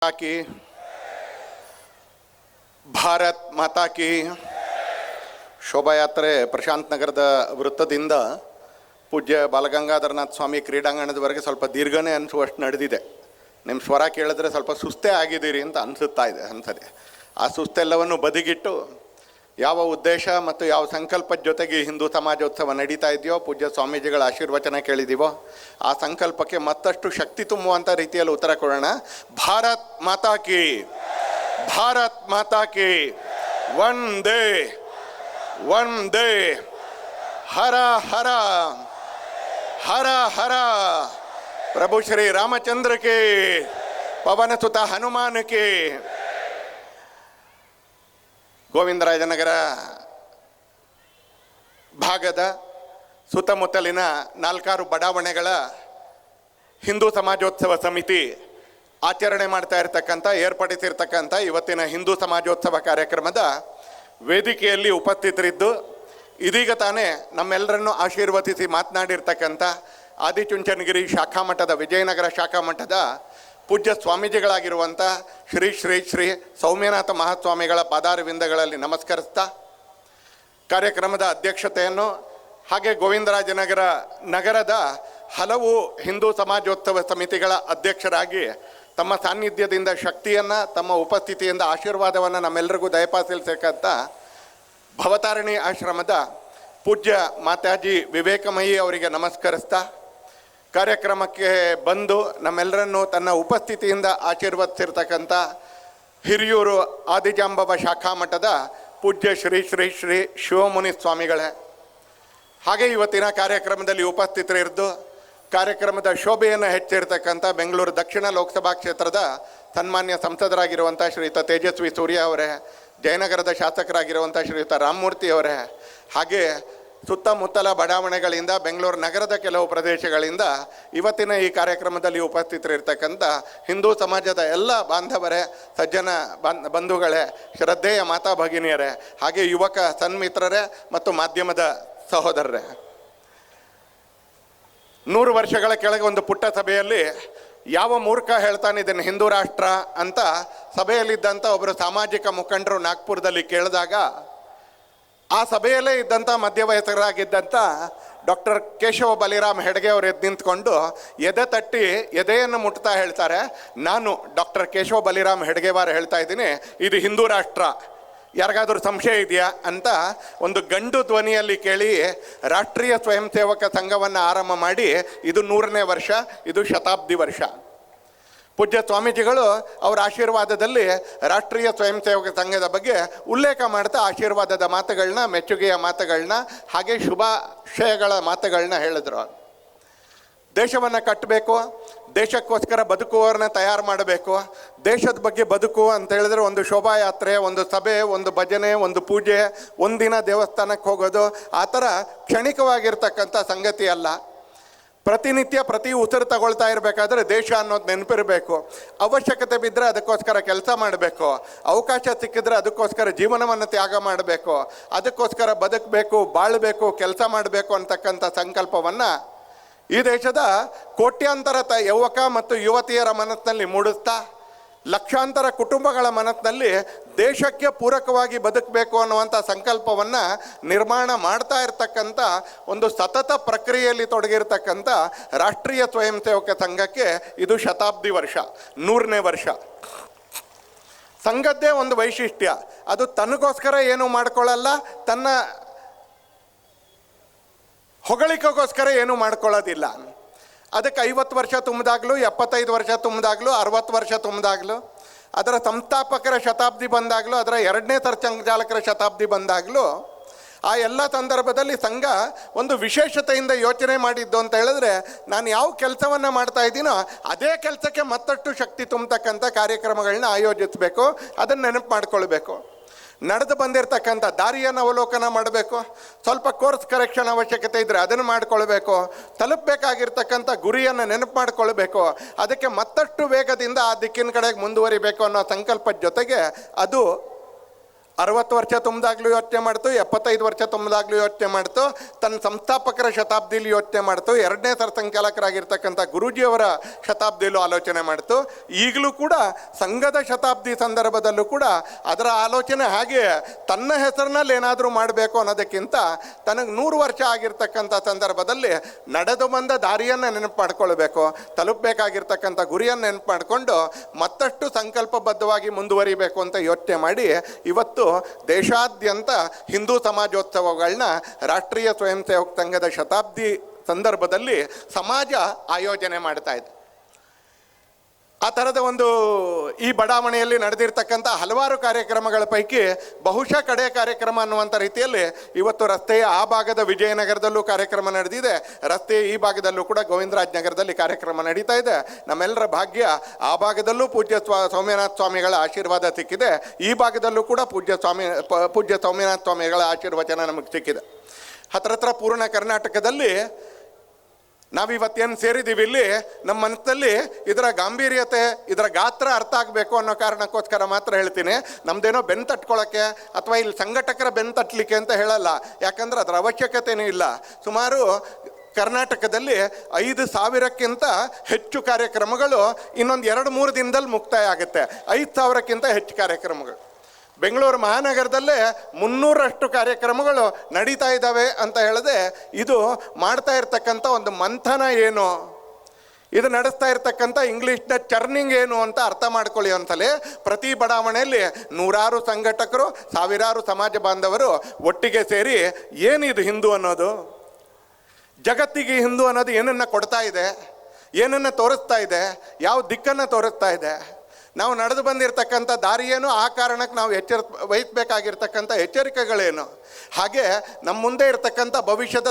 की ಭಾರತ್ ಮಾತಾ ಕಿ ಶೋಭಾಯಾತ್ರೆ ಪ್ರಶಾಂತ್ ನಗರದ ವೃತ್ತದಿಂದ ಪೂಜ್ಯ ಬಾಲಗಂಗಾಧರನಾಥ ಸ್ವಾಮಿ ಕ್ರೀಡಾಂಗಣದವರೆಗೆ ಸ್ವಲ್ಪ ದೀರ್ಘನೇ ಅನಿಸುವಷ್ಟು ನಡೆದಿದೆ. ನಿಮ್ಮ ಸ್ವರ ಕೇಳಿದ್ರೆ ಸ್ವಲ್ಪ ಸುಸ್ತೇ ಆಗಿದ್ದೀರಿ ಅಂತ ಅನಿಸುತ್ತೆ. ಆ ಸುಸ್ತೆಲ್ಲವನ್ನು ಬದಿಗಿಟ್ಟು ಯಾವ ಉದ್ದೇಶ ಮತ್ತು ಯಾವ ಸಂಕಲ್ಪದ ಜೊತೆಗೆ ಹಿಂದೂ ಸಮಾಜೋತ್ಸವ ನಡೀತಾ ಇದೆಯೋ, ಪೂಜ್ಯ ಸ್ವಾಮೀಜಿಗಳ ಆಶೀರ್ವಚನ ಕೇಳಿದ್ದೀವೋ, ಆ ಸಂಕಲ್ಪಕ್ಕೆ ಮತ್ತಷ್ಟು ಶಕ್ತಿ ತುಂಬುವಂಥ ರೀತಿಯಲ್ಲಿ ಉತ್ತರ ಕೊಡೋಣ. ಭಾರತ್ ಮಾತಾ ಕಿ, ಭಾರತ್ ಮಾತಾ ಕಿ, ವಂದೇ ವಂದೇ, ಹರ ಹರ ಹರ ಹರ, ಪ್ರಭು ಶ್ರೀ ರಾಮಚಂದ್ರ के, ಪವನ ಸುತ ಹನುಮಾನ್ के. ಗೋವಿಂದರಾಜನಗರ ಭಾಗದ ಸುತ್ತಮುತ್ತಲಿನ 4 ಬಡಾವಣೆಗಳ ಹಿಂದೂ ಸಮಾಜೋತ್ಸವ ಸಮಿತಿ ಆಚರಣೆ ಮಾಡ್ತಾ ಏರ್ಪಡಿಸಿರ್ತಕ್ಕಂಥ ಇವತ್ತಿನ ಹಿಂದೂ ಸಮಾಜೋತ್ಸವ ಕಾರ್ಯಕ್ರಮದ ವೇದಿಕೆಯಲ್ಲಿ ಉಪಸ್ಥಿತರಿದ್ದು ಇದೀಗ ತಾನೇ ನಮ್ಮೆಲ್ಲರನ್ನು ಆಶೀರ್ವದಿಸಿ ಮಾತನಾಡಿರ್ತಕ್ಕಂಥ ಆದಿಚುಂಚನಗಿರಿ ಶಾಖಾಮಠದ, ವಿಜಯನಗರ ಶಾಖಾಮಠದ ಪೂಜ್ಯ ಸ್ವಾಮೀಜಿಗಳಾಗಿರುವಂಥ ಶ್ರೀ ಶ್ರೀ ಶ್ರೀ ಸೌಮ್ಯನಾಥ ಮಹಾಸ್ವಾಮಿಗಳ ಪಾದಾರವಿಂದಗಳಲ್ಲಿ ನಮಸ್ಕರಿಸ್ತಾ, ಕಾರ್ಯಕ್ರಮದ ಅಧ್ಯಕ್ಷತೆಯನ್ನು ಹಾಗೆ ಗೋವಿಂದರಾಜನಗರ ನಗರದ ಹಲವು ಹಿಂದೂ ಸಮಾಜೋತ್ಸವ ಸಮಿತಿಗಳ ಅಧ್ಯಕ್ಷರಾಗಿ ತಮ್ಮ ಸಾನ್ನಿಧ್ಯದಿಂದ ಶಕ್ತಿಯನ್ನು, ತಮ್ಮ ಉಪಸ್ಥಿತಿಯಿಂದ ಆಶೀರ್ವಾದವನ್ನು ನಮ್ಮೆಲ್ಲರಿಗೂ ದಯಪಾಲಿಸತಕ್ಕಂಥ ಭವತಾರಿಣಿ ಆಶ್ರಮದ ಪೂಜ್ಯ ಮಾತಾಜಿ ವಿವೇಕಮಯಿ ಅವರಿಗೆ ನಮಸ್ಕರಿಸ್ತಾ, ಕಾರ್ಯಕ್ರಮಕ್ಕೆ ಬಂದು ನಮ್ಮೆಲ್ಲರನ್ನು ತನ್ನ ಉಪಸ್ಥಿತಿಯಿಂದ ಆಶೀರ್ವದಿಸಿರ್ತಕ್ಕಂಥ ಹಿರಿಯೂರು ಆದಿಜಾಂಬವ ಶಾಖಾಮಠದ ಪೂಜ್ಯ ಶ್ರೀ ಶ್ರೀ ಶ್ರೀ ಶಿವಮುನಿ ಸ್ವಾಮಿಗಳೇ, ಹಾಗೆ ಇವತ್ತಿನ ಕಾರ್ಯಕ್ರಮದಲ್ಲಿ ಉಪಸ್ಥಿತರಿದ್ದು ಕಾರ್ಯಕ್ರಮದ ಶೋಭೆಯನ್ನು ಹೆಚ್ಚಿರ್ತಕ್ಕಂಥ ಬೆಂಗಳೂರು ದಕ್ಷಿಣ ಲೋಕಸಭಾ ಕ್ಷೇತ್ರದ ಸನ್ಮಾನ್ಯ ಸಂಸದರಾಗಿರುವಂಥ ಶ್ರೀಯುತ ತೇಜಸ್ವಿ ಸೂರ್ಯ ಅವರೇ, ಜಯನಗರದ ಶಾಸಕರಾಗಿರುವಂಥ ಶ್ರೀಯುತ ರಾಮಮೂರ್ತಿ ಅವರೇ, ಹಾಗೆ ಸುತ್ತಮುತ್ತಲ ಬಡಾವಣೆಗಳಿಂದ ಬೆಂಗಳೂರು ನಗರದ ಕೆಲವು ಪ್ರದೇಶಗಳಿಂದ ಇವತ್ತಿನ ಈ ಕಾರ್ಯಕ್ರಮದಲ್ಲಿ ಉಪಸ್ಥಿತರಿರ್ತಕ್ಕಂಥ ಹಿಂದೂ ಸಮಾಜದ ಎಲ್ಲ ಬಾಂಧವರೇ, ಸಜ್ಜನ ಬಂಧುಗಳೇ, ಶ್ರದ್ಧೆಯ ಮಾತಾ ಭಗಿನಿಯರೇ, ಹಾಗೆ ಯುವಕ ಸನ್ಮಿತ್ರರೇ ಮತ್ತು ಮಾಧ್ಯಮದ ಸಹೋದರರೇ, 100 ವರ್ಷಗಳ ಕೆಳಗೆ ಒಂದು ಪುಟ್ಟ ಸಭೆಯಲ್ಲಿ ಯಾವ ಮೂರ್ಖ ಹೇಳ್ತಾನೆ ಇದನ್ನು ಹಿಂದೂ ರಾಷ್ಟ್ರ ಅಂತ ಸಭೆಯಲ್ಲಿದ್ದಂಥ ಒಬ್ಬರು ಸಾಮಾಜಿಕ ಮುಖಂಡರು ನಾಗ್ಪುರದಲ್ಲಿ ಕೇಳಿದಾಗ, ಆ ಸಭೆಯಲ್ಲೇ ಇದ್ದಂಥ ಮಧ್ಯವಯಸ್ಕರಾಗಿದ್ದಂಥ ಡಾಕ್ಟರ್ ಕೇಶವ ಬಲಿರಾಮ್ ಹೆಡ್ಗೆ ಅವರು ಎದ್ದು ನಿಂತ್ಕೊಂಡು ಎದೆ ತಟ್ಟಿ ಎದೆಯನ್ನು ಮುಟ್ತಾ ಹೇಳ್ತಾರೆ, ನಾನು ಡಾಕ್ಟರ್ ಕೇಶವ ಬಲಿರಾಮ್ ಹೆಡ್ಗೆವಾರ ಹೇಳ್ತಾ ಇದ್ದೀನಿ, ಇದು ಹಿಂದೂ ರಾಷ್ಟ್ರ, ಯಾರಿಗಾದ್ರೂ ಸಂಶಯ ಇದೆಯಾ ಅಂತ ಒಂದು ಗಂಡು ಧ್ವನಿಯಲ್ಲಿ ಕೇಳಿ ರಾಷ್ಟ್ರೀಯ ಸ್ವಯಂ ಸೇವಕ ಸಂಘವನ್ನು ಆರಂಭ ಮಾಡಿ ಇದು 100ನೇ ವರ್ಷ, ಇದು ಶತಾಬ್ದಿ ವರ್ಷ. ಪೂಜ್ಯ ಸ್ವಾಮೀಜಿಗಳು ಅವರ ಆಶೀರ್ವಾದದಲ್ಲಿ ರಾಷ್ಟ್ರೀಯ ಸ್ವಯಂ ಸೇವಕ ಸಂಘದ ಬಗ್ಗೆ ಉಲ್ಲೇಖ ಮಾಡ್ತಾ ಆಶೀರ್ವಾದದ ಮಾತುಗಳನ್ನ, ಮೆಚ್ಚುಗೆಯ ಮಾತುಗಳನ್ನ, ಹಾಗೆ ಶುಭಾಶಯಗಳ ಮಾತುಗಳನ್ನ ಹೇಳಿದ್ರು. ದೇಶವನ್ನು ಕಟ್ಟಬೇಕು, ದೇಶಕ್ಕೋಸ್ಕರ ಬದುಕುವವ್ರನ್ನ ತಯಾರು ಮಾಡಬೇಕು, ದೇಶದ ಬಗ್ಗೆ ಬದುಕು ಅಂತ ಹೇಳಿದ್ರೆ ಒಂದು ಶೋಭಾಯಾತ್ರೆ, ಒಂದು ಸಭೆ, ಒಂದು ಭಜನೆ, ಒಂದು ಪೂಜೆ, ಒಂದಿನ ದೇವಸ್ಥಾನಕ್ಕೆ ಹೋಗೋದು ಆ ಥರ ಕ್ಷಣಿಕವಾಗಿರ್ತಕ್ಕಂಥ ಸಂಗತಿ ಅಲ್ಲ. ಪ್ರತಿನಿತ್ಯ ಪ್ರತಿ ಉಸಿರು ತಗೊಳ್ತಾ ಇರಬೇಕಾದ್ರೆ ದೇಶ ಅನ್ನೋದು ನೆನಪಿರಬೇಕು. ಅವಶ್ಯಕತೆ ಬಿದ್ದರೆ ಅದಕ್ಕೋಸ್ಕರ ಕೆಲಸ ಮಾಡಬೇಕು, ಅವಕಾಶ ಸಿಕ್ಕಿದ್ರೆ ಅದಕ್ಕೋಸ್ಕರ ಜೀವನವನ್ನು ತ್ಯಾಗ ಮಾಡಬೇಕು, ಅದಕ್ಕೋಸ್ಕರ ಬದುಕಬೇಕು, ಬಾಳಬೇಕು, ಕೆಲಸ ಮಾಡಬೇಕು ಅಂತಕ್ಕಂಥ ಸಂಕಲ್ಪವನ್ನು ಈ ದೇಶದ ಕೋಟ್ಯಾಂತರ ಯುವಕ ಮತ್ತು ಯುವತಿಯರ ಮನಸ್ಸಿನಲ್ಲಿ ಮೂಡಿಸ್ತಾ, ಲಕ್ಷಾಂತರ ಕುಟುಂಬಗಳ ಮನಸ್ಸಿನಲ್ಲಿ ದೇಶಕ್ಕೆ ಪೂರಕವಾಗಿ ಬದುಕಬೇಕು ಅನ್ನುವಂಥ ಸಂಕಲ್ಪವನ್ನು ನಿರ್ಮಾಣ ಮಾಡ್ತಾ ಇರ್ತಕ್ಕಂಥ ಒಂದು ಸತತ ಪ್ರಕ್ರಿಯೆಯಲ್ಲಿ ತೊಡಗಿರ್ತಕ್ಕಂಥ ರಾಷ್ಟ್ರೀಯ ಸ್ವಯಂ ಸೇವಕ ಸಂಘಕ್ಕೆ ಇದು ಶತಾಬ್ದಿ ವರ್ಷ, 100ನೇ ವರ್ಷ. ಸಂಘದ್ದೇ ಒಂದು ವೈಶಿಷ್ಟ್ಯ, ಅದು ತನಗೋಸ್ಕರ ಏನೂ ಮಾಡ್ಕೊಳ್ಳಲ್ಲ, ತನ್ನ ಹೊಗಳಿಕೆಗೋಸ್ಕರ ಏನೂ ಮಾಡ್ಕೊಳ್ಳೋದಿಲ್ಲ. ಅದಕ್ಕೆ 50 ವರ್ಷ ತುಂಬಿದಾಗಲೂ, 75 ವರ್ಷ ತುಂಬಿದಾಗಲೂ, 60 ವರ್ಷ ತುಂಬಿದಾಗಲೂ, ಅದರ ಸಂಸ್ಥಾಪಕರ ಶತಾಬ್ದಿ ಬಂದಾಗಲೂ, ಅದರ 2ನೇ ಸಂಚಾಲಕರ ಶತಾಬ್ದಿ ಬಂದಾಗಲೂ, ಆ ಎಲ್ಲ ಸಂದರ್ಭದಲ್ಲಿ ಸಂಘ ಒಂದು ವಿಶೇಷತೆಯಿಂದ ಯೋಚನೆ ಮಾಡಿದ್ದು ಅಂತ ಹೇಳಿದ್ರೆ, ನಾನು ಯಾವ ಕೆಲಸವನ್ನು ಮಾಡ್ತಾ ಇದ್ದೀನೋ ಅದೇ ಕೆಲಸಕ್ಕೆ ಮತ್ತಷ್ಟು ಶಕ್ತಿ ತುಂಬತಕ್ಕಂಥ ಕಾರ್ಯಕ್ರಮಗಳನ್ನ ಆಯೋಜಿಸಬೇಕು, ಅದನ್ನು ನೆನಪು ಮಾಡ್ಕೊಳ್ಬೇಕು. ನಡೆದು ಬಂದಿರತಕ್ಕಂಥ ದಾರಿಯನ್ನು ಅವಲೋಕನ ಮಾಡಬೇಕು, ಸ್ವಲ್ಪ ಕೋರ್ಸ್ ಕರೆಕ್ಷನ್ ಅವಶ್ಯಕತೆ ಇದ್ದರೆ ಅದನ್ನು ಮಾಡಿಕೊಳ್ಬೇಕು, ತಲುಪಬೇಕಾಗಿರ್ತಕ್ಕಂಥ ಗುರಿಯನ್ನು ನೆನಪು ಮಾಡಿಕೊಳ್ಬೇಕು, ಅದಕ್ಕೆ ಮತ್ತಷ್ಟು ವೇಗದಿಂದ ಆ ದಿಕ್ಕಿನ ಕಡೆಗೆ ಮುಂದುವರಿಬೇಕು ಅನ್ನೋ ಸಂಕಲ್ಪದ ಜೊತೆಗೆ ಅದು 60 ವರ್ಷ ತುಂಬಿದಾಗ್ಲೂ ಯೋಚನೆ ಮಾಡ್ತು, 75 ವರ್ಷ ತುಂಬಿದಾಗ್ಲೂ ಯೋಚನೆ ಮಾಡ್ತು, ತನ್ನ ಸಂಸ್ಥಾಪಕರ ಶತಾಬ್ದಿಲಿ ಯೋಚನೆ ಮಾಡ್ತು, 2ನೇ ಸರ್ಸಂಚಾಲಕರಾಗಿರ್ತಕ್ಕಂಥ ಗುರೂಜಿಯವರ ಶತಾಬ್ದಿಯಲ್ಲೂ ಆಲೋಚನೆ ಮಾಡ್ತು. ಈಗಲೂ ಕೂಡ ಸಂಘದ ಶತಾಬ್ದಿ ಸಂದರ್ಭದಲ್ಲೂ ಕೂಡ ಅದರ ಆಲೋಚನೆ ಹಾಗೆ ತನ್ನ ಹೆಸರಿನಲ್ಲಿ ಏನಾದರೂ ಮಾಡಬೇಕು ಅನ್ನೋದಕ್ಕಿಂತ ತನಗೆ 100 ವರ್ಷ ಆಗಿರ್ತಕ್ಕಂಥ ಸಂದರ್ಭದಲ್ಲಿ ನಡೆದು ಬಂದ ದಾರಿಯನ್ನು ನೆನಪು ಮಾಡ್ಕೊಳ್ಬೇಕು, ತಲುಪಬೇಕಾಗಿರ್ತಕ್ಕಂಥ ಗುರಿಯನ್ನು ನೆನಪು ಮಾಡಿಕೊಂಡು ಮತ್ತಷ್ಟು ಸಂಕಲ್ಪಬದ್ಧವಾಗಿ ಮುಂದುವರಿಬೇಕು ಅಂತ ಯೋಚನೆ ಮಾಡಿ ಇವತ್ತು ದೇಶಾದ್ಯಂತ ಹಿಂದೂ ಸಮಾಜೋತ್ಸವಗಳನ್ನ ರಾಷ್ಟ್ರೀಯ ಸ್ವಯಂ ಸೇವಕ ಸಂಘದ ಶತಾಬ್ದಿ ಸಂದರ್ಭದಲ್ಲಿ ಸಮಾಜ ಆಯೋಜನೆ ಮಾಡ್ತಾ ಇದೆ. ಆ ಥರದ ಒಂದು ಈ ಬಡಾವಣೆಯಲ್ಲಿ ನಡೆದಿರ್ತಕ್ಕಂಥ ಹಲವಾರು ಕಾರ್ಯಕ್ರಮಗಳ ಪೈಕಿ ಬಹುಶಃ ಕಡೆ ಕಾರ್ಯಕ್ರಮ ಅನ್ನುವಂಥ ರೀತಿಯಲ್ಲಿ ಇವತ್ತು ರಸ್ತೆಯ ಆ ಭಾಗದ ವಿಜಯನಗರದಲ್ಲೂ ಕಾರ್ಯಕ್ರಮ ನಡೆದಿದೆ, ರಸ್ತೆಯ ಈ ಭಾಗದಲ್ಲೂ ಕೂಡ ಗೋವಿಂದರಾಜ್ ನಗರದಲ್ಲಿ ಕಾರ್ಯಕ್ರಮ ನಡೀತಾ ಇದೆ. ನಮ್ಮೆಲ್ಲರ ಭಾಗ್ಯ ಆ ಭಾಗದಲ್ಲೂ ಪೂಜ್ಯ ಸೌಮ್ಯನಾಥ ಸ್ವಾಮಿಗಳ ಆಶೀರ್ವಾದ ಸಿಕ್ಕಿದೆ, ಈ ಭಾಗದಲ್ಲೂ ಕೂಡ ಪೂಜ್ಯ ಸೌಮ್ಯನಾಥ ಸ್ವಾಮಿಗಳ ಆಶೀರ್ವಚನ ನಮಗೆ ಸಿಕ್ಕಿದೆ. ಹತ್ರ ಪೂರ್ಣ ಕರ್ನಾಟಕದಲ್ಲಿ ನಾವಿವತ್ತೇನು ಸೇರಿದ್ದೀವಿ ಇಲ್ಲಿ ನಮ್ಮ ಮನಸ್ಸಲ್ಲಿ ಇದರ ಗಾಂಭೀರ್ಯತೆ, ಇದರ ಗಾತ್ರ ಅರ್ಥ ಆಗಬೇಕು ಅನ್ನೋ ಕಾರಣಕ್ಕೋಸ್ಕರ ಮಾತ್ರ ಹೇಳ್ತೀನಿ. ನಮ್ದೇನೋ ಬೆನ್ನು ತಟ್ಕೊಳ್ಳೋಕ್ಕೆ ಅಥವಾ ಇಲ್ಲಿ ಸಂಘಟಕರ ಬೆನ್ನು ತಟ್ಟಲಿಕ್ಕೆ ಅಂತ ಹೇಳಲ್ಲ, ಯಾಕಂದ್ರೆ ಅದರ ಅವಶ್ಯಕತೆಯೂ ಇಲ್ಲ. ಸುಮಾರು ಕರ್ನಾಟಕದಲ್ಲಿ 5,000ಕ್ಕಿಂತ ಹೆಚ್ಚು ಕಾರ್ಯಕ್ರಮಗಳು ಇನ್ನೊಂದು 2-3 ದಿನದಲ್ಲಿ ಮುಕ್ತಾಯ ಆಗುತ್ತೆ. 5,000ಕ್ಕಿಂತ ಹೆಚ್ಚು ಕಾರ್ಯಕ್ರಮಗಳು ಬೆಂಗಳೂರು ಮಹಾನಗರದಲ್ಲೇ 300ರಷ್ಟು ಕಾರ್ಯಕ್ರಮಗಳು ನಡೀತಾ ಇದ್ದಾವೆ ಅಂತ ಹೇಳಿದೆ. ಇದು ಮಾಡ್ತಾ ಇರ್ತಕ್ಕಂಥ ಒಂದು ಮಂಥನ ಏನು, ಇದು ನಡೆಸ್ತಾ ಇರ್ತಕ್ಕಂಥ ಇಂಗ್ಲೀಷ್ನ ಚರ್ನಿಂಗ್ ಏನು ಅಂತ ಅರ್ಥ ಮಾಡ್ಕೊಳ್ಳಿ ಅಂತಲೇ ಪ್ರತಿ ಬಡಾವಣೆಯಲ್ಲಿ ನೂರಾರು ಸಂಘಟಕರು, ಸಾವಿರಾರು ಸಮಾಜ ಬಾಂಧವರು ಒಟ್ಟಿಗೆ ಸೇರಿ ಏನಿದು ಹಿಂದೂ ಅನ್ನೋದು, ಜಗತ್ತಿಗೆ ಹಿಂದೂ ಅನ್ನೋದು ಏನನ್ನು ಕೊಡ್ತಾ ಇದೆ, ಏನನ್ನು ತೋರಿಸ್ತಾ ಇದೆ, ಯಾವ ದಿಕ್ಕನ್ನು ತೋರಿಸ್ತಾ ಇದೆ, ನಾವು ನಡೆದು ಬಂದಿರತಕ್ಕಂಥ ದಾರಿಯೇನು, ಆ ಕಾರಣಕ್ಕೆ ನಾವು ವಹಿಸಬೇಕಾಗಿರ್ತಕ್ಕಂಥ ಎಚ್ಚರಿಕೆಗಳೇನು, ಹಾಗೆ ನಮ್ಮ ಮುಂದೆ ಇರತಕ್ಕಂಥ ಭವಿಷ್ಯದ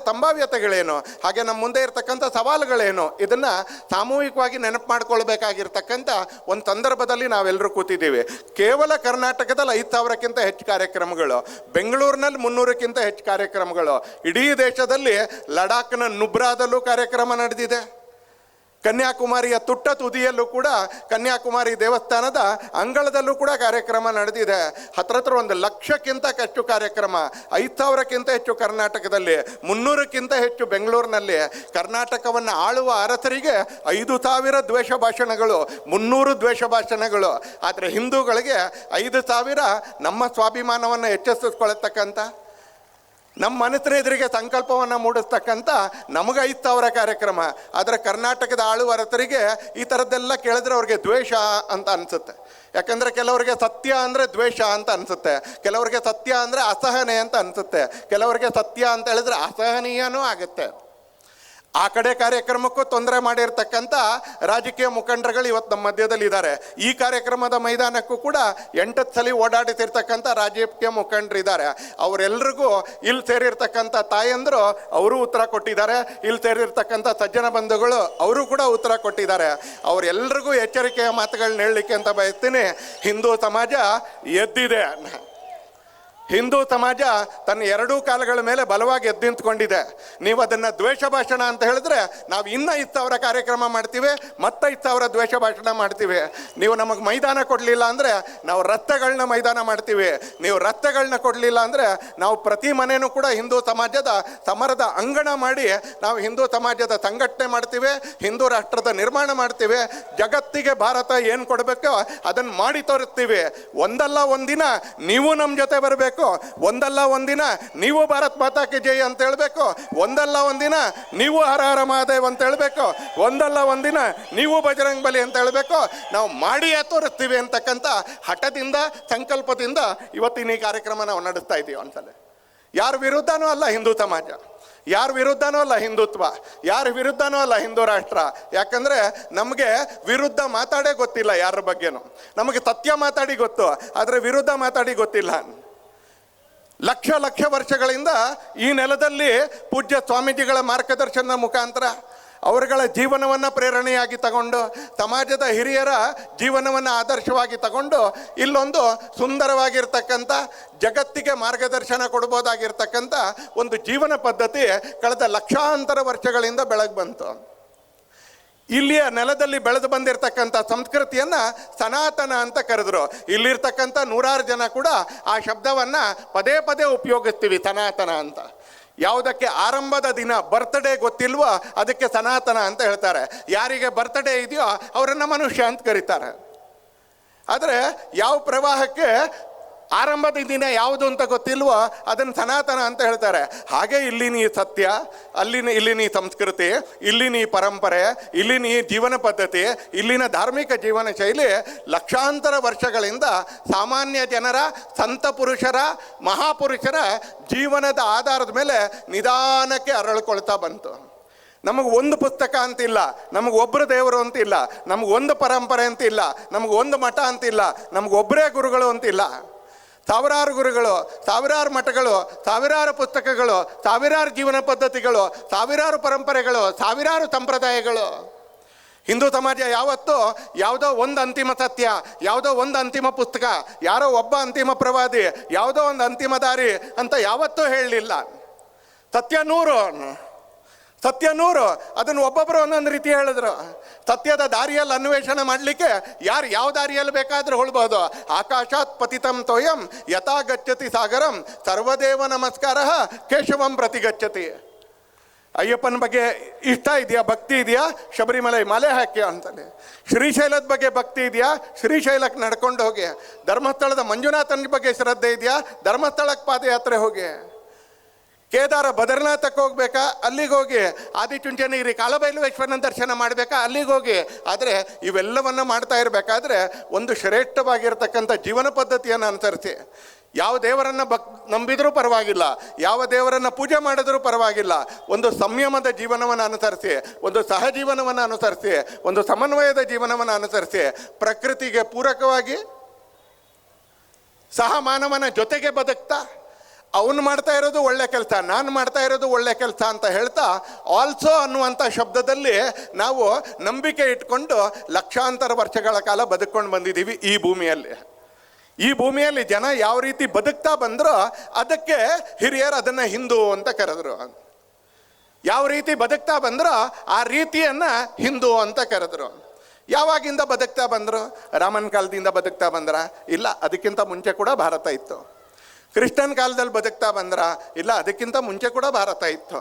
ಸಂಭಾವ್ಯತೆಗಳೇನು, ಹಾಗೆ ನಮ್ಮ ಮುಂದೆ ಇರತಕ್ಕಂಥ ಸವಾಲುಗಳೇನು, ಇದನ್ನು ಸಾಮೂಹಿಕವಾಗಿ ನೆನಪು ಮಾಡ್ಕೊಳ್ಬೇಕಾಗಿರ್ತಕ್ಕಂಥ ಒಂದು ಸಂದರ್ಭದಲ್ಲಿ ನಾವೆಲ್ಲರೂ ಕೂತಿದ್ದೀವಿ. ಕೇವಲ ಕರ್ನಾಟಕದಲ್ಲಿ 5,000ಕ್ಕಿಂತ ಹೆಚ್ಚು ಕಾರ್ಯಕ್ರಮಗಳು, ಬೆಂಗಳೂರಿನಲ್ಲಿ 300ಕ್ಕಿಂತ ಹೆಚ್ಚು ಕಾರ್ಯಕ್ರಮಗಳು, ಇಡೀ ದೇಶದಲ್ಲಿ ಲಡಾಖ್ನ ನುಬ್ರಾದಲ್ಲೂ ಕಾರ್ಯಕ್ರಮ ನಡೆದಿದೆ, ಕನ್ಯಾಕುಮಾರಿಯ ತುಟ್ಟ ತುದಿಯಲ್ಲೂ ಕೂಡ ಕನ್ಯಾಕುಮಾರಿ ದೇವಸ್ಥಾನದ ಅಂಗಳದಲ್ಲೂ ಕೂಡ ಕಾರ್ಯಕ್ರಮ ನಡೆದಿದೆ. ಹತ್ರ 1,00,000ಕ್ಕಿಂತ ಹೆಚ್ಚು ಕಾರ್ಯಕ್ರಮ, 5,000ಕ್ಕಿಂತ ಹೆಚ್ಚು ಕರ್ನಾಟಕದಲ್ಲಿ, 300ಕ್ಕಿಂತ ಹೆಚ್ಚು ಬೆಂಗಳೂರಿನಲ್ಲಿ. ಕರ್ನಾಟಕವನ್ನು ಆಳುವ ಅರಸರಿಗೆ 5,000 ದ್ವೇಷ ಭಾಷಣಗಳು, 300 ದ್ವೇಷ ಭಾಷಣಗಳು. ಆದರೆ ಹಿಂದೂಗಳಿಗೆ 5,000 ನಮ್ಮ ಸ್ವಾಭಿಮಾನವನ್ನು ಹೆಚ್ಚಿಸಿಕೊಳ್ಳತಕ್ಕಂಥ, ನಮ್ಮ ಮನಸ್ಸಿನ ಎದುರಿಗೆ ಸಂಕಲ್ಪವನ್ನು ಮೂಡಿಸ್ತಕ್ಕಂಥ ನಮಗೆ 5,000 ಕಾರ್ಯಕ್ರಮ. ಆದರೆ ಕರ್ನಾಟಕದ ಆಳುವರತರಿಗೆ ಈ ಥರದ್ದೆಲ್ಲ ಕೇಳಿದ್ರೆ ಅವ್ರಿಗೆ ದ್ವೇಷ ಅಂತ ಅನಿಸುತ್ತೆ. ಯಾಕಂದರೆ ಕೆಲವರಿಗೆ ಸತ್ಯ ಅಂದರೆ ದ್ವೇಷ ಅಂತ ಅನಿಸುತ್ತೆ, ಕೆಲವರಿಗೆ ಸತ್ಯ ಅಂದರೆ ಅಸಹನೆ ಅಂತ ಅನಿಸುತ್ತೆ, ಕೆಲವರಿಗೆ ಸತ್ಯ ಅಂತ ಹೇಳಿದ್ರೆ ಅಸಹನೀಯನೂ ಆಗುತ್ತೆ. ಆ ಕಡೆ ಕಾರ್ಯಕ್ರಮಕ್ಕೂ ತೊಂದರೆ ಮಾಡಿರ್ತಕ್ಕಂಥ ರಾಜಕೀಯ ಮುಖಂಡರುಗಳು ಇವತ್ತು ನಮ್ಮ ಮಧ್ಯದಲ್ಲಿ ಇದ್ದಾರೆ. ಈ ಕಾರ್ಯಕ್ರಮದ ಮೈದಾನಕ್ಕೂ ಕೂಡ 8 ಸಲ ಓಡಾಡಿತಿರ್ತಕ್ಕಂಥ ರಾಜಕೀಯ ಮುಖಂಡರಿದ್ದಾರೆ. ಅವರೆಲ್ಲರಿಗೂ ಇಲ್ಲಿ ಸೇರಿರ್ತಕ್ಕಂಥ ತಾಯಂದರು ಅವರು ಉತ್ತರ ಕೊಟ್ಟಿದ್ದಾರೆ, ಇಲ್ಲಿ ಸೇರಿರ್ತಕ್ಕಂಥ ಸಜ್ಜನ ಬಂಧುಗಳು ಅವರು ಕೂಡ ಉತ್ತರ ಕೊಟ್ಟಿದ್ದಾರೆ. ಅವರೆಲ್ಲರಿಗೂ ಎಚ್ಚರಿಕೆಯ ಮಾತುಗಳನ್ನ ಹೇಳಲಿಕ್ಕೆ ಅಂತ ಬಯಸ್ತೀನಿ. ಹಿಂದೂ ಸಮಾಜ ಎದ್ದಿದೆ, ಹಿಂದೂ ಸಮಾಜ ತನ್ನ 2 ಕಾಲುಗಳ ಮೇಲೆ ಬಲವಾಗಿ ಎದ್ದು ನಿಂತ್ಕೊಂಡಿದೆ. ನೀವು ಅದನ್ನು ದ್ವೇಷ ಭಾಷಣ ಅಂತ ಹೇಳಿದ್ರೆ ನಾವು ಇನ್ನೂ 5,000 ಕಾರ್ಯಕ್ರಮ ಮಾಡ್ತೀವಿ, ಮತ್ತೆ 5,000 ದ್ವೇಷ ಭಾಷಣ ಮಾಡ್ತೀವಿ. ನೀವು ನಮಗೆ ಮೈದಾನ ಕೊಡಲಿಲ್ಲ ಅಂದರೆ ನಾವು ರಸ್ತೆಗಳನ್ನ ಮೈದಾನ ಮಾಡ್ತೀವಿ, ನೀವು ರಸ್ತೆಗಳನ್ನ ಕೊಡಲಿಲ್ಲ ಅಂದರೆ ನಾವು ಪ್ರತಿ ಮನೆಯೂ ಕೂಡ ಹಿಂದೂ ಸಮಾಜದ ಸಮರದ ಅಂಗಣ ಮಾಡಿ ನಾವು ಹಿಂದೂ ಸಮಾಜದ ಸಂಘಟನೆ ಮಾಡ್ತೀವಿ, ಹಿಂದೂ ರಾಷ್ಟ್ರದ ನಿರ್ಮಾಣ ಮಾಡ್ತೀವಿ, ಜಗತ್ತಿಗೆ ಭಾರತ ಏನು ಕೊಡಬೇಕೋ ಅದನ್ನು ಮಾಡಿ ತೋರಿಸ್ತೀವಿ. ಒಂದಲ್ಲ ಒಂದಿನ ನೀವು ನಮ್ಮ ಜೊತೆ ಬರಬೇಕು, ಒಂದಲ್ಲ ಒಂದಿನ ನೀವು ಭಾರತ್ ಮಾತಾ ಕಿ ಜೈ ಅಂತ ಹೇಳ್ಬೇಕು, ಒಂದಲ್ಲ ಒಂದಿನ ನೀವು ಹರ ಹರ ಮಹಾದೇವ್ ಅಂತ ಹೇಳ್ಬೇಕು, ಒಂದಲ್ಲ ಒಂದಿನ ನೀವು ಬಜರಂಗ್ ಬಲಿ ಅಂತ ಹೇಳ್ಬೇಕು. ನಾವು ಮಾಡಿಯೇ ತೋರಿಸ್ತೀವಿ ಅಂತಕ್ಕಂಥ ಹಠದಿಂದ, ಸಂಕಲ್ಪದಿಂದ ಇವತ್ತಿನ ಈ ಕಾರ್ಯಕ್ರಮ ನಾವು ನಡೆಸ್ತಾ ಇದ್ದೀವಿ. ಒಂದ್ಸಲ ಯಾರ ವಿರುದ್ಧನೂ ಅಲ್ಲ ಹಿಂದೂ ಸಮಾಜ, ಯಾರ ವಿರುದ್ಧನೂ ಅಲ್ಲ ಹಿಂದುತ್ವ, ಯಾರ ವಿರುದ್ಧನೂ ಅಲ್ಲ ಹಿಂದೂ ರಾಷ್ಟ್ರ. ಯಾಕಂದರೆ ನಮಗೆ ವಿರುದ್ಧ ಮಾತಾಡೇ ಗೊತ್ತಿಲ್ಲ, ಯಾರ ಬಗ್ಗೆನೂ ನಮಗೆ ಸತ್ಯ ಮಾತಾಡಿ ಗೊತ್ತು, ಆದರೆ ವಿರುದ್ಧ ಮಾತಾಡಿ ಗೊತ್ತಿಲ್ಲ. ಲಕ್ಷ ವರ್ಷಗಳಿಂದ ಈ ನೆಲದಲ್ಲಿ ಪೂಜ್ಯ ಸ್ವಾಮೀಜಿಗಳ ಮಾರ್ಗದರ್ಶನದ ಮುಖಾಂತರ ಅವರುಗಳ ಜೀವನವನ್ನು ಪ್ರೇರಣೆಯಾಗಿ ತಗೊಂಡು, ಸಮಾಜದ ಹಿರಿಯರ ಜೀವನವನ್ನು ಆದರ್ಶವಾಗಿ ತಗೊಂಡು ಇಲ್ಲೊಂದು ಸುಂದರವಾಗಿರ್ತಕ್ಕಂಥ, ಜಗತ್ತಿಗೆ ಮಾರ್ಗದರ್ಶನ ಕೊಡ್ಬೋದಾಗಿರ್ತಕ್ಕಂಥ ಒಂದು ಜೀವನ ಪದ್ಧತಿ ಕಳೆದ ಲಕ್ಷಾಂತರ ವರ್ಷಗಳಿಂದ ಬೆಳಗ್ಗೆ ಬಂತು. ಇಲ್ಲಿಯ ನೆಲದಲ್ಲಿ ಬೆಳೆದು ಬಂದಿರತಕ್ಕಂಥ ಸಂಸ್ಕೃತಿಯನ್ನು ಸನಾತನ ಅಂತ ಕರೆದ್ರು. ಇಲ್ಲಿರ್ತಕ್ಕಂಥ ನೂರಾರು ಜನ ಕೂಡ ಆ ಶಬ್ದವನ್ನು ಪದೇ ಪದೇ ಉಪಯೋಗಿಸ್ತೀವಿ, ಸನಾತನ ಅಂತ. ಯಾವುದಕ್ಕೆ ಆರಂಭದ ದಿನ ಬರ್ತ್ಡೇ ಗೊತ್ತಿಲ್ವೋ ಅದಕ್ಕೆ ಸನಾತನ ಅಂತ ಹೇಳ್ತಾರೆ. ಯಾರಿಗೆ ಬರ್ತ್ಡೇ ಇದೆಯೋ ಅವರನ್ನು ಮನುಷ್ಯ ಅಂತ ಕರೀತಾರೆ. ಆದರೆ ಯಾವ ಪ್ರವಾಹಕ್ಕೆ ಆರಂಭದ ದಿನ ಯಾವುದು ಅಂತ ಗೊತ್ತಿಲ್ವೋ ಅದನ್ನು ಸನಾತನ ಅಂತ ಹೇಳ್ತಾರೆ. ಹಾಗೆ ಇಲ್ಲಿನ ಈ ಸತ್ಯ, ಇಲ್ಲಿನ ಈ ಸಂಸ್ಕೃತಿ, ಇಲ್ಲಿನ ಈ ಪರಂಪರೆ, ಇಲ್ಲಿನ ಈ ಜೀವನ ಪದ್ಧತಿ, ಇಲ್ಲಿನ ಧಾರ್ಮಿಕ ಜೀವನ ಶೈಲಿ ಲಕ್ಷಾಂತರ ವರ್ಷಗಳಿಂದ ಸಾಮಾನ್ಯ ಜನರ, ಸಂತ ಪುರುಷರ, ಮಹಾಪುರುಷರ ಜೀವನದ ಆಧಾರದ ಮೇಲೆ ನಿಧಾನಕ್ಕೆ ಅರಳ್ಕೊಳ್ತಾ ಬಂತು. ನಮಗೆ ಒಂದು ಪುಸ್ತಕ ಅಂತಿಲ್ಲ, ನಮಗೆ ಒಬ್ಬರು ದೇವರು ಅಂತಿಲ್ಲ, ನಮಗೊಂದು ಪರಂಪರೆ ಅಂತಿಲ್ಲ, ನಮಗೊಂದು ಮಠ ಅಂತಿಲ್ಲ, ನಮಗೊಬ್ಬರೇ ಗುರುಗಳು ಅಂತಿಲ್ಲ. ಸಾವಿರಾರು ಗುರುಗಳು, ಸಾವಿರಾರು ಮಠಗಳು, ಸಾವಿರಾರು ಪುಸ್ತಕಗಳು, ಸಾವಿರಾರು ಜೀವನ ಪದ್ಧತಿಗಳು, ಸಾವಿರಾರು ಪರಂಪರೆಗಳು, ಸಾವಿರಾರು ಸಂಪ್ರದಾಯಗಳು. ಹಿಂದೂ ಸಮಾಜ ಯಾವತ್ತೂ ಯಾವುದೋ ಒಂದು ಅಂತಿಮ ಸತ್ಯ, ಯಾವುದೋ ಒಂದು ಅಂತಿಮ ಪುಸ್ತಕ, ಯಾರೋ ಒಬ್ಬ ಅಂತಿಮ ಪ್ರವಾದಿ, ಯಾವುದೋ ಒಂದು ಅಂತಿಮ ದಾರಿ ಅಂತ ಯಾವತ್ತೂ ಹೇಳಲಿಲ್ಲ. ಸತ್ಯ ನೂರು ಅದನ್ನು ಒಬ್ಬೊಬ್ಬರು ಒಂದೊಂದು ರೀತಿ ಹೇಳಿದ್ರು. ಸತ್ಯದ ದಾರಿಯಲ್ಲಿ ಅನ್ವೇಷಣೆ ಮಾಡಲಿಕ್ಕೆ ಯಾರು ಯಾವ ದಾರಿಯಲ್ಲಿ ಬೇಕಾದರೂ ಹೊಳ್ಬೋದು. ಆಕಾಶಾತ್ ಪತಿತಂ ತೋಯಂ ಯಥಾ ಗಚ್ಚತಿ ಸಾಗರಂ ಸರ್ವದೇವ ನಮಸ್ಕಾರ ಕೇಶವಂ ಪ್ರತಿಗಚ್ಚತಿ. ಅಯ್ಯಪ್ಪನ ಬಗ್ಗೆ ಇಷ್ಟ ಇದೆಯಾ, ಭಕ್ತಿ ಇದೆಯಾ, ಶಬರಿಮಲೆ ಮಾಲೆ ಹಾಕಿ ಅಂತಲೇ. ಶ್ರೀಶೈಲದ ಬಗ್ಗೆ ಭಕ್ತಿ ಇದೆಯಾ, ಶ್ರೀಶೈಲಕ್ಕೆ ನಡ್ಕೊಂಡು ಹೋಗಿ. ಧರ್ಮಸ್ಥಳದ ಮಂಜುನಾಥನ ಬಗ್ಗೆ ಶ್ರದ್ಧೆ ಇದೆಯಾ, ಧರ್ಮಸ್ಥಳಕ್ಕೆ ಪಾದಯಾತ್ರೆ ಹೋಗಿ. ಕೇದಾರ ಬದ್ರಿನಾಥಕ್ಕೆ ಹೋಗ್ಬೇಕಾ, ಅಲ್ಲಿಗೆ ಹೋಗಿ. ಆದಿಚುಂಚನಗಿರಿ ಕಾಲಭೈರವೇಶ್ವರನ ದರ್ಶನ ಮಾಡಬೇಕಾ, ಅಲ್ಲಿಗೆ ಹೋಗಿ. ಆದರೆ ಇವೆಲ್ಲವನ್ನು ಮಾಡ್ತಾ ಇರಬೇಕಾದ್ರೆ ಒಂದು ಶ್ರೇಷ್ಠವಾಗಿರ್ತಕ್ಕಂಥ ಜೀವನ ಪದ್ಧತಿಯನ್ನು ಅನುಸರಿಸಿ. ಯಾವ ದೇವರನ್ನು ನಂಬಿದರೂ ಪರವಾಗಿಲ್ಲ, ಯಾವ ದೇವರನ್ನು ಪೂಜೆ ಮಾಡಿದ್ರೂ ಪರವಾಗಿಲ್ಲ, ಒಂದು ಸಂಯಮದ ಜೀವನವನ್ನು ಅನುಸರಿಸಿ, ಒಂದು ಸಹಜೀವನವನ್ನು ಅನುಸರಿಸಿ, ಒಂದು ಸಮನ್ವಯದ ಜೀವನವನ್ನು ಅನುಸರಿಸಿ, ಪ್ರಕೃತಿಗೆ ಪೂರಕವಾಗಿ ಸಹ ಮಾನವನ ಜೊತೆಗೆ ಬದುಕ್ತಾ, ಅವನು ಮಾಡ್ತಾ ಇರೋದು ಒಳ್ಳೆ ಕೆಲಸ, ನಾನು ಮಾಡ್ತಾ ಇರೋದು ಒಳ್ಳೆ ಕೆಲಸ ಅಂತ ಹೇಳ್ತಾ ಆಲ್ಸೋ ಅನ್ನುವಂಥ ಶಬ್ದದಲ್ಲಿ ನಾವು ನಂಬಿಕೆ ಇಟ್ಕೊಂಡು ಲಕ್ಷಾಂತರ ವರ್ಷಗಳ ಕಾಲ ಬದುಕೊಂಡು ಬಂದಿದ್ದೀವಿ ಈ ಭೂಮಿಯಲ್ಲಿ. ಈ ಭೂಮಿಯಲ್ಲಿ ಜನ ಯಾವ ರೀತಿ ಬದುಕ್ತಾ ಬಂದರೋ ಅದಕ್ಕೆ ಹಿರಿಯರು ಅದನ್ನು ಹಿಂದೂ ಅಂತ ಕರೆದ್ರು. ಯಾವ ರೀತಿ ಬದುಕ್ತಾ ಬಂದರೋ ಆ ರೀತಿಯನ್ನು ಹಿಂದೂ ಅಂತ ಕರೆದ್ರು. ಯಾವಾಗಿಂದ ಬದುಕ್ತಾ ಬಂದರು? ರಾಮನ ಕಾಲದಿಂದ ಬದುಕ್ತಾ ಬಂದ್ರ? ಇಲ್ಲ, ಅದಕ್ಕಿಂತ ಮುಂಚೆ ಕೂಡ ಭಾರತ ಇತ್ತು. ಕ್ರಿಶ್ಚಿಯನ್ ಕಾಲದಲ್ಲಿ ಬದುಕ್ತಾ ಬಂದ್ರ? ಇಲ್ಲ, ಅದಕ್ಕಿಂತ ಮುಂಚೆ ಕೂಡ ಭಾರತ ಇತ್ತು.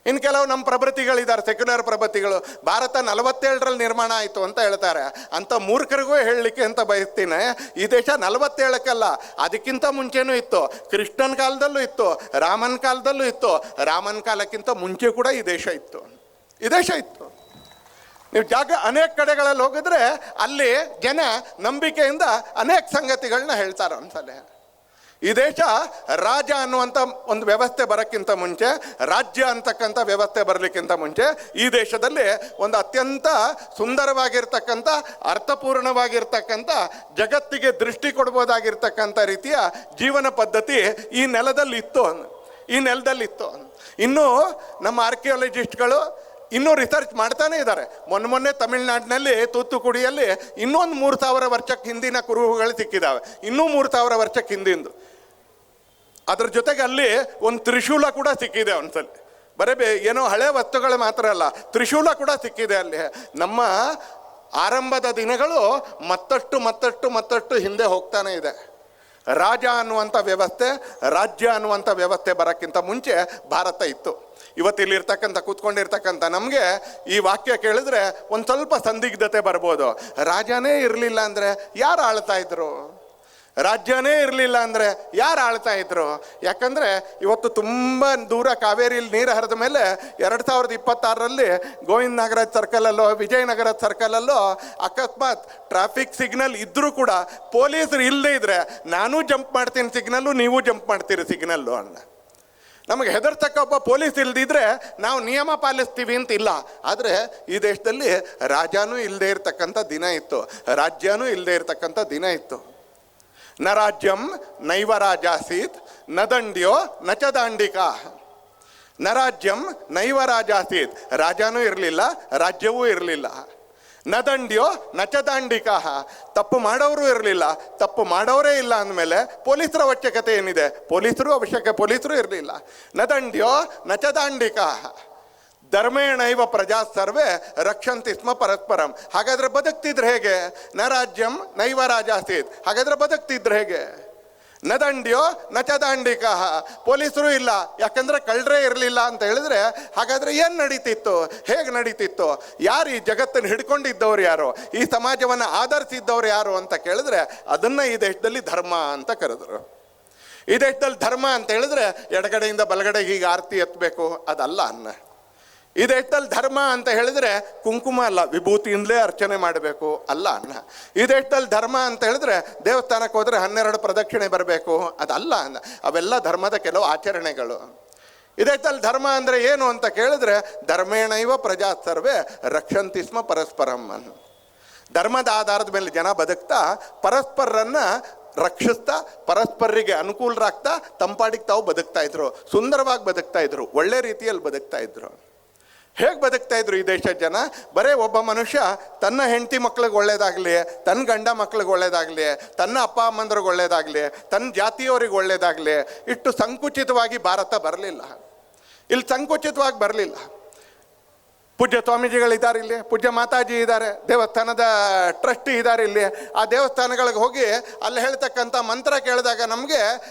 ಇನ್ನು ಕೆಲವು ನಮ್ಮ ಪ್ರಭೃತಿಗಳಿದ್ದಾರೆ, ಸೆಕ್ಯುಲರ್ ಪ್ರಭೃತಿಗಳು, ಭಾರತ 47ರಲ್ಲಿ ನಿರ್ಮಾಣ ಆಯಿತು ಅಂತ ಹೇಳ್ತಾರೆ. ಅಂಥ ಮೂರ್ಖರಿಗೂ ಹೇಳಲಿಕ್ಕೆ ಅಂತ ಬಯಸ್ತೀನಿ, ಈ ದೇಶ 47ಕ್ಕಲ್ಲ, ಅದಕ್ಕಿಂತ ಮುಂಚೆನೂ ಇತ್ತು. ಕ್ರಿಶ್ಚಿಯನ್ ಕಾಲದಲ್ಲೂ ಇತ್ತು, ರಾಮನ ಕಾಲದಲ್ಲೂ ಇತ್ತು, ರಾಮನ ಕಾಲಕ್ಕಿಂತ ಮುಂಚೆ ಕೂಡ ಈ ದೇಶ ಇತ್ತು. ನೀವು ಅನೇಕ ಕಡೆಗಳಲ್ಲಿ ಹೋಗಿದ್ರೆ ಅಲ್ಲಿ ಜನ ನಂಬಿಕೆಯಿಂದ ಅನೇಕ ಸಂಗತಿಗಳನ್ನ ಹೇಳ್ತಾರೆ. ಒಂದ್ಸಲ ಈ ದೇಶ ರಾಜ ಅನ್ನುವಂಥ ಒಂದು ವ್ಯವಸ್ಥೆ ಬರೋಕ್ಕಿಂತ ಮುಂಚೆ, ರಾಜ್ಯ ಅಂತಕ್ಕಂಥ ವ್ಯವಸ್ಥೆ ಬರಲಿಕ್ಕಿಂತ ಮುಂಚೆ ಈ ದೇಶದಲ್ಲಿ ಒಂದು ಅತ್ಯಂತ ಸುಂದರವಾಗಿರ್ತಕ್ಕಂಥ, ಅರ್ಥಪೂರ್ಣವಾಗಿರ್ತಕ್ಕಂಥ, ಜಗತ್ತಿಗೆ ದೃಷ್ಟಿ ಕೊಡ್ಬೋದಾಗಿರ್ತಕ್ಕಂಥ ರೀತಿಯ ಜೀವನ ಪದ್ಧತಿ ಈ ನೆಲದಲ್ಲಿತ್ತು. ಇನ್ನೂ ನಮ್ಮ ಆರ್ಕಿಯಾಲಜಿಸ್ಟ್ಗಳು ಇನ್ನೂ ರಿಸರ್ಚ್ ಮಾಡ್ತಾನೆ ಇದ್ದಾರೆ. ಮೊನ್ನೆ ತಮಿಳ್ನಾಡಿನಲ್ಲಿ ತೂತುಕುಡಿಯಲ್ಲಿ ಇನ್ನೊಂದು 3000 ವರ್ಷಕ್ಕೆ ಹಿಂದಿನ ಕುರುಹುಗಳು ಸಿಕ್ಕಿದ್ದಾವೆ. ಇನ್ನೂ 3000 ವರ್ಷಕ್ಕೆ ಹಿಂದಿಂದು. ಅದ್ರ ಜೊತೆಗೆ ಅಲ್ಲಿ ಒಂದು ತ್ರಿಶೂಲ ಕೂಡ ಸಿಕ್ಕಿದೆ. ಒಂದ್ಸಲ ಬರೀ ಏನೋ ಹಳೆ ವಸ್ತುಗಳು ಮಾತ್ರ ಅಲ್ಲ, ತ್ರಿಶೂಲ ಕೂಡ ಸಿಕ್ಕಿದೆ ಅಲ್ಲಿ. ನಮ್ಮ ಆರಂಭದ ದಿನಗಳು ಮತ್ತಷ್ಟು ಹಿಂದೆ ಹೋಗ್ತಾನೆ ಇದೆ. ರಾಜ ಅನ್ನುವಂಥ ವ್ಯವಸ್ಥೆ, ರಾಜ್ಯ ಅನ್ನುವಂಥ ವ್ಯವಸ್ಥೆ ಬರೋಕ್ಕಿಂತ ಮುಂಚೆ ಭಾರತ ಇತ್ತು. ಇವತ್ತಿಲ್ಲಿರ್ತಕ್ಕಂಥ ಕೂತ್ಕೊಂಡಿರ್ತಕ್ಕಂಥ ನಮಗೆ ಈ ವಾಕ್ಯ ಕೇಳಿದ್ರೆ ಒಂದು ಸ್ವಲ್ಪ ಸಂದಿಗ್ಧತೆ ಬರ್ಬೋದು. ರಾಜನೇ ಇರಲಿಲ್ಲ ಅಂದರೆ ಯಾರು ಆಳ್ತಾ ಇದ್ರು? ರಾಜ್ಯನೇ ಇರಲಿಲ್ಲ ಅಂದರೆ ಯಾರು ಆಳ್ತಾ ಇದ್ರು? ಯಾಕಂದರೆ ಇವತ್ತು ತುಂಬ ದೂರ ಕಾವೇರಿಯಲ್ಲಿ ನೀರು ಹರಿದ ಮೇಲೆ 2026ರಲ್ಲಿ ಗೋವಿಂದ ನಗರದ ಸರ್ಕಲಲ್ಲೋ, ವಿಜಯನಗರದ ಸರ್ಕಲಲ್ಲೋ ಅಕಸ್ಮಾತ್ ಟ್ರಾಫಿಕ್ ಸಿಗ್ನಲ್ ಇದ್ದರೂ ಕೂಡ ಪೊಲೀಸರು ಇಲ್ಲದೇ ಇದ್ದರೆ ನಾನು ಜಂಪ್ ಮಾಡ್ತೀನಿ ಸಿಗ್ನಲ್ಲು, ನೀವು ಜಂಪ್ ಮಾಡ್ತೀರಿ ಸಿಗ್ನಲ್ಲು ಅನ್ನ. ನಮಗೆ ಹೆದರ್ತಕ್ಕ ಒಬ್ಬ ಪೊಲೀಸ್ ಇಲ್ದಿದ್ರೆ ನಾವು ನಿಯಮ ಪಾಲಿಸ್ತೀವಿ ಅಂತ ಇಲ್ಲ. ಆದರೆ ಈ ದೇಶದಲ್ಲಿ ರಾಜನೂ ಇಲ್ಲದೆ ಇರತಕ್ಕಂಥ ದಿನ ಇತ್ತು, ರಾಜ್ಯನೂ ಇಲ್ಲದೆ ಇರತಕ್ಕಂಥ ದಿನ ಇತ್ತು. ನ ರಾಜ್ಯಂ ನೈವ ರಾಜಾಸೀತ್ ನ ದಂಡ್ಯೋ ನ ಚ ದಾಂಡಿಕಾ. ನ ರಾಜ್ಯಂ ನೈವ ರಾಜಾಸೀತ್, ರಾಜನೂ ಇರಲಿಲ್ಲ, ರಾಜ್ಯವೂ ಇರಲಿಲ್ಲ. ನ ದಂಡ್ಯೋ ನ ಚ ದಾಂಡಿಕಾ, ತಪ್ಪು ಮಾಡೋರು ಇರಲಿಲ್ಲ, ತಪ್ಪು ಮಾಡೋರೇ ಇಲ್ಲ ಅಂದಮೇಲೆ ಪೊಲೀಸರ ಅವಶ್ಯಕತೆ ಏನಿದೆ? ಪೊಲೀಸರು ಇರಲಿಲ್ಲ. ನ ದಂಡ್ಯೋ ನ ಚ ದಾಂಡಿಕಾ, ಧರ್ಮೇಣೈವ ಪ್ರಜಾ ಸರ್ವೇ ರಕ್ಷಂತಿ ಸ್ಮ ಪರಸ್ಪರಂ. ಹಾಗಾದರೆ ಬದುಕ್ತಿದ್ರೆ ಹೇಗೆ? ನ ರಾಜ್ಯಂ ನೈವ ರಾಜಾಸೀತ್. ಹಾಗಾದರೆ ಬದುಕ್ತಿದ್ರೆ ಹೇಗೆ? ನ ದಂಡ್ಯೋ ನ ಚ ದಾಂಡಿಕ. ಪೊಲೀಸರು ಇಲ್ಲ, ಯಾಕಂದರೆ ಕಳ್ಳರೇ ಇರಲಿಲ್ಲ ಅಂತ ಹೇಳಿದ್ರೆ ಹಾಗಾದರೆ ಏನು ನಡೀತಿತ್ತು? ಹೇಗೆ ನಡೀತಿತ್ತು? ಯಾರು ಈ ಜಗತ್ತನ್ನು ಹಿಡ್ಕೊಂಡಿದ್ದವ್ರು ಯಾರು? ಈ ಸಮಾಜವನ್ನು ಆಧರಿಸಿದ್ದವ್ರು ಯಾರು ಅಂತ ಕೇಳಿದ್ರೆ ಅದನ್ನು ಈ ದೇಶದಲ್ಲಿ ಧರ್ಮ ಅಂತ ಕರೆದ್ರು. ಈ ದೇಶದಲ್ಲಿ ಧರ್ಮ ಅಂತ ಹೇಳಿದ್ರೆ ಎಡಗಡೆಯಿಂದ ಬಲಗಡೆಗೆ ಹೀಗೆ ಆರತಿ ಎತ್ತಬೇಕು ಅದಲ್ಲ ಅನ್ನ. ಈ ದೇಶದಲ್ಲಿ ಧರ್ಮ ಅಂತ ಹೇಳಿದ್ರೆ ಕುಂಕುಮ ಅಲ್ಲ, ವಿಭೂತಿಯಿಂದಲೇ ಅರ್ಚನೆ ಮಾಡಬೇಕು ಅಲ್ಲ ಅನ್ನ. ಈ ದೇಶದಲ್ಲಿ ಧರ್ಮ ಅಂತ ಹೇಳಿದ್ರೆ ದೇವಸ್ಥಾನಕ್ಕೆ ಹೋದರೆ 12 ಪ್ರದಕ್ಷಿಣೆ ಬರಬೇಕು ಅದಲ್ಲ ಅನ್ನ. ಅವೆಲ್ಲ ಧರ್ಮದ ಕೆಲವು ಆಚರಣೆಗಳು. ಈ ದೇಶದಲ್ಲಿ ಧರ್ಮ ಅಂದರೆ ಏನು ಅಂತ ಕೇಳಿದ್ರೆ ಧರ್ಮೇಣೈವ ಪ್ರಜಾ ಸರ್ವೇ ರಕ್ಷಂತಿ ಸ್ಮ ಪರಸ್ಪರಂ ಅನ್ನು. ಧರ್ಮದ ಆಧಾರದ ಮೇಲೆ ಜನ ಬದುಕ್ತಾ ಪರಸ್ಪರರನ್ನು ರಕ್ಷಿಸ್ತಾ ಪರಸ್ಪರರಿಗೆ ಅನುಕೂಲರಾಗ್ತಾ ತಂಪಾಡಿಗೆ ತಾವು ಬದುಕ್ತಾ ಇದ್ರು, ಸುಂದರವಾಗಿ ಬದುಕ್ತಾ ಇದ್ರು, ಒಳ್ಳೆ ರೀತಿಯಲ್ಲಿ ಬದುಕ್ತಾ ಇದ್ರು. ಹೇಗೆ ಬದುಕ್ತಾ ಇದ್ರು ಈ ದೇಶದ ಜನ? ಬರೇ ಒಬ್ಬ ಮನುಷ್ಯ ತನ್ನ ಹೆಂಡತಿ ಮಕ್ಳಿಗೆ ಒಳ್ಳೇದಾಗಲಿ, ತನ್ನ ಗಂಡ ಮಕ್ಳಿಗೆ ಒಳ್ಳೇದಾಗಲಿ, ತನ್ನ ಅಪ್ಪ ಅಮ್ಮಂದ್ರಿಗೆ ಒಳ್ಳೇದಾಗಲಿ, ತನ್ನ ಜಾತಿಯವರಿಗೆ ಒಳ್ಳೇದಾಗಲಿ, ಇಷ್ಟು ಸಂಕುಚಿತವಾಗಿ ಭಾರತ ಬರಲಿಲ್ಲ. ಇಲ್ಲಿ ಸಂಕುಚಿತವಾಗಿ ಬರಲಿಲ್ಲ. ಪೂಜ್ಯ ಸ್ವಾಮೀಜಿಗಳಿದ್ದಾರೆ ಇಲ್ಲಿ, ಪೂಜ್ಯ ಮಾತಾಜಿ ಇದ್ದಾರೆ, ದೇವಸ್ಥಾನದ ಟ್ರಸ್ಟಿ ಇದ್ದಾರೆ ಇಲ್ಲಿ. ಆ ದೇವಸ್ಥಾನಗಳಿಗೆ ಹೋಗಿ ಅಲ್ಲಿ ಹೇಳ್ತಕ್ಕಂಥ ಮಂತ್ರ ಕೇಳಿದಾಗ ನಮಗೆ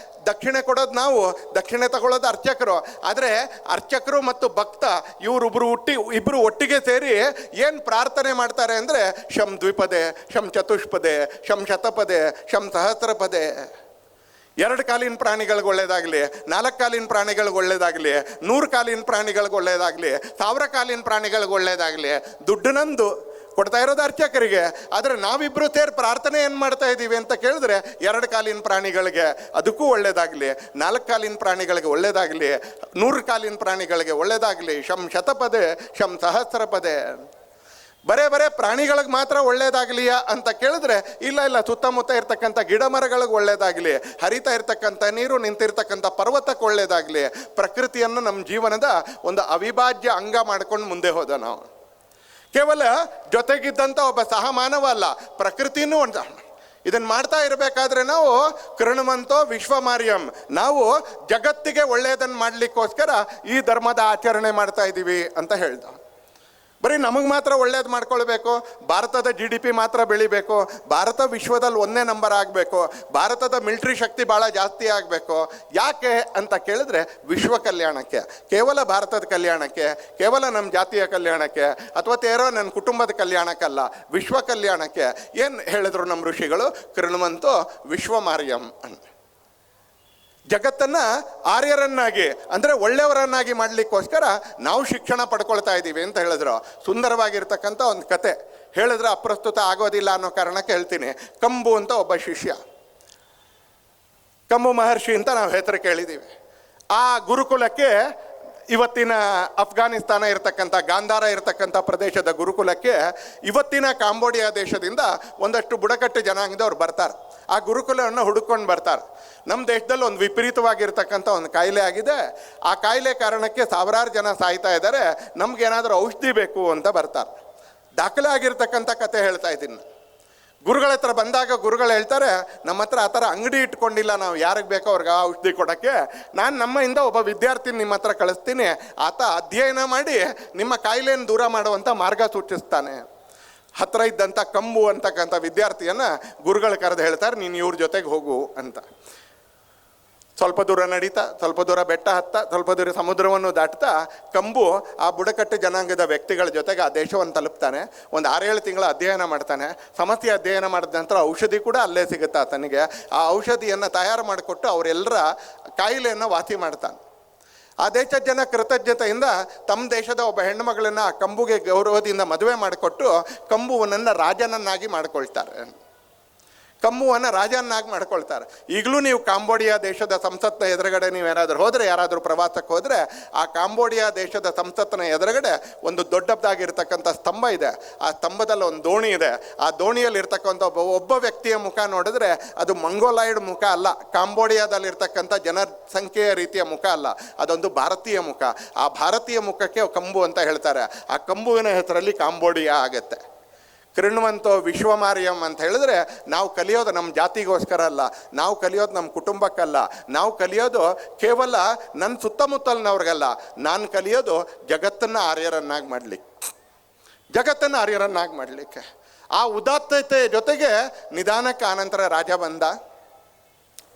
ದಕ್ಷಿಣೆ ಕೊಡೋದು ನಾವು, ದಕ್ಷಿಣೆ ತಗೊಳ್ಳೋದು ಅರ್ಚಕರು. ಆದರೆ ಅರ್ಚಕರು ಮತ್ತು ಭಕ್ತ ಇಬ್ಬರು ಒಟ್ಟಿಗೆ ಸೇರಿ ಏನು ಪ್ರಾರ್ಥನೆ ಮಾಡ್ತಾರೆ ಅಂದರೆ ಶಂ ದ್ವಿಪದೆ, ಶಂ ಚತುಷ್ಪದೆ, ಶಂ ಶತಪದೆ, ಶಂ ಸಹಸ್ರಪದೆ. 2 ಕಾಲಿನ ಪ್ರಾಣಿಗಳಿಗೆ ಒಳ್ಳೇದಾಗಲಿ, 4 ಕಾಲಿನ ಪ್ರಾಣಿಗಳಿಗೆ ಒಳ್ಳೇದಾಗಲಿ, 100 ಕಾಲಿನ ಪ್ರಾಣಿಗಳಿಗೆ ಒಳ್ಳೇದಾಗಲಿ, 1000 ಕಾಲಿನ ಪ್ರಾಣಿಗಳಿಗೆ ಒಳ್ಳೇದಾಗಲಿ. ದುಡ್ಡು ನಂದು ಕೊಡ್ತಾ ಇರೋದು ಅರ್ಚಕರಿಗೆ. ಆದರೆ ನಾವಿಬ್ಬರು ಸೇರಿ ಪ್ರಾರ್ಥನೆ ಏನು ಮಾಡ್ತಾ ಇದ್ದೀವಿ ಅಂತ ಕೇಳಿದ್ರೆ 2 ಕಾಲಿನ ಪ್ರಾಣಿಗಳಿಗೆ ಅದಕ್ಕೂ ಒಳ್ಳೇದಾಗಲಿ, 4 ಕಾಲಿನ ಪ್ರಾಣಿಗಳಿಗೆ ಒಳ್ಳೇದಾಗಲಿ, 100 ಕಾಲಿನ ಪ್ರಾಣಿಗಳಿಗೆ ಒಳ್ಳೇದಾಗಲಿ. ಶಂ ಶತಪದೆ, ಶಂ ಸಹಸ್ರಪದೆ. ಬರೇ ಪ್ರಾಣಿಗಳಿಗೆ ಮಾತ್ರ ಒಳ್ಳೇದಾಗಲಿಯಾ ಅಂತ ಕೇಳಿದ್ರೆ ಇಲ್ಲ, ಸುತ್ತಮುತ್ತ ಇರ್ತಕ್ಕಂಥ ಗಿಡ ಮರಗಳಿಗೆ ಒಳ್ಳೇದಾಗಲಿ, ಹರಿತಾ ಇರ್ತಕ್ಕಂಥ ನೀರು, ನಿಂತಿರ್ತಕ್ಕಂಥ ಪರ್ವತಕ್ಕೆ ಒಳ್ಳೇದಾಗಲಿ. ಪ್ರಕೃತಿಯನ್ನು ನಮ್ಮ ಜೀವನದ ಒಂದು ಅವಿಭಾಜ್ಯ ಅಂಗ ಮಾಡ್ಕೊಂಡು ಮುಂದೆ ಹೋದ ನಾವು. ಕೇವಲ ಜೊತೆಗಿದ್ದಂಥ ಒಬ್ಬ ಸಹಮಾನವ ಅಲ್ಲ, ಪ್ರಕೃತಿನೂ ಒಂದು. ಇದನ್ನು ಮಾಡ್ತಾ ಇರಬೇಕಾದ್ರೆ ನಾವು ಕೃಣವಂತೋ ವಿಶ್ವಮಾರ್ಯಂ, ನಾವು ಜಗತ್ತಿಗೆ ಒಳ್ಳೆಯದನ್ನು ಮಾಡಲಿಕ್ಕೋಸ್ಕರ ಈ ಧರ್ಮದ ಆಚರಣೆ ಮಾಡ್ತಾ ಇದ್ದೀವಿ ಅಂತ ಹೇಳ್ದ. ಬರೀ ನಮಗೆ ಮಾತ್ರ ಒಳ್ಳೇದು ಮಾಡ್ಕೊಳ್ಬೇಕು, ಭಾರತದ GDP ಮಾತ್ರ ಬೆಳಿಬೇಕು, ಭಾರತ ವಿಶ್ವದಲ್ಲಿ 1ನೇ ನಂಬರ್ ಆಗಬೇಕು, ಭಾರತದ ಮಿಲಿಟ್ರಿ ಶಕ್ತಿ ಭಾಳ ಜಾಸ್ತಿ ಆಗಬೇಕು. ಯಾಕೆ ಅಂತ ಕೇಳಿದ್ರೆ ವಿಶ್ವ ಕಲ್ಯಾಣಕ್ಕೆ, ಕೇವಲ ಭಾರತದ ಕಲ್ಯಾಣಕ್ಕೆ, ಕೇವಲ ನಮ್ಮ ಜಾತಿಯ ಕಲ್ಯಾಣಕ್ಕೆ ಅಥವಾ ನನ್ನ ಕುಟುಂಬದ ಕಲ್ಯಾಣಕ್ಕಲ್ಲ, ವಿಶ್ವ ಕಲ್ಯಾಣಕ್ಕೆ. ಏನು ಹೇಳಿದ್ರು ನಮ್ಮ ಋಷಿಗಳು? ಕೃಣ್ವಂತೋ ವಿಶ್ವಮಾರ್ಯಂ ಅಂತ. ಜಗತ್ತನ್ನು ಆರ್ಯರನ್ನಾಗಿ ಅಂದರೆ ಒಳ್ಳೆಯವರನ್ನಾಗಿ ಮಾಡಲಿಕ್ಕೋಸ್ಕರ ನಾವು ಶಿಕ್ಷಣ ಪಡ್ಕೊಳ್ತಾ ಇದ್ದೀವಿ ಅಂತ ಹೇಳಿದ್ರು. ಸುಂದರವಾಗಿರ್ತಕ್ಕಂಥ ಒಂದು ಕತೆ ಹೇಳಿದ್ರೆ ಅಪ್ರಸ್ತುತ ಆಗೋದಿಲ್ಲ ಅನ್ನೋ ಕಾರಣಕ್ಕೆ ಹೇಳ್ತೀನಿ. ಕಂಬು ಅಂತ ಒಬ್ಬ ಶಿಷ್ಯ, ಕಂಬು ಮಹರ್ಷಿ ಅಂತ ನಾವು ಹೆಸರು ಕೇಳಿದ್ದೀವಿ. ಆ ಗುರುಕುಲಕ್ಕೆ ಇವತ್ತಿನ ಅಫ್ಘಾನಿಸ್ತಾನ ಇರತಕ್ಕಂಥ ಗಾಂಧಾರ ಇರತಕ್ಕಂಥ ಪ್ರದೇಶದ ಗುರುಕುಲಕ್ಕೆ ಇವತ್ತಿನ ಕಾಂಬೋಡಿಯಾ ದೇಶದಿಂದ ಒಂದಷ್ಟು ಬುಡಕಟ್ಟು ಜನಾಂಗದವ್ರು ಬರ್ತಾರೆ. ಆ ಗುರುಕುಲವನ್ನು ಹುಡುಕೊಂಡು ಬರ್ತಾರೆ. ನಮ್ಮ ದೇಶದಲ್ಲಿ ಒಂದು ವಿಪರೀತವಾಗಿರ್ತಕ್ಕಂಥ ಒಂದು ಕಾಯಿಲೆ ಆಗಿದೆ. ಆ ಕಾಯಿಲೆ ಕಾರಣಕ್ಕೆ ಸಾವಿರಾರು ಜನ ಸಾಯ್ತಾ ಇದ್ದಾರೆ, ನಮಗೇನಾದರೂ ಔಷಧಿ ಬೇಕು ಅಂತ ಬರ್ತಾರೆ. ದಾಖಲೆ ಆಗಿರ್ತಕ್ಕಂಥ ಕತೆ ಹೇಳ್ತಾ ಇದ್ದೀನಿ. ಗುರುಗಳ ಹತ್ರ ಬಂದಾಗ ಗುರುಗಳು ಹೇಳ್ತಾರೆ, ನಮ್ಮ ಹತ್ರ ಆ ಥರ ಅಂಗಡಿ ಇಟ್ಕೊಂಡಿಲ್ಲ, ನಾವು ಯಾರಿಗೆ ಬೇಕೋ ಅವ್ರಿಗೆ ಔಷಧಿ ಕೊಡೋಕ್ಕೆ. ನಾನು ನಮ್ಮಿಂದ ಒಬ್ಬ ವಿದ್ಯಾರ್ಥಿ ನಿಮ್ಮ ಹತ್ರ ಕಳಿಸ್ತೀನಿ, ಆತ ಅಧ್ಯಯನ ಮಾಡಿ ನಿಮ್ಮ ಕಾಯಿಲೆಯನ್ನು ದೂರ ಮಾಡುವಂಥ ಮಾರ್ಗ ಸೂಚಿಸ್ತಾನೆ. ಹತ್ರ ಇದ್ದಂಥ ಕಂಬು ಅಂತಕ್ಕಂಥ ವಿದ್ಯಾರ್ಥಿಯನ್ನು ಗುರುಗಳು ಕರೆದು ಹೇಳ್ತಾರೆ, ನೀನು ಇವ್ರ ಜೊತೆಗೆ ಹೋಗು ಅಂತ. ಸ್ವಲ್ಪ ದೂರ ನಡೀತಾ, ಸ್ವಲ್ಪ ದೂರ ಬೆಟ್ಟ ಹತ್ತಾ, ಸ್ವಲ್ಪ ದೂರ ಸಮುದ್ರವನ್ನು ದಾಟ್ತಾ ಕಂಬು ಆ ಬುಡಕಟ್ಟು ಜನಾಂಗದ ವ್ಯಕ್ತಿಗಳ ಜೊತೆಗೆ ಆ ದೇಶವನ್ನು ತಲುಪ್ತಾನೆ. ಒಂದು 6-7 ತಿಂಗಳ ಅಧ್ಯಯನ ಮಾಡ್ತಾನೆ. ಸಮಸ್ಯೆ ಅಧ್ಯಯನ ಮಾಡಿದ ನಂತರ ಔಷಧಿ ಕೂಡ ಅಲ್ಲೇ ಸಿಗುತ್ತೆ ಆತನಿಗೆ. ಆ ಔಷಧಿಯನ್ನು ತಯಾರು ಮಾಡಿಕೊಟ್ಟು ಅವರೆಲ್ಲರ ಕಾಯಿಲೆಯನ್ನು ವಾಸಿ ಮಾಡ್ತಾನೆ. ಆ ದೇಶದ ಜನ ಕೃತಜ್ಞತೆಯಿಂದ ತಮ್ಮ ದೇಶದ ಒಬ್ಬ ಹೆಣ್ಣುಮಗಳನ್ನು ಆ ಕಂಬುಗೆ ಗೌರವದಿಂದ ಮದುವೆ ಮಾಡಿಕೊಟ್ಟು ಕಂಬುವನನ್ನು ರಾಜನನ್ನಾಗಿ ಮಾಡಿಕೊಳ್ತಾರೆ. ಕಂಬುವನ್ನು ರಾಜನಾಗಿ ಮಾಡ್ಕೊಳ್ತಾರೆ. ಈಗಲೂ ನೀವು ಕಾಂಬೋಡಿಯಾ ದೇಶದ ಸಂಸತ್ನ ಎದುರುಗಡೆ ನೀವೇನಾದರೂ ಹೋದರೆ, ಯಾರಾದರೂ ಪ್ರವಾಸಕ್ಕೆ ಹೋದರೆ, ಆ ಕಾಂಬೋಡಿಯಾ ದೇಶದ ಸಂಸತ್ನ ಎದುರುಗಡೆ ಒಂದು ದೊಡ್ಡದಾಗಿರ್ತಕ್ಕಂಥ ಸ್ತಂಭ ಇದೆ. ಆ ಸ್ತಂಭದಲ್ಲಿ ಒಂದು ದೋಣಿ ಇದೆ. ಆ ದೋಣಿಯಲ್ಲಿ ಇರ್ತಕ್ಕಂಥ ಒಬ್ಬ ವ್ಯಕ್ತಿಯ ಮುಖ ನೋಡಿದ್ರೆ ಅದು ಮಂಗೋಲಾಯ್ಡ್ ಮುಖ ಅಲ್ಲ, ಕಾಂಬೋಡಿಯಾದಲ್ಲಿರ್ತಕ್ಕಂಥ ಜನಸಂಖ್ಯೆಯ ರೀತಿಯ ಮುಖ ಅಲ್ಲ, ಅದೊಂದು ಭಾರತೀಯ ಮುಖ. ಆ ಭಾರತೀಯ ಮುಖಕ್ಕೆ ಕಂಬು ಅಂತ ಹೇಳ್ತಾರೆ. ಆ ಕಂಬುವಿನ ಹೆಸರಲ್ಲಿ ಕಾಂಬೋಡಿಯಾ ಆಗುತ್ತೆ. ಕೃಣ್ವಂತೋ ವಿಶ್ವಮಾರ್ಯಂ ಅಂತ ಹೇಳಿದ್ರೆ ನಾವು ಕಲಿಯೋದು ನಮ್ಮ ಜಾತಿಗೋಸ್ಕರ ಅಲ್ಲ, ನಾವು ಕಲಿಯೋದು ನಮ್ಮ ಕುಟುಂಬಕ್ಕಲ್ಲ, ನಾವು ಕಲಿಯೋದು ಕೇವಲ ನನ್ನ ಸುತ್ತಮುತ್ತಲಿನವ್ರಿಗಲ್ಲ, ನಾನು ಕಲಿಯೋದು ಜಗತ್ತನ್ನು ಆರ್ಯರನ್ನಾಗಿ ಮಾಡಲಿಕ್ಕೆ, ಜಗತ್ತನ್ನು ಆರ್ಯರನ್ನಾಗಿ ಮಾಡಲಿಕ್ಕೆ. ಆ ಉದಾತ್ತತೆ ಜೊತೆಗೆ ನಿಧಾನಕ್ಕೆ ಆನಂತರ ರಾಜ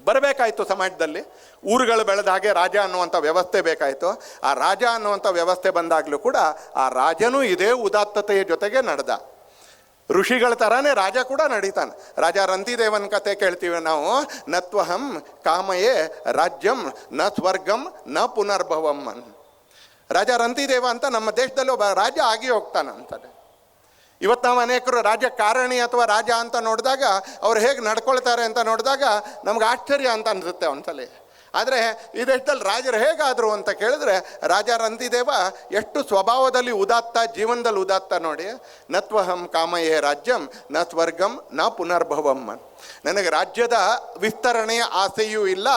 ಬರಬೇಕಾಯಿತು. ಸಮಾಜದಲ್ಲಿ ಊರುಗಳು ಬೆಳೆದ ಹಾಗೆ ರಾಜ ಅನ್ನುವಂಥ ವ್ಯವಸ್ಥೆ ಬೇಕಾಯಿತು. ಆ ರಾಜ ಅನ್ನುವಂಥ ವ್ಯವಸ್ಥೆ ಬಂದಾಗಲೂ ಕೂಡ ಆ ರಾಜನೂ ಇದೇ ಉದಾತ್ತತೆಯ ಜೊತೆಗೆ ನಡೆದ. ಋಷಿಗಳ ಥರನೇ ರಾಜ ಕೂಡ ನಡೀತಾನೆ. ರಾಜ ರಂತಿದೇವನ ಕತೆ ಕೇಳ್ತೀವಿ ನಾವು. ನತ್ವಹಂ ಕಾಮಯೇ ರಾಜ್ಯಂ ನ ಸ್ವರ್ಗಂ ನ ಪುನರ್ಭವಂ. ರಾಜ ರಂತಿದೇವ ಅಂತ ನಮ್ಮ ದೇಶದಲ್ಲಿ ಒಬ್ಬ ರಾಜ ಆಗಿ ಹೋಗ್ತಾನೆ ಅಂತಾನೆ. ಇವತ್ತು ನಾವು ಅನೇಕರು ರಾಜಕಾರಣಿ ಅಥವಾ ರಾಜ ಅಂತ ನೋಡಿದಾಗ ಅವ್ರು ಹೇಗೆ ನಡ್ಕೊಳ್ತಾರೆ ಅಂತ ನೋಡಿದಾಗ ನಮ್ಗೆ ಆಶ್ಚರ್ಯ ಅಂತ ಅನಿಸುತ್ತೆ ಒಂದ್ಸಲಿ. ಆದರೆ ಈ ದೇಶದಲ್ಲಿ ರಾಜರು ಹೇಗಾದರು ಅಂತ ಕೇಳಿದ್ರೆ ರಾಜ ರಂತಿದೇವ ಎಷ್ಟು ಸ್ವಭಾವದಲ್ಲಿ ಉದಾತ್ತ, ಜೀವನದಲ್ಲಿ ಉದಾತ್ತ ನೋಡಿ. ನತ್ವಹಂ ಕಾಮಯೇ ರಾಜ್ಯಂ ನ ಸ್ವರ್ಗಂ ನ ಪುನರ್ಭವಂ. ನನಗೆ ರಾಜ್ಯದ ವಿಸ್ತರಣೆಯ ಆಸೆಯೂ ಇಲ್ಲ,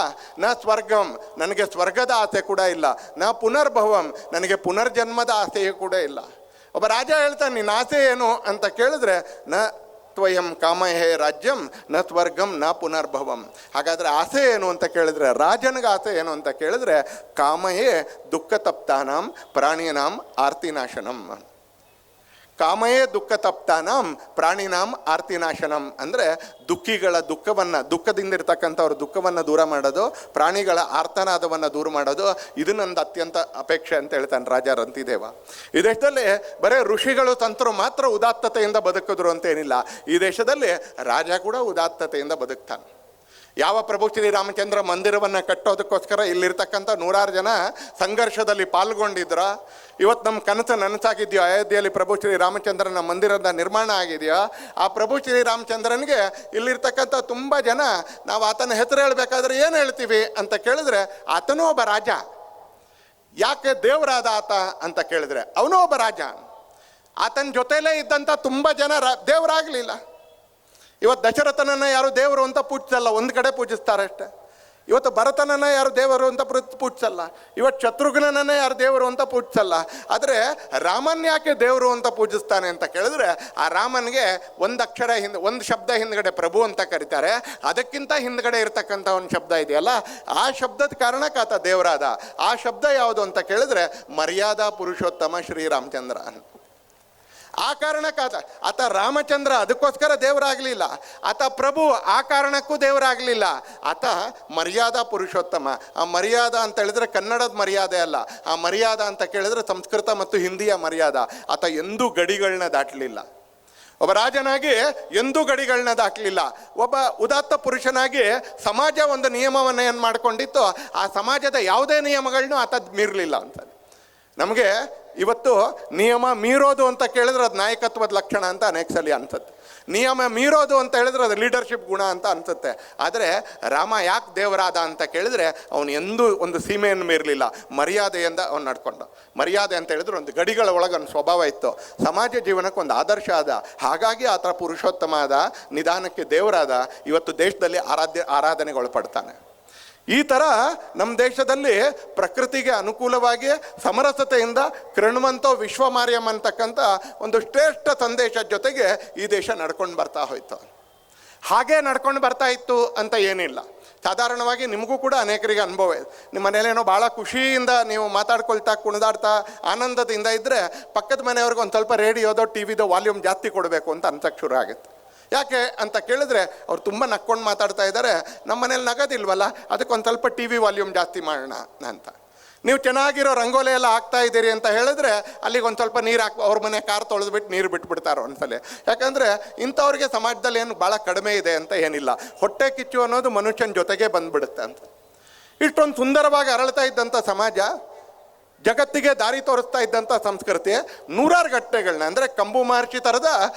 ನ ಸ್ವರ್ಗಂ ನನಗೆ ಸ್ವರ್ಗದ ಆಸೆ ಕೂಡ ಇಲ್ಲ, ನ ಪುನರ್ಭವಂ ನನಗೆ ಪುನರ್ಜನ್ಮದ ಆಸೆಯೂ ಕೂಡ ಇಲ್ಲ. ಒಬ್ಬ ರಾಜ ಹೇಳ್ತಾನೆ, ನಿನ್ನ ಆಸೆ ಏನು ಅಂತ ಕೇಳಿದ್ರೆ ನ ತ್ವಯಂ ಕಾಮಯೇ ರಾಜ್ಯಂ ನ ಸ್ವರ್ಗಂ ನ ಪುನರ್ಭವಂ. ಹಾಗಾದರೆ ಆಸೆ ಏನು ಅಂತ ಕೇಳಿದ್ರೆ, ರಾಜನಿಗೆ ಆಸೆ ಏನು ಅಂತ ಕೇಳಿದ್ರೆ ಕಾಮಯೇ ದುಃಖ ತಪ್ತಾನಾಂ ಪ್ರಾಣಿನಾಂ ಆರ್ತಿನಾಶನಂ. ಕಾಮಯೇ ದುಃಖ ತಪ್ತಾನಾಂ ಪ್ರಾಣಿನಾಂ ಆರ್ತಿನಾಶನಂ ಅಂದರೆ ದುಃಖಿಗಳ ದುಃಖದಿಂದಿರ್ತಕ್ಕಂಥವ್ರ ದುಃಖವನ್ನು ದೂರ ಮಾಡೋದು, ಪ್ರಾಣಿಗಳ ಆರ್ತನಾದವನ್ನು ದೂರ ಮಾಡೋದು, ಇದು ನಂದು ಅತ್ಯಂತ ಅಪೇಕ್ಷೆ ಅಂತ ಹೇಳ್ತಾನೆ ರಾಜ ರಂತಿದೇವ. ಈ ದೇಶದಲ್ಲಿ ಬರೀ ಋಷಿಗಳು ಸಂತರು ಮಾತ್ರ ಉದಾತ್ತತೆಯಿಂದ ಬದುಕಿದ್ರು ಅಂತೇನಿಲ್ಲ. ಈ ದೇಶದಲ್ಲಿ ರಾಜ ಕೂಡ ಉದಾತ್ತತೆಯಿಂದ ಬದುಕ್ತಾನೆ. ಯಾವ ಪ್ರಭು ಶ್ರೀರಾಮಚಂದ್ರ ಮಂದಿರವನ್ನು ಕಟ್ಟೋದಕ್ಕೋಸ್ಕರ ಇಲ್ಲಿರ್ತಕ್ಕಂಥ 100 ಜನ ಸಂಘರ್ಷದಲ್ಲಿ ಪಾಲ್ಗೊಂಡಿದ್ರ, ಇವತ್ತು ನಮ್ಮ ಕನಸು ನನಸಾಗಿದೆಯೋ, ಅಯೋಧ್ಯೆಯಲ್ಲಿ ಪ್ರಭು ಶ್ರೀರಾಮಚಂದ್ರನ ಮಂದಿರದ ನಿರ್ಮಾಣ ಆಗಿದೆಯೋ, ಆ ಪ್ರಭು ಶ್ರೀರಾಮಚಂದ್ರನಿಗೆ ಇಲ್ಲಿರ್ತಕ್ಕಂಥ ತುಂಬ ಜನ ನಾವು ಆತನ ಹೆಸರು ಹೇಳಬೇಕಾದ್ರೆ ಏನು ಹೇಳ್ತೀವಿ ಅಂತ ಕೇಳಿದ್ರೆ ಆತನೂ ಒಬ್ಬ ರಾಜ. ಯಾಕೆ ದೇವರಾದ ಆತ ಅಂತ ಕೇಳಿದ್ರೆ ಅವನೂ ಒಬ್ಬ ರಾಜ. ಆತನ ಜೊತೆಲೇ ಇದ್ದಂಥ ತುಂಬ ಜನ ದೇವರಾಗಲಿಲ್ಲ. ಇವತ್ತು ದಶರಥನನ್ನು ಯಾರು ದೇವರು ಅಂತ ಪೂಜಿಸಲ್ಲ, ಒಂದು ಕಡೆ ಪೂಜಿಸ್ತಾರೆ ಅಷ್ಟೆ. ಇವತ್ತು ಭರತನನ್ನು ಯಾರು ದೇವರು ಅಂತ ಪೂಜಿಸಲ್ಲ. ಇವತ್ತು ಶತ್ರುಘ್ನನನ್ನೇ ಯಾರು ದೇವರು ಅಂತ ಪೂಜಿಸಲ್ಲ. ಆದರೆ ರಾಮನ್ ಯಾಕೆ ದೇವರು ಅಂತ ಪೂಜಿಸ್ತಾನೆ ಅಂತ ಕೇಳಿದ್ರೆ ಆ ರಾಮನಿಗೆ ಒಂದು ಶಬ್ದ ಹಿಂದ್ಗಡೆ ಪ್ರಭು ಅಂತ ಕರೀತಾರೆ. ಅದಕ್ಕಿಂತ ಹಿಂದ್ಗಡೆ ಇರತಕ್ಕಂಥ ಒಂದು ಶಬ್ದ ಇದೆಯಲ್ಲ, ಆ ಶಬ್ದದ ಕಾರಣಕ್ಕೆ ಆತ ದೇವರಾದ. ಆ ಶಬ್ದ ಯಾವುದು ಅಂತ ಕೇಳಿದ್ರೆ ಮರ್ಯಾದಾ ಪುರುಷೋತ್ತಮ ಶ್ರೀರಾಮಚಂದ್ರ. ಆ ಕಾರಣಕ್ಕೆ ಆತ ರಾಮಚಂದ್ರ ಅದಕ್ಕೋಸ್ಕರ ದೇವರಾಗಲಿಲ್ಲ. ಆತ ಪ್ರಭು ಆ ಕಾರಣಕ್ಕೂ ದೇವರಾಗಲಿಲ್ಲ. ಆತ ಮರ್ಯಾದಾ ಪುರುಷೋತ್ತಮ. ಆ ಮರ್ಯಾದಾ ಅಂತ ಹೇಳಿದ್ರೆ ಕನ್ನಡದ ಮರ್ಯಾದೆ ಅಲ್ಲ, ಆ ಮರ್ಯಾದಾ ಅಂತ ಕೇಳಿದ್ರೆ ಸಂಸ್ಕೃತ ಮತ್ತು ಹಿಂದಿಯ ಮರ್ಯಾದಾ. ಆತ ಎಂದೂ ಗಡಿಗಳನ್ನ ದಾಟಲಿಲ್ಲ. ಒಬ್ಬ ರಾಜನಾಗಿ ಎಂದೂ ಗಡಿಗಳನ್ನ ದಾಟಲಿಲ್ಲ. ಒಬ್ಬ ಉದಾತ್ತ ಪುರುಷನಾಗಿ ಸಮಾಜ ಒಂದು ನಿಯಮವನ್ನು ಏನು ಮಾಡ್ಕೊಂಡಿತ್ತು, ಆ ಸಮಾಜದ ಯಾವುದೇ ನಿಯಮಗಳನ್ನೂ ಆತ ಮೀರಲಿಲ್ಲ ಅಂತ. ನಮಗೆ ಇವತ್ತು ನಿಯಮ ಮೀರೋದು ಅಂತ ಕೇಳಿದ್ರೆ ಅದು ನಾಯಕತ್ವದ ಲಕ್ಷಣ ಅಂತ ಅನೇಕ ಸಲ ಅನ್ಸುತ್ತೆ. ನಿಯಮ ಮೀರೋದು ಅಂತ ಹೇಳಿದ್ರೆ ಅದು ಲೀಡರ್ಶಿಪ್ ಗುಣ ಅಂತ ಅನ್ಸುತ್ತೆ. ಆದರೆ ರಾಮ ಯಾಕೆ ದೇವರಾದ ಅಂತ ಕೇಳಿದ್ರೆ ಅವನು ಎಂದೂ ಒಂದು ಸೀಮೆಯನ್ನು ಮೀರಲಿಲ್ಲ, ಮರ್ಯಾದೆಯಿಂದ ಅವನು ನಡ್ಕೊಂಡ. ಮರ್ಯಾದೆ ಅಂತ ಹೇಳಿದ್ರೆ ಒಂದು ಗಡಿಗಳ ಒಳಗೆ ಒಂದು ಸ್ವಭಾವ ಇತ್ತು, ಸಮಾಜ ಜೀವನಕ್ಕೆ ಒಂದು ಆದರ್ಶ ಆದ. ಹಾಗಾಗಿ ಆತ ಪುರುಷೋತ್ತಮ ಆದ, ನಿಧಾನಕ್ಕೆ ದೇವರಾದ. ಇವತ್ತು ದೇಶದಲ್ಲಿ ಆರಾಧನೆಗೊಳಪಡ್ತಾನೆ. ಈ ಥರ ನಮ್ಮ ದೇಶದಲ್ಲಿ ಪ್ರಕೃತಿಗೆ ಅನುಕೂಲವಾಗಿ ಸಮರಸತೆಯಿಂದ ಕೃಣ್ವಂತೋ ವಿಶ್ವಮಾರ್ಯಂ ಅಂತಕ್ಕಂಥ ಒಂದು ಶ್ರೇಷ್ಠ ಸಂದೇಶದ ಜೊತೆಗೆ ಈ ದೇಶ ನಡ್ಕೊಂಡು ಬರ್ತಾ ಹೋಯ್ತು. ಹಾಗೇ ನಡ್ಕೊಂಡು ಬರ್ತಾ ಇತ್ತು ಅಂತ ಏನಿಲ್ಲ. ಸಾಧಾರಣವಾಗಿ ನಿಮಗೂ ಕೂಡ ಅನೇಕರಿಗೆ ಅನುಭವ ಇದೆ. ನಿಮ್ಮ ಮನೇಲೇನೋ ಭಾಳ ಖುಷಿಯಿಂದ ನೀವು ಮಾತಾಡ್ಕೊಳ್ತಾ ಕುಣಿದಾಡ್ತಾ ಆನಂದದಿಂದ ಇದ್ದರೆ ಪಕ್ಕದ ಮನೆಯವ್ರಿಗೆ ಒಂದು ಸ್ವಲ್ಪ ರೇಡಿಯೋದೋ ಟಿ ವಿದೋ ವಾಲ್ಯೂಮ್ ಜಾಸ್ತಿ ಕೊಡಬೇಕು ಅಂತ ಅನ್ಸಕ್ಕೆ ಶುರು ಆಗುತ್ತೆ. ಯಾಕೆ ಅಂತ ಕೇಳಿದ್ರೆ ಅವ್ರು ತುಂಬ ನಕ್ಕೊಂಡು ಮಾತಾಡ್ತಾ ಇದ್ದಾರೆ, ನಮ್ಮ ಮನೇಲಿ ನಗೋದಿಲ್ವಲ್ಲ, ಅದಕ್ಕೊಂದು ಸ್ವಲ್ಪ ಟಿ ವಿ ವಾಲ್ಯೂಮ್ ಜಾಸ್ತಿ ಮಾಡೋಣ ಅಂತ. ನೀವು ಚೆನ್ನಾಗಿರೋ ರಂಗೋಲಿ ಎಲ್ಲ ಹಾಕ್ತಾ ಇದ್ದೀರಿ ಅಂತ ಹೇಳಿದ್ರೆ ಅಲ್ಲಿಗೆ ಒಂದು ಸ್ವಲ್ಪ ನೀರು ಅವ್ರ ಮನೆ ಕಾರ್ ತೊಳೆದ್ಬಿಟ್ಟು ನೀರು ಬಿಟ್ಬಿಡ್ತಾರೆ ಒಂದ್ಸಲ. ಯಾಕಂದರೆ ಇಂಥವ್ರಿಗೆ ಸಮಾಜದಲ್ಲಿ ಏನು ಭಾಳ ಕಡಿಮೆ ಇದೆ ಅಂತ ಏನಿಲ್ಲ. ಹೊಟ್ಟೆ ಕಿಚ್ಚು ಅನ್ನೋದು ಮನುಷ್ಯನ ಜೊತೆಗೆ ಬಂದ್ಬಿಡುತ್ತೆ ಅಂತ. ಇಷ್ಟೊಂದು ಸುಂದರವಾಗಿ ಅರಳ್ತಾ ಇದ್ದಂಥ ಸಮಾಜ, ಜಗತ್ತಿಗೆ ದಾರಿ ತೋರಿಸ್ತಾ ಇದ್ದಂಥ ಸಂಸ್ಕೃತಿ, 100 ಘಟನೆಗಳನ್ನ ಅಂದರೆ ಕಂಬು ಮಹರ್ಷಿ ಥರದ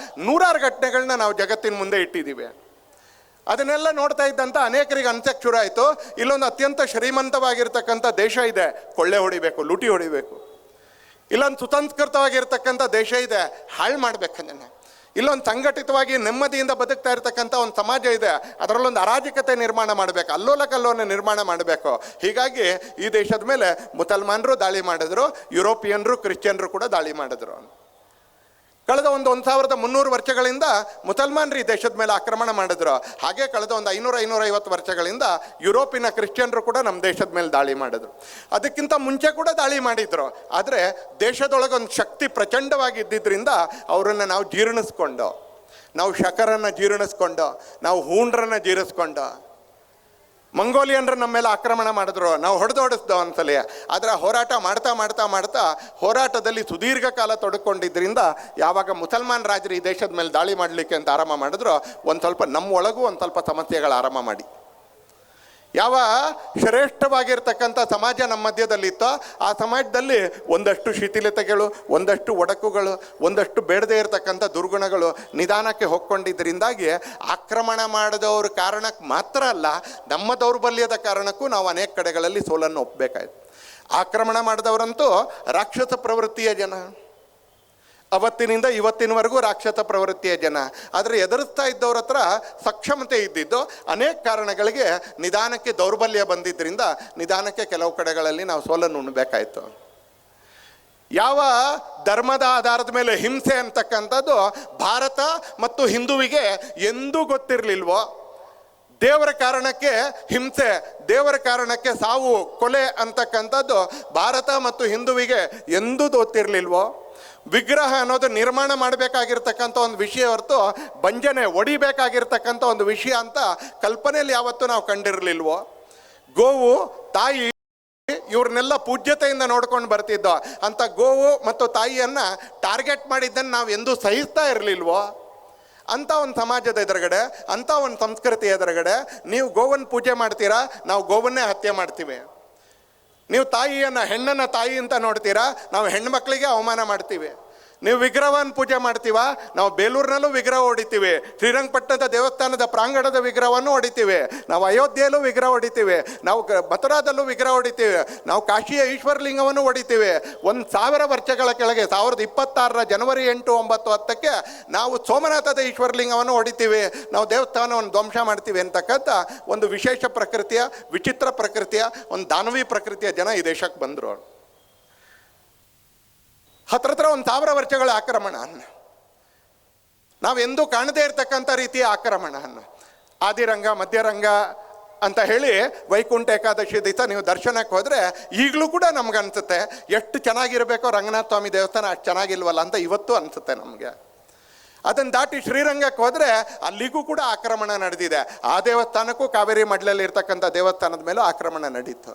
100 ಘಟನೆಗಳನ್ನ ನಾವು ಜಗತ್ತಿನ ಮುಂದೆ ಇಟ್ಟಿದ್ದೀವಿ. ಅದನ್ನೆಲ್ಲ ನೋಡ್ತಾ ಇದ್ದಂಥ ಅನೇಕರಿಗೆ ಅನ್ಸಕ್ಕೆ ಶುರು ಆಯಿತು, ಇಲ್ಲೊಂದು ಅತ್ಯಂತ ಶ್ರೀಮಂತವಾಗಿರ್ತಕ್ಕಂಥ ದೇಶ ಇದೆ, ಕೊಳ್ಳೆ ಹೊಡಿಬೇಕು, ಲೂಟಿ ಹೊಡಿಬೇಕು. ಇಲ್ಲೊಂದು ಸುಸಂಸ್ಕೃತವಾಗಿರ್ತಕ್ಕಂಥ ದೇಶ ಇದೆ, ಹಾಳು ಮಾಡ್ಬೇಕಂದ್ರೆ. ಇಲ್ಲೊಂದು ಸಂಘಟಿತವಾಗಿ ನೆಮ್ಮದಿಯಿಂದ ಬದುಕ್ತಾ ಇರ್ತಕ್ಕಂಥ ಒಂದು ಸಮಾಜ ಇದೆ, ಅದರಲ್ಲೊಂದು ಅರಾಜಕತೆ ನಿರ್ಮಾಣ ಮಾಡಬೇಕು, ಅಲ್ಲೋಲ ಕಲ್ಲೋನ ನಿರ್ಮಾಣ ಮಾಡಬೇಕು. ಹೀಗಾಗಿ ಈ ದೇಶದ ಮೇಲೆ ಮುಸಲ್ಮಾನರು ದಾಳಿ ಮಾಡಿದ್ರು, ಯುರೋಪಿಯನ್ರು ಕ್ರಿಶ್ಚಿಯನ್ರು ಕೂಡ ದಾಳಿ ಮಾಡಿದ್ರು. ಕಳೆದ 1300 ವರ್ಷಗಳಿಂದ ಮುಸಲ್ಮಾನರು ಈ ದೇಶದ ಮೇಲೆ ಆಕ್ರಮಣ ಮಾಡಿದ್ರು. ಹಾಗೆ ಕಳೆದ 500-550 ವರ್ಷಗಳಿಂದ ಯುರೋಪಿನ ಕ್ರಿಶ್ಚಿಯನ್ರು ಕೂಡ ನಮ್ಮ ದೇಶದ ಮೇಲೆ ದಾಳಿ ಮಾಡಿದ್ರು. ಅದಕ್ಕಿಂತ ಮುಂಚೆ ಕೂಡ ದಾಳಿ ಮಾಡಿದ್ರು. ಆದರೆ ದೇಶದೊಳಗೆ ಒಂದು ಶಕ್ತಿ ಪ್ರಚಂಡವಾಗಿ ಇದ್ದಿದ್ದರಿಂದ ಅವರನ್ನು ನಾವು ಜೀರ್ಣಿಸ್ಕೊಂಡು, ನಾವು ಶಕರನ್ನು ಜೀರ್ಣಿಸ್ಕೊಂಡು, ನಾವು ಹೂಂಡ್ರನ್ನು ಜೀರ್ಣಿಸ್ಕೊಂಡು, ಮಂಗೋಲಿಯನ್ರು ನಮ್ಮ ಮೇಲೆ ಆಕ್ರಮಣ ಮಾಡಿದ್ರು, ನಾವು ಹೊಡೆದೋಡಿಸ್ದೋ ಒಂದ್ಸಲ. ಆದರೆ ಹೋರಾಟ ಮಾಡ್ತಾ ಮಾಡ್ತಾ ಮಾಡ್ತಾ ಹೋರಾಟದಲ್ಲಿ ಸುದೀರ್ಘ ಕಾಲ ತೊಡ್ಕೊಂಡಿದ್ದರಿಂದ ಯಾವಾಗ ಮುಸಲ್ಮಾನ್ ರಾಜರು ಈ ದೇಶದ ಮೇಲೆ ದಾಳಿ ಮಾಡಲಿಕ್ಕೆ ಅಂತ ಆರಂಭ ಮಾಡಿದ್ರು, ಒಂದು ಸ್ವಲ್ಪ ನಮ್ಮ ಒಳಗೂ ಒಂದು ಸ್ವಲ್ಪ ಸಮಸ್ಯೆಗಳು ಆರಂಭ ಮಾಡಿ, ಯಾವ ಶ್ರೇಷ್ಠವಾಗಿರ್ತಕ್ಕಂಥ ಸಮಾಜ ನಮ್ಮ ಮಧ್ಯದಲ್ಲಿತ್ತೋ ಆ ಸಮಾಜದಲ್ಲಿ ಒಂದಷ್ಟು ಶಿಥಿಲತೆಗಳು, ಒಂದಷ್ಟು ಒಡಕುಗಳು, ಒಂದಷ್ಟು ಬೇಡದೇ ಇರತಕ್ಕಂಥ ದುರ್ಗುಣಗಳು ನಿಧಾನಕ್ಕೆ ಹೊಕ್ಕೊಂಡಿದ್ದರಿಂದಾಗಿ ಆಕ್ರಮಣ ಮಾಡಿದವ್ರ ಕಾರಣಕ್ಕೆ ಮಾತ್ರ ಅಲ್ಲ, ನಮ್ಮ ದೌರ್ಬಲ್ಯದ ಕಾರಣಕ್ಕೂ ನಾವು ಅನೇಕ ಕಡೆಗಳಲ್ಲಿ ಸೋಲನ್ನು ಒಪ್ಪಬೇಕಾಯ್ತು. ಆಕ್ರಮಣ ಮಾಡಿದವರಂತೂ ರಾಕ್ಷಸ ಪ್ರವೃತ್ತಿಯ ಜನ, ಅವತ್ತಿನಿಂದ ಇವತ್ತಿನವರೆಗೂ ರಾಕ್ಷಸ ಪ್ರವೃತ್ತಿಯ ಜನ. ಆದರೆ ಎದುರಿಸ್ತಾ ಇದ್ದವ್ರ ಹತ್ರ ಸಕ್ಷಮತೆ ಇದ್ದಿದ್ದು ಅನೇಕ ಕಾರಣಗಳಿಗೆ ನಿಧಾನಕ್ಕೆ ದೌರ್ಬಲ್ಯ ಬಂದಿದ್ದರಿಂದ ನಿಧಾನಕ್ಕೆ ಕೆಲವು ಕಡೆಗಳಲ್ಲಿ ನಾವು ಸೋಲನ್ನು ಉಣ್ಣಬೇಕಾಯ್ತು. ಯಾವ ಧರ್ಮದ ಆಧಾರದ ಮೇಲೆ ಹಿಂಸೆ ಅಂತಕ್ಕಂಥದ್ದು ಭಾರತ ಮತ್ತು ಹಿಂದುವಿಗೆ ಎಂದೂ ಗೊತ್ತಿರಲಿಲ್ವೋ, ದೇವರ ಕಾರಣಕ್ಕೆ ಹಿಂಸೆ, ದೇವರ ಕಾರಣಕ್ಕೆ ಸಾವು ಕೊಲೆ ಅಂತಕ್ಕಂಥದ್ದು ಭಾರತ ಮತ್ತು ಹಿಂದುವಿಗೆ ಎಂದೂ ಗೊತ್ತಿರಲಿಲ್ವೋ, ವಿಗ್ರಹ ಅನ್ನೋದು ನಿರ್ಮಾಣ ಮಾಡಬೇಕಾಗಿರ್ತಕ್ಕಂಥ ಒಂದು ವಿಷಯ ಹೊರತು ಬಂಜನೆ ಒಡಿಬೇಕಾಗಿರ್ತಕ್ಕಂಥ ಒಂದು ವಿಷಯ ಅಂತ ಕಲ್ಪನೆಯಲ್ಲಿ ಯಾವತ್ತೂ ನಾವು ಕಂಡಿರಲಿಲ್ವೋ, ಗೋವು ತಾಯಿ ಇವ್ರನ್ನೆಲ್ಲ ಪೂಜ್ಯತೆಯಿಂದ ನೋಡ್ಕೊಂಡು ಬರ್ತಿದ್ದೋ ಅಂತ ಗೋವು ಮತ್ತು ತಾಯಿಯನ್ನು ಟಾರ್ಗೆಟ್ ಮಾಡಿದ್ದನ್ನು ನಾವು ಎಂದೂ ಸಹಿಸ್ತಾ ಇರಲಿಲ್ವೋ, ಅಂಥ ಒಂದು ಸಮಾಜದ ಎದುರುಗಡೆ, ಅಂಥ ಒಂದು ಸಂಸ್ಕೃತಿ ಎದುರುಗಡೆ ನೀವು ಗೋವನ್ನು ಪೂಜೆ ಮಾಡ್ತೀರಾ, ನಾವು ಗೋವನ್ನೇ ಹತ್ಯೆ ಮಾಡ್ತೀವಿ. ನೀವು ತಾಯಿಯನ್ನು, ಹೆಣ್ಣನ್ನು ತಾಯಿ ಅಂತ ನೋಡ್ತೀರಾ, ನಾವು ಹೆಣ್ಮಕ್ಳಿಗೆ ಅವಮಾನ ಮಾಡ್ತೀವಿ. ನೀವು ವಿಗ್ರಹವನ್ನು ಪೂಜೆ ಮಾಡ್ತೀವ, ನಾವು ಬೇಲೂರಿನಲ್ಲೂ ವಿಗ್ರಹ ಹೊಡಿತೀವಿ, ಶ್ರೀರಂಗಪಟ್ಟಣದ ದೇವಸ್ಥಾನದ ಪ್ರಾಂಗಣದ ವಿಗ್ರಹವನ್ನು ಹೊಡಿತೀವಿ, ನಾವು ಅಯೋಧ್ಯೆಯಲ್ಲೂ ವಿಗ್ರಹ ಹೊಡಿತೀವಿ, ನಾವು ಮಥುರಾದಲ್ಲೂ ವಿಗ್ರಹ ಹೊಡಿತೀವಿ, ನಾವು ಕಾಶಿಯ ಈಶ್ವರಲಿಂಗವನ್ನು ಹೊಡಿತೀವಿ. 1000 ವರ್ಷಗಳ ಕೆಳಗೆ 2026 ಜನವರಿ 8, 9, 10ಕ್ಕೆ ನಾವು ಸೋಮನಾಥದ ಈಶ್ವರಲಿಂಗವನ್ನು ಹೊಡಿತೀವಿ, ನಾವು ದೇವಸ್ಥಾನವನ್ನು ಧ್ವಂಸ ಮಾಡ್ತೀವಿ ಅಂತಕ್ಕಂಥ ಒಂದು ವಿಶೇಷ ಪ್ರಕೃತಿಯ, ವಿಚಿತ್ರ ಪ್ರಕೃತಿಯ, ಒಂದು ದಾನವಿ ಪ್ರಕೃತಿಯ ಜನ ಈ ದೇಶಕ್ಕೆ ಬಂದರು. ಹತ್ರ 1000 ವರ್ಷಗಳ ಆಕ್ರಮಣ ನಾವೆಂದೂ ಕಾಣದೇ ಇರತಕ್ಕಂಥ ರೀತಿಯ ಆಕ್ರಮಣ. ಆದಿರಂಗ ಮಧ್ಯರಂಗ ಅಂತ ಹೇಳಿ ವೈಕುಂಠ ಏಕಾದಶಿ ದಿವಸ ನೀವು ದರ್ಶನಕ್ಕೆ ಹೋದರೆ ಈಗಲೂ ಕೂಡ ನಮ್ಗೆ ಅನಿಸುತ್ತೆ ಎಷ್ಟು ಚೆನ್ನಾಗಿರಬೇಕೋ ರಂಗನಾಥ ಸ್ವಾಮಿ ದೇವಸ್ಥಾನ ಅಷ್ಟು ಚೆನ್ನಾಗಿಲ್ವಲ್ಲ ಅಂತ ಇವತ್ತು ಅನಿಸುತ್ತೆ ನಮಗೆ. ಅದನ್ನು ದಾಟಿ ಶ್ರೀರಂಗಕ್ಕೆ ಹೋದರೆ ಅಲ್ಲಿಗೂ ಕೂಡ ಆಕ್ರಮಣ ನಡೆದಿದೆ. ಆ ದೇವಸ್ಥಾನಕ್ಕೂ ಕಾವೇರಿ ಮಡ್ಲಲ್ಲಿ ಇರ್ತಕ್ಕಂಥ ದೇವಸ್ಥಾನದ ಮೇಲೂ ಆಕ್ರಮಣ ನಡೀತು.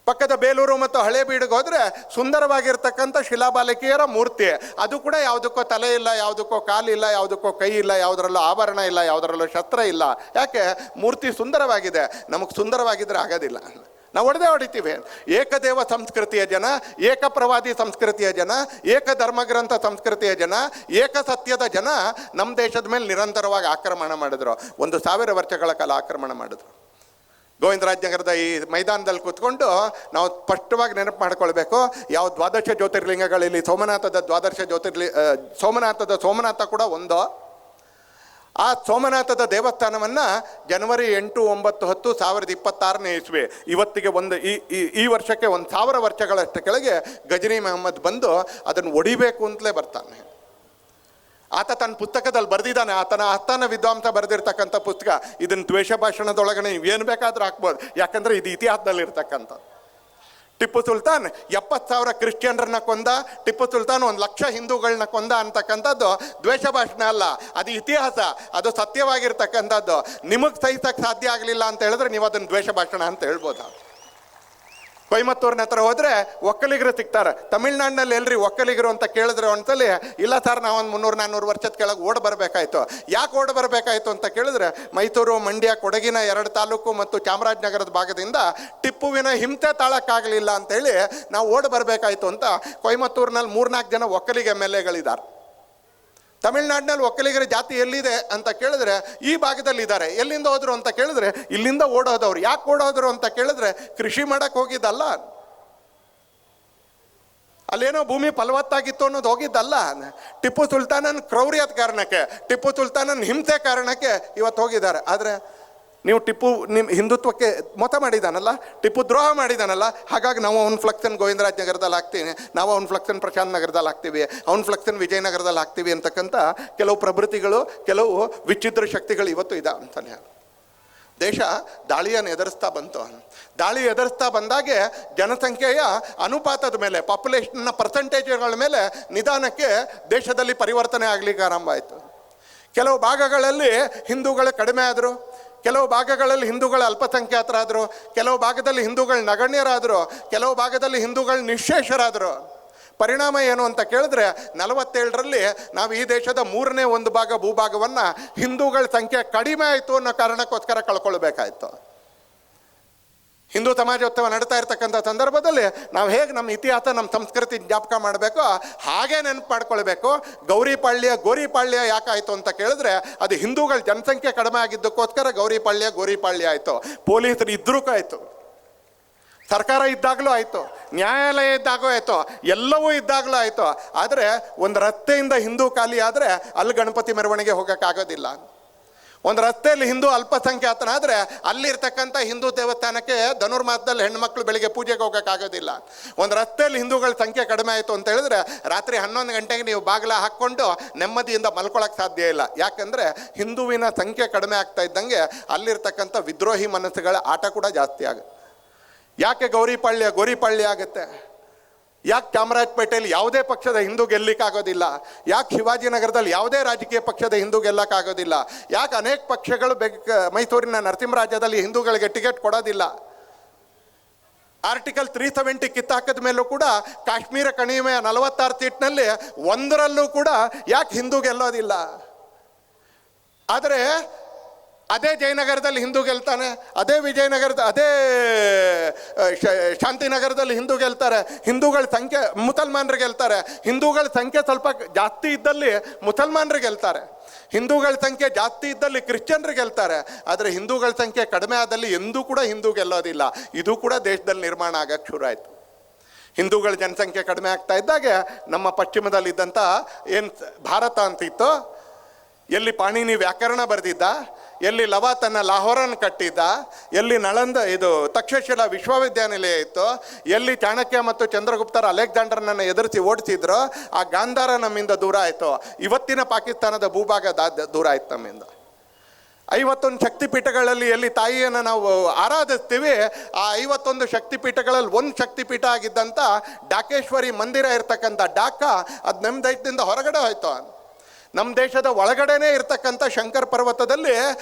ಪಕ್ಕದ ಬೇಲೂರು ಮತ್ತು ಹಳೇಬೀಡಿಗೆ ಹೋದರೆ ಸುಂದರವಾಗಿರ್ತಕ್ಕಂಥ ಶಿಲಾಬಾಲಿಕೆಯರ ಮೂರ್ತಿ, ಅದು ಕೂಡ ಯಾವುದಕ್ಕೋ ತಲೆ ಇಲ್ಲ, ಯಾವುದಕ್ಕೋ ಕಾಲಿಲ್ಲ, ಯಾವುದಕ್ಕೋ ಕೈ ಇಲ್ಲ, ಯಾವುದರಲ್ಲೂ ಆಭರಣ ಇಲ್ಲ, ಯಾವುದರಲ್ಲೂ ಶಸ್ತ್ರ ಇಲ್ಲ. ಯಾಕೆ? ಮೂರ್ತಿ ಸುಂದರವಾಗಿದೆ, ನಮಗೆ ಸುಂದರವಾಗಿದ್ದರೆ ಆಗೋದಿಲ್ಲ, ನಾವು ಹೊಡಿತೀವಿ. ಏಕದೇವ ಸಂಸ್ಕೃತಿಯ ಜನ, ಏಕಪ್ರವಾದಿ ಸಂಸ್ಕೃತಿಯ ಜನ, ಏಕಧರ್ಮಗ್ರಂಥ ಸಂಸ್ಕೃತಿಯ ಜನ, ಏಕಸತ್ಯದ ಜನ ನಮ್ಮ ದೇಶದ ಮೇಲೆ ನಿರಂತರವಾಗಿ ಆಕ್ರಮಣ ಮಾಡಿದ್ರು. 1000 ವರ್ಷಗಳ ಕಾಲ ಆಕ್ರಮಣ ಮಾಡಿದ್ರು. ಗೋವಿಂದರಾಜನಗರದ ಈ ಮೈದಾನದಲ್ಲಿ ಕೂತ್ಕೊಂಡು ನಾವು ಸ್ಪಷ್ಟವಾಗಿ ನೆನಪು ಮಾಡ್ಕೊಳ್ಬೇಕು, ಯಾವ 12 ಜ್ಯೋತಿರ್ಲಿಂಗಗಳಲ್ಲಿ ಸೋಮನಾಥದ ಸೋಮನಾಥ ಕೂಡ ಒಂದು. ಆ ಸೋಮನಾಥದ ದೇವಸ್ಥಾನವನ್ನು ಜನವರಿ 8, 9, 10, 2026ನೇ ಇಸ್ವಿ ಇವತ್ತಿಗೆ ಈ ವರ್ಷಕ್ಕೆ 1000 ವರ್ಷಗಳಷ್ಟು ಕೆಳಗೆ ಗಜನಿ ಮೊಹಮ್ಮದ್ ಬಂದು ಅದನ್ನು ಒಡಿಬೇಕು ಅಂತಲೇ ಬರ್ತಾನೆ. ಆತ ತನ್ನ ಪುಸ್ತಕದಲ್ಲಿ ಬರೆದಿದ್ದಾನೆ, ಆತನ ಆಸ್ಥಾನ ವಿದ್ವಾಂಸ ಬರೆದಿರ್ತಕ್ಕಂಥ ಪುಸ್ತಕ. ಇದನ್ನು ದ್ವೇಷ ಭಾಷಣದೊಳಗಡೆ ನೀವೇನು ಬೇಕಾದರೂ ಹಾಕ್ಬೋದು, ಯಾಕಂದರೆ ಇದು ಇತಿಹಾಸದಲ್ಲಿ ಇರ್ತಕ್ಕಂಥ. ಟಿಪ್ಪು ಸುಲ್ತಾನ್ 70,000 ಕ್ರಿಶ್ಚಿಯನ್ರನ್ನ ಕೊಂದ, ಟಿಪ್ಪು ಸುಲ್ತಾನ್ 1,00,000 ಹಿಂದೂಗಳನ್ನ ಕೊಂದ ಅಂತಕ್ಕಂಥದ್ದು ದ್ವೇಷ ಭಾಷಣ ಅಲ್ಲ, ಅದು ಇತಿಹಾಸ, ಅದು ಸತ್ಯವಾಗಿರ್ತಕ್ಕಂಥದ್ದು. ನಿಮಗೆ ಸಹಿಸಕ್ಕೆ ಸಾಧ್ಯ ಆಗಲಿಲ್ಲ ಅಂತ ಹೇಳಿದ್ರೆ ನೀವು ಅದನ್ನು ದ್ವೇಷ ಭಾಷಣ ಅಂತ ಹೇಳ್ಬೋದು. ಕೊಯಮತ್ತೂರಿನ ಹತ್ರ ಹೋದರೆ ಒಕ್ಕಲಿಗರು ಸಿಗ್ತಾರೆ. ತಮಿಳ್ನಾಡಿನಲ್ಲಿ ಎಲ್ರಿ ಒಕ್ಕಲಿಗರು ಅಂತ ಕೇಳಿದ್ರೆ ಒಂದ್ಸಲಿ, ಇಲ್ಲ ಸರ್ ನಾವೊಂದು 300-400 ವರ್ಷದ ಕೆಳಗೆ ಓಡಿ ಬರಬೇಕಾಯ್ತು. ಯಾಕೆ ಓಡಿ ಬರಬೇಕಾಯ್ತು ಅಂತ ಕೇಳಿದ್ರೆ, ಮೈಸೂರು, ಮಂಡ್ಯ, ಕೊಡಗಿನ 2 ತಾಲೂಕು ಮತ್ತು ಚಾಮರಾಜನಗರದ ಭಾಗದಿಂದ ಟಿಪ್ಪುವಿನ ಹಿಂಸೆ ತಾಳಕ್ಕಾಗಲಿಲ್ಲ ಅಂತೇಳಿ ನಾವು ಓಡಿ ಬರಬೇಕಾಯ್ತು ಅಂತ ಕೊಯಮತ್ತೂರಿನಲ್ಲಿ 3-4 ಜನ ಒಕ್ಕಲಿಗ MLAಗಳಿದ್ದಾರೆ. ತಮಿಳ್ನಾಡಿನಲ್ಲಿ ಒಕ್ಕಲಿಗರ ಜಾತಿ ಎಲ್ಲಿದೆ ಅಂತ ಕೇಳಿದ್ರೆ ಈ ಭಾಗದಲ್ಲಿ ಇದ್ದಾರೆ. ಎಲ್ಲಿಂದ ಹೋದ್ರು ಅಂತ ಕೇಳಿದ್ರೆ ಇಲ್ಲಿಂದ ಓಡೋದವ್ರು. ಯಾಕೆ ಓಡೋದ್ರು ಅಂತ ಕೇಳಿದ್ರೆ ಕೃಷಿ ಮಾಡಕ್ಕೆ ಹೋಗಿದ್ದಲ್ಲ, ಅಲ್ಲೇನೋ ಭೂಮಿ ಫಲವತ್ತಾಗಿತ್ತು ಅನ್ನೋದು ಹೋಗಿದ್ದಲ್ಲ. ಟಿಪ್ಪು ಸುಲ್ತಾನನ ಕ್ರೌರ್ಯದ ಕಾರಣಕ್ಕೆ, ಟಿಪ್ಪು ಸುಲ್ತಾನನ ಹಿಂಸೆ ಕಾರಣಕ್ಕೆ ಇವತ್ತು ಹೋಗಿದ್ದಾರೆ. ಆದರೆ ನೀವು ಟಿಪ್ಪು ನಿಮ್ಮ ಹಿಂದುತ್ವಕ್ಕೆ ಮತ ಮಾಡಿದಾನಲ್ಲ, ಟಿಪ್ಪು ದ್ರೋಹ ಮಾಡಿದಾನಲ್ಲ, ಹಾಗಾಗಿ ನಾವು ಅವ್ನ ಫ್ಲಕ್ಸನ್ ಗೋವಿಂದರಾಜ್ ನಗರದಲ್ಲಿ ಹಾಕ್ತೀವಿ, ನಾವು ಅವ್ನ ಫ್ಲಕ್ಸನ್ ಪ್ರಶಾಂತ್ ನಗರದಲ್ಲಿ ಹಾಕ್ತೀವಿ, ಅವ್ನ ಫ್ಲಕ್ಸನ್ ವಿಜಯನಗರದಲ್ಲಿ ಹಾಕ್ತೀವಿ ಅಂತಕ್ಕಂಥ ಕೆಲವು ಪ್ರಭೃತಿಗಳು, ಕೆಲವು ವಿಚಿತ್ರ ಶಕ್ತಿಗಳು ಇವತ್ತು ಇದೆ ಅಂತಾನೆ. ದೇಶ ದಾಳಿಯನ್ನು ಎದುರಿಸ್ತಾ ಬಂತು. ದಾಳಿ ಎದುರಿಸ್ತಾ ಬಂದಾಗೆ ಜನಸಂಖ್ಯೆಯ ಅನುಪಾತದ ಮೇಲೆ, ಪಾಪ್ಯುಲೇಷನ್ನ ಪರ್ಸೆಂಟೇಜ್ಗಳ ಮೇಲೆ ನಿಧಾನಕ್ಕೆ ದೇಶದಲ್ಲಿ ಪರಿವರ್ತನೆ ಆಗಲಿಕ್ಕೆ ಆರಂಭ ಆಯಿತು. ಕೆಲವು ಭಾಗಗಳಲ್ಲಿ ಹಿಂದೂಗಳು ಕಡಿಮೆ ಆದರು, ಕೆಲವು ಭಾಗಗಳಲ್ಲಿ ಹಿಂದೂಗಳು ಅಲ್ಪಸಂಖ್ಯಾತರಾದರು, ಕೆಲವು ಭಾಗದಲ್ಲಿ ಹಿಂದೂಗಳು ನಗಣ್ಯರಾದರು, ಕೆಲವು ಭಾಗದಲ್ಲಿ ಹಿಂದೂಗಳು ನಿಶ್ಶೇಷರಾದರು. ಪರಿಣಾಮ ಏನು ಅಂತ ಕೇಳಿದ್ರೆ 47ರಲ್ಲಿ ನಾವು ಈ ದೇಶದ 1/3 ಭಾಗ ಭೂಭಾಗವನ್ನು ಹಿಂದೂಗಳ ಸಂಖ್ಯೆ ಕಡಿಮೆ ಆಯಿತು ಅನ್ನೋ ಕಾರಣಕ್ಕೋಸ್ಕರ ಕಳ್ಕೊಳ್ಬೇಕಾಯ್ತು. ಹಿಂದೂ ಸಮಾಜೋತ್ಸವ ನಡೀತಾ ಇರ್ತಕ್ಕಂಥ ಸಂದರ್ಭದಲ್ಲಿ ನಾವು ಹೇಗೆ ನಮ್ಮ ಇತಿಹಾಸ, ನಮ್ಮ ಸಂಸ್ಕೃತಿ ಜ್ಞಾಪಕ ಮಾಡಬೇಕು, ಹಾಗೇ ನೆನಪು ಮಾಡ್ಕೊಳ್ಬೇಕು. ಗೋರಿಪಾಳ್ಯ ಯಾಕಾಯಿತು ಅಂತ ಕೇಳಿದ್ರೆ ಅದು ಹಿಂದೂಗಳ ಜನಸಂಖ್ಯೆ ಕಡಿಮೆ ಆಗಿದ್ದಕ್ಕೋಸ್ಕರ ಗೋರಿಪಾಳ್ಯ ಆಯಿತು. ಪೊಲೀಸರು ಇದ್ರೂ ಆಯಿತು, ಸರ್ಕಾರ ಇದ್ದಾಗಲೂ ಆಯಿತು, ನ್ಯಾಯಾಲಯ ಇದ್ದಾಗೂ ಆಯಿತು, ಎಲ್ಲವೂ ಇದ್ದಾಗಲೂ ಆಯಿತು. ಆದರೆ ಒಂದು ರಸ್ತೆಯಿಂದ ಹಿಂದೂ ಖಾಲಿ ಆದರೆ ಅಲ್ಲಿ ಗಣಪತಿ ಮೆರವಣಿಗೆ ಹೋಗೋಕ್ಕಾಗೋದಿಲ್ಲ. ಒಂದು ರಸ್ತೆಯಲ್ಲಿ ಹಿಂದೂ ಅಲ್ಪಸಂಖ್ಯಾತನಾದರೆ ಅಲ್ಲಿರ್ತಕ್ಕಂಥ ಹಿಂದೂ ದೇವಸ್ಥಾನಕ್ಕೆ ಧನುರ್ಮಾಸದಲ್ಲಿ ಹೆಣ್ಮಕ್ಳು ಬೆಳಿಗ್ಗೆ ಪೂಜೆಗೆ ಹೋಗೋಕ್ಕಾಗೋದಿಲ್ಲ. ಒಂದು ರಸ್ತೆಯಲ್ಲಿ ಹಿಂದೂಗಳ ಸಂಖ್ಯೆ ಕಡಿಮೆ ಆಯಿತು ಅಂತ ಹೇಳಿದ್ರೆ ರಾತ್ರಿ 11 ಗಂಟೆಗೆ ನೀವು ಬಾಗಿಲ ಹಾಕ್ಕೊಂಡು ನೆಮ್ಮದಿಯಿಂದ ಮಲ್ಕೊಳ್ಳೋಕೆ ಸಾಧ್ಯ ಇಲ್ಲ. ಯಾಕಂದರೆ ಹಿಂದುವಿನ ಸಂಖ್ಯೆ ಕಡಿಮೆ ಆಗ್ತಾ ಇದ್ದಂಗೆ ಅಲ್ಲಿರ್ತಕ್ಕಂಥ ವಿದ್ರೋಹಿ ಮನಸ್ಸುಗಳ ಆಟ ಕೂಡ ಜಾಸ್ತಿ ಆಗುತ್ತೆ. ಯಾಕೆ ಗೋರಿಪಾಳ್ಯ ಆಗುತ್ತೆ? ಯಾಕೆ ಚಾಮರಾಜಪೇಟೆಯಲ್ಲಿ ಯಾವುದೇ ಪಕ್ಷದ ಹಿಂದೂ ಗೆಲ್ಲಕ್ಕಾಗೋದಿಲ್ಲ? ಯಾಕೆ ಶಿವಾಜಿನಗರದಲ್ಲಿ ಯಾವುದೇ ರಾಜಕೀಯ ಪಕ್ಷದ ಹಿಂದೂ ಗೆಲ್ಲಕ್ಕಾಗೋದಿಲ್ಲ? ಯಾಕೆ ಅನೇಕ ಪಕ್ಷಗಳು ಮೈಸೂರಿನ ನರಸಿಂಹರಾಜ್ಯದಲ್ಲಿ ಹಿಂದೂಗಳಿಗೆ ಟಿಕೆಟ್ ಕೊಡೋದಿಲ್ಲ? ಆರ್ಟಿಕಲ್ 370 ಕಿತ್ತಾಕದ ಮೇಲೂ ಕೂಡ ಕಾಶ್ಮೀರ ಕಣಿವೆಯ 46 ಸೀಟ್ನಲ್ಲಿ ಒಂದರಲ್ಲೂ ಕೂಡ ಯಾಕೆ ಹಿಂದೂ ಗೆಲ್ಲೋದಿಲ್ಲ? ಆದರೆ ಅದೇ ಜಯನಗರದಲ್ಲಿ ಹಿಂದೂ ಗೆಲ್ತಾನೆ, ಅದೇ ವಿಜಯನಗರದ, ಅದೇ ಶಾಂತಿನಗರದಲ್ಲಿ ಹಿಂದೂ ಗೆಲ್ತಾರೆ. ಹಿಂದೂಗಳ ಸಂಖ್ಯೆ ಮುಸಲ್ಮಾನರು ಗೆಲ್ತಾರೆ. ಹಿಂದೂಗಳ ಸಂಖ್ಯೆ ಸ್ವಲ್ಪ ಜಾಸ್ತಿ ಇದ್ದಲ್ಲಿ ಮುಸಲ್ಮಾನರು ಗೆಲ್ತಾರೆ. ಹಿಂದೂಗಳ ಸಂಖ್ಯೆ ಜಾಸ್ತಿ ಇದ್ದಲ್ಲಿ ಕ್ರಿಶ್ಚಿಯನ್ರು ಗೆಲ್ತಾರೆ. ಆದರೆ ಹಿಂದೂಗಳ ಸಂಖ್ಯೆ ಕಡಿಮೆ ಆದಲ್ಲಿ ಎಂದೂ ಕೂಡ ಹಿಂದೂ ಗೆಲ್ಲೋದಿಲ್ಲ. ಇದು ಕೂಡ ದೇಶದಲ್ಲಿ ನಿರ್ಮಾಣ ಆಗಕ್ಕೆ ಶುರು ಆಯಿತು. ಹಿಂದೂಗಳ ಜನಸಂಖ್ಯೆ ಕಡಿಮೆ ಆಗ್ತಾ ಇದ್ದಾಗೆ ನಮ್ಮ ಪಶ್ಚಿಮದಲ್ಲಿದ್ದಂಥ ಏನು ಭಾರತ ಅಂತಿತ್ತು, ಎಲ್ಲಿ ಪಾಣಿನಿ ವ್ಯಾಕರಣ ಬರೆದಿದ್ದ, ಎಲ್ಲಿ ಲವ ತನ್ನ ಲಾಹೋರನ್ನು ಕಟ್ಟಿದ್ದ, ಎಲ್ಲಿ ತಕ್ಷಶಿಲಾ ವಿಶ್ವವಿದ್ಯಾನಿಲಯ ಇತ್ತು, ಎಲ್ಲಿ ಚಾಣಕ್ಯ ಮತ್ತು ಚಂದ್ರಗುಪ್ತರ ಅಲೆಕ್ಸಾಂಡರ್ನನ್ನು ಎದುರಿಸಿ ಓಡಿಸಿದ್ರು, ಆ ಗಾಂಧಾರ ನಮ್ಮಿಂದ ದೂರ ಆಯಿತು. ಇವತ್ತಿನ ಪಾಕಿಸ್ತಾನದ ಭೂಭಾಗ ದೂರ ಆಯ್ತು ನಮ್ಮಿಂದ. 51 ಶಕ್ತಿಪೀಠಗಳಲ್ಲಿ ಎಲ್ಲಿ ತಾಯಿಯನ್ನು ನಾವು ಆರಾಧಿಸ್ತೀವಿ, ಆ 51 ಶಕ್ತಿಪೀಠಗಳಲ್ಲಿ ಒಂದು ಶಕ್ತಿಪೀಠ ಆಗಿದ್ದಂಥ ಡಾಕೇಶ್ವರಿ ಮಂದಿರ ಇರ್ತಕ್ಕಂಥ ಡಾಕಾ ಅದು ನಮ್ಮ ದೇಶದಿಂದ ಹೊರಗಡೆ ಹೋಯ್ತು. ನಮ್ಮ ದೇಶದ ಒಳಗಡೆನೇ ಇರ್ತಕ್ಕಂಥ ಶಂಕರ ಪರ್ವತದಲ್ಲಿ